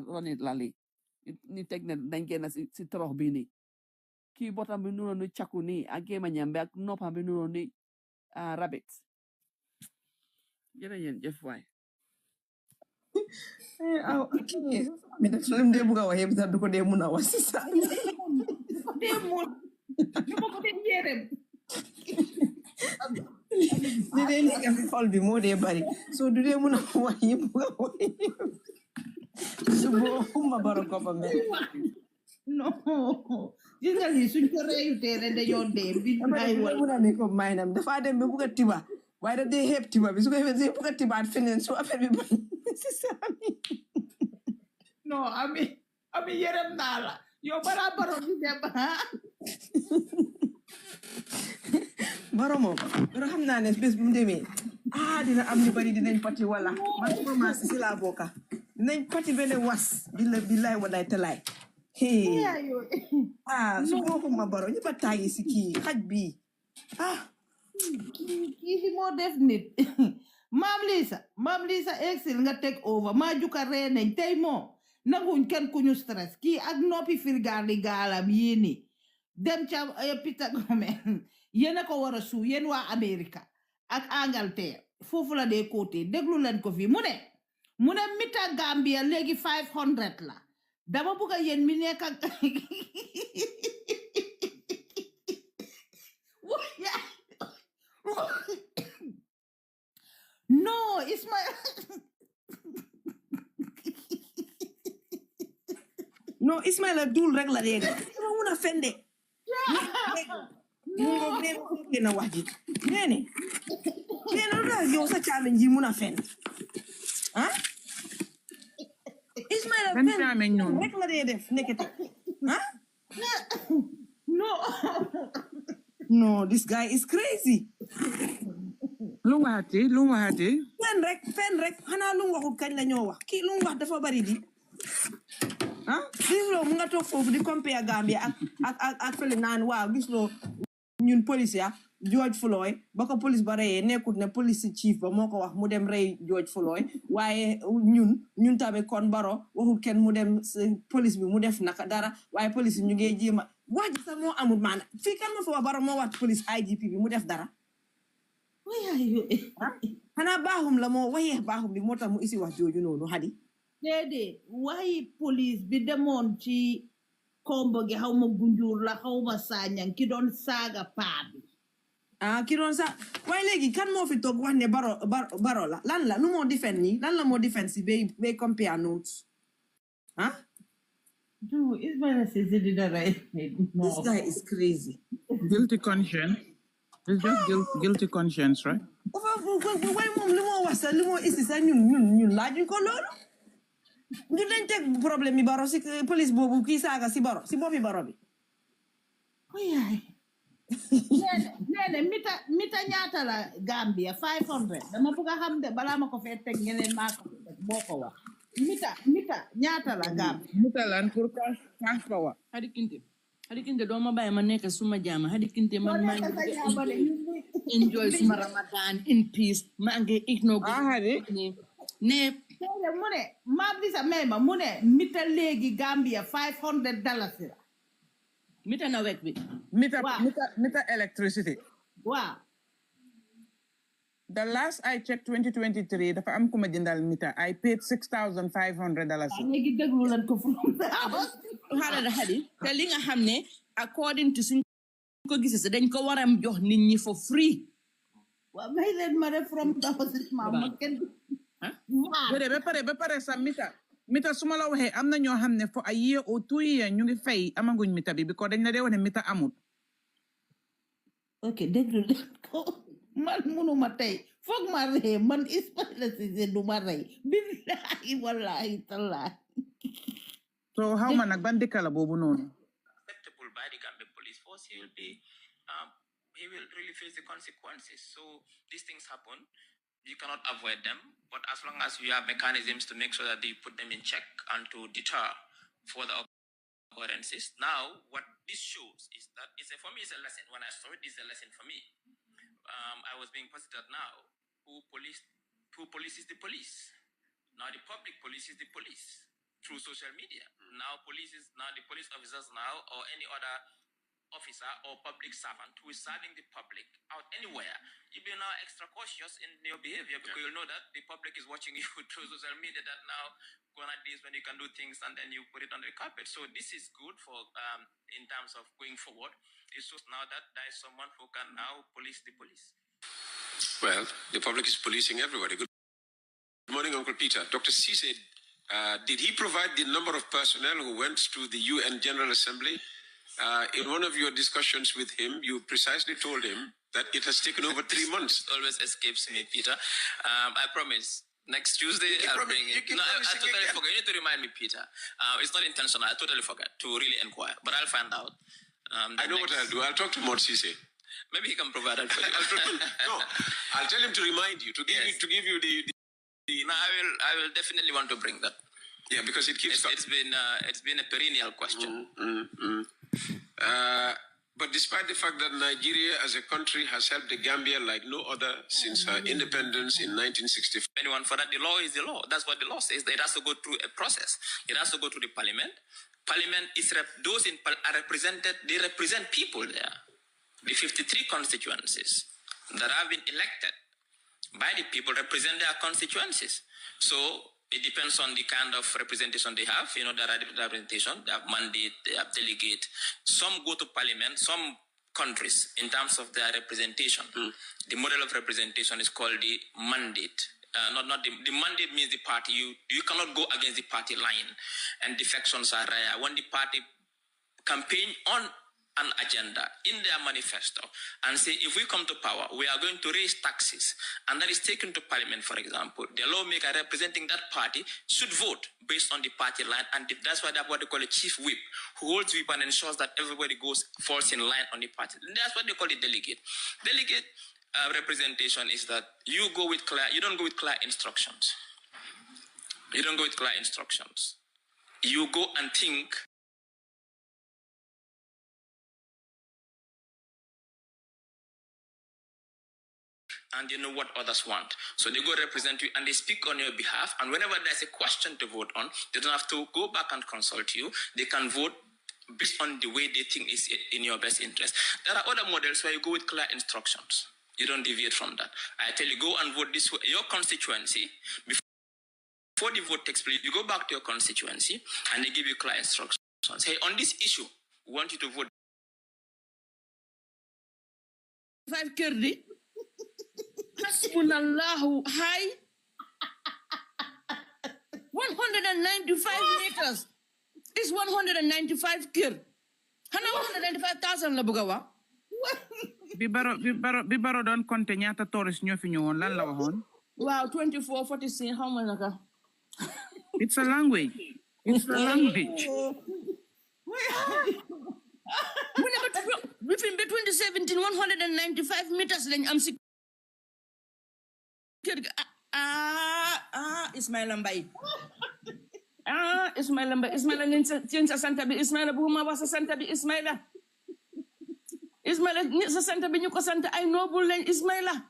Speaker 10: roni lal yi ñu teg ne dañ génn si torox bii nii kii botam bi nuroon ni cakku nii ak gémmiñam bi ak noppam bi nuroon ni rabbit jërëjëf waay
Speaker 2: mi def lim dee bugg a wax yëpp sax du ko dee mun a wax si sax li dee nekk si xol bi moo dee bari so du dee mun a wax yëpp bugg a wax yëpp su boobuma baro ko fa mel
Speaker 1: non gis nga lii suñ ko reeyutee rek dañoo dee bi ay wal
Speaker 2: mun a ne ko maynam dafa dem ba bugg a tiba waaye da dee xeeb tiba bi su ko defee bugg a tibaat feneen su affaire bi bañ si saami
Speaker 1: non ami yërëm naa la yow bara baro bi dem
Speaker 2: baro moom baro xam naa ne bés bu mu demee dina am ñu bari dinañ pati wala man su ma maasi si laa bokka dinañ pati benn was billaay walaay talaay su bokkuma baro ñu ba tàyyi si kii xaj bi
Speaker 1: kii fi moo def nit maam Lisa exil nga take over maa juka ree nañ tey moo nanguñ kenn ku ñu stress kii ak noppi firgaali gaalam yii ni dem ca Peter Gomez yéen a ko war a suu yéen waa Amerika ak Angleterre foofu la dee côté déglu leen ko fii mu ne mita Gambia léegi 500 la dama bëgg a yéen mi nekk ak
Speaker 2: No, Ismaila dul rek la dégg. Dama mun a fen de. Mu ngoog nee na fekkee na wax ji. Nee na lu tax yow sa caamen ji mun a fen. Ah? Ismaila
Speaker 11: Ban
Speaker 2: fen
Speaker 11: caamen noonu?
Speaker 2: rek la dee def nekkete. Ah? No, this guy is crazy.
Speaker 11: Lu waxati?
Speaker 2: Fen rek. Xanaa lu mu waxut kañ la ñoo wax. Kii lu mu wax dafa bari di. Ah? Gis loo mu nga toog foofu di compare Gambia ak fële naan waaw gis loo ñun police ya George Floyd ba ko police ba reyee nekkut ne police chief ba moo ko wax mu dem rey George Floyd waaye ñun tamit kon Baro waxul kenn mu dem police bi mu def naka dara waaye police ñu ngi jéem a wax ji sax moo amul maana fii kan ma fa Baro moo wax police IGP bi mu def dara xanaa baaxum la moo waxee baaxum bi moo tax mu isi wax jooju noonu Hadi
Speaker 1: déedéet waaye police bi demoon ci kombo gi xaw ma gunjur la xaw ma saañang ki doon saaga paa bi
Speaker 2: ki doon sa waaye léegi kan moo fi toog wax ne baro la lan la lu moo defend nii lan la moo defend si bay compare notes
Speaker 1: no Ismaila Ceesay di dara
Speaker 2: this guy is crazy
Speaker 11: Guilty conscience. It's just guilty conscience, right?
Speaker 2: waaye moom lu moo wax sa lu moo isi sa ñun laajuñ ko loolu ñu dañ teg problème yi Baro si police boobu kii saaga si Baro si boppi Baro bi
Speaker 1: oyaay nee mita ñaata la Gambia 500 dama bëgg a xam de balaa ma ko fee teg ñeneen maa ko boo ko wax mita ñaata la Gambia
Speaker 11: Mita lan pour cash power.
Speaker 10: Hadi Kinte doo ma bàyyi ma nekk suma jaama Hadi Kinte man maa ngi enjoy suma Ramadan in peace maa ngi ignore
Speaker 11: Hadi
Speaker 10: ne
Speaker 1: mu ne maam di sa may ma mu ne mita léegi Gambia $500 la
Speaker 10: mita na wek bi
Speaker 11: Mita electricity.
Speaker 1: waaw
Speaker 11: The last I checked 2023 dafa am ku ma jëndal mita I paid $6,500.
Speaker 1: léegi déglu leen ko fu
Speaker 10: xaaral Hadi te li nga xam ne according to suñ ko gisee dañ ko war a jox nit ñi for free
Speaker 1: waaw may leen ma def from deposit ma kenn
Speaker 11: ba pare sa mita su ma la waxee am na ñoo xam ne for a year or 2 years ñu ngi fay amaguñ mita bi because dañ la dee wax ne mita amul.
Speaker 1: ok déglu leen ko man munuma tey foog ma rey man Ismaila Ceesay du ma rey billahi wallahi tallahi
Speaker 11: so how ma nag ban dëkk la boobu noonu
Speaker 7: acceptable by the Gambia police force, he will really face the consequences. So these things happen. You cannot avoid them, but as long as you have mechanisms to make sure that you put them in check and to deter further occurrences. Now, what this shows is that for me, it's a lesson. When I saw it, it's a lesson for me. I was being posited now. Who polices the police? Now the public polices the police through social media. Now the police officers now, or any other officer or public servant who is serving the public out anywhere, you be now extra cautious in your behavior because you'll know that the public is watching you through social media, that now gonna days when you can do things and then you put it under the carpet. So this is good for in terms of going forward. It shows now that there is someone who can now police the police.
Speaker 6: Well, the public is policing everybody. Good morning, Uncle Peter. Dr. Ceesay, did he provide the number of personnel who went to the UN General Assembly? In one of your discussions with him, you precisely told him that it has taken over 3 months.
Speaker 7: Always escapes me, Peter. I promise. Next Tuesday, I'll bring it. No, I totally forgot. You need to remind me, Peter. It's not intentional. I totally forgot to really inquire, but I'll find out.
Speaker 6: I know what I'll do. I'll talk to Mort Ceesay.
Speaker 7: Maybe he can provide that for you.
Speaker 6: No, I'll tell him to remind you, to give you the.
Speaker 7: No, I will definitely want to bring that.
Speaker 6: Yeah, because it keeps.
Speaker 7: It's been a perennial question.
Speaker 6: But despite the fact that Nigeria as a country has helped the Gambia like no other since her independence in 1965.
Speaker 7: Anyone for that, the law is the law. That's what the law says. It has to go through a process. It has to go to the parliament. Parliament is those are represented. They represent people there. The 53 constituencies that have been elected by the people represent their constituencies. So it depends on the kind of representation they have. You know, there are different representation. They have mandate, they have delegate. Some go to parliament, some countries, in terms of their representation. The model of representation is called the mandate. the mandate means the party. You cannot go against the party line, and defections are rare. When the party campaign on an agenda in their manifesto and say, if we come to power, we are going to raise taxes, and that is taken to parliament, for example, the lawmaker representing that party should vote based on the party line, and that's why what they call a chief whip, who holds whip and ensures that everybody falls in line on the party. That's what they call a delegate. Delegate representation is that you don't go with clear instructions. You don't go with clear instructions. You go and think. And you know what others want. So they go represent you and they speak on your behalf. And whenever there's a question to vote on, they don't have to go back and consult you. They can vote based on the way they think is in your best interest. There are other models where you go with clear instructions. You don't deviate from that. I tell you, go and vote this way. Your constituency, before the vote takes place, you go back to your constituency and they give you clear instructions. Hey, on this issue, we want you to vote.
Speaker 11: 5 Kirdi. Hasbunallahu high. 195 meters. It's 195 kir. 195,000 la bugawa. Bibaro don konte ñaata tourist ñoo fi ñëwoon lan la waxoon? Wow, 24, 46, how much naka? It's a language. It's a language. Between 2017, 195 meters lañ am si Ismaila Mbaye. Ismaila Mbaye. Ismaila nin sa santa bi Ismaila bu ma wax sa santa bi Ismaila. Ismaila sa santa bi ñu ko santa ay noble lañ Ismaila.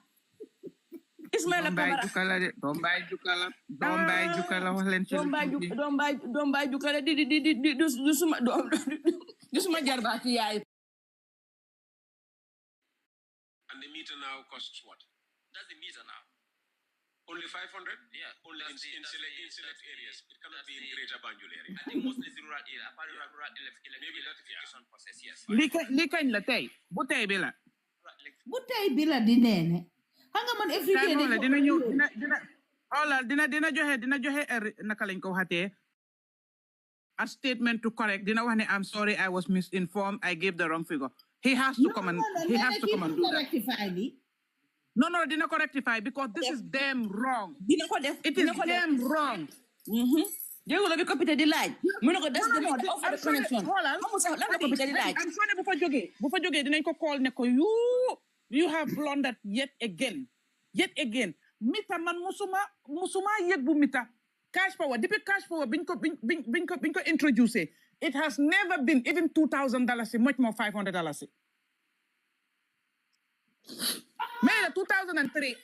Speaker 11: Ismaila Kamara. Dombay jukala wax leen ci. Dombay jukala du suma jarbaati yaay.
Speaker 6: And the meter now costs what?
Speaker 7: That's the meter now.
Speaker 6: Only 500?
Speaker 7: Yeah.
Speaker 6: Only in select areas. It cannot be in greater Banjul area.
Speaker 7: I think mostly the rural area. Apart from rural maybe electrification process, yes.
Speaker 11: Li kañ la tey bu tey bi la.
Speaker 1: Bu tey bi la di neene. Hanga man every day
Speaker 11: dina ñëw dina joxe naka lañ ko waxatee. A statement to correct. Dina wax ne I'm sorry I was misinformed. I gave the wrong figure. He has to come and do that. No, didn't rectify because this is damn wrong. It is damn wrong.
Speaker 10: They will be copied the line. That's the mode of the connection.
Speaker 11: I'm sorry, before joge, didn't call Neko. You have blundered yet again. Mita man musuma yet bu mita. Cash power, depuis cash power, binko introduce. It has never been even $2,000, much more $500. May 2003,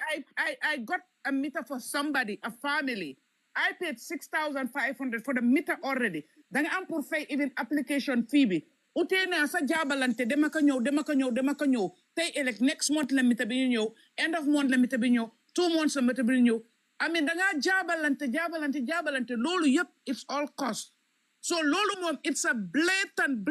Speaker 11: I got a meter for somebody, a family. I paid $6,500 for the meter already. Then I'm pour pay even application fee. Utene asa jabalante demaka ñew. Tay elect next month la meter bi ñew, end of month la meter bi ñew, 2 months la meter bi ñew. I mean da nga jabalante lolu yep it's all cost. So lolu mom it's a blatant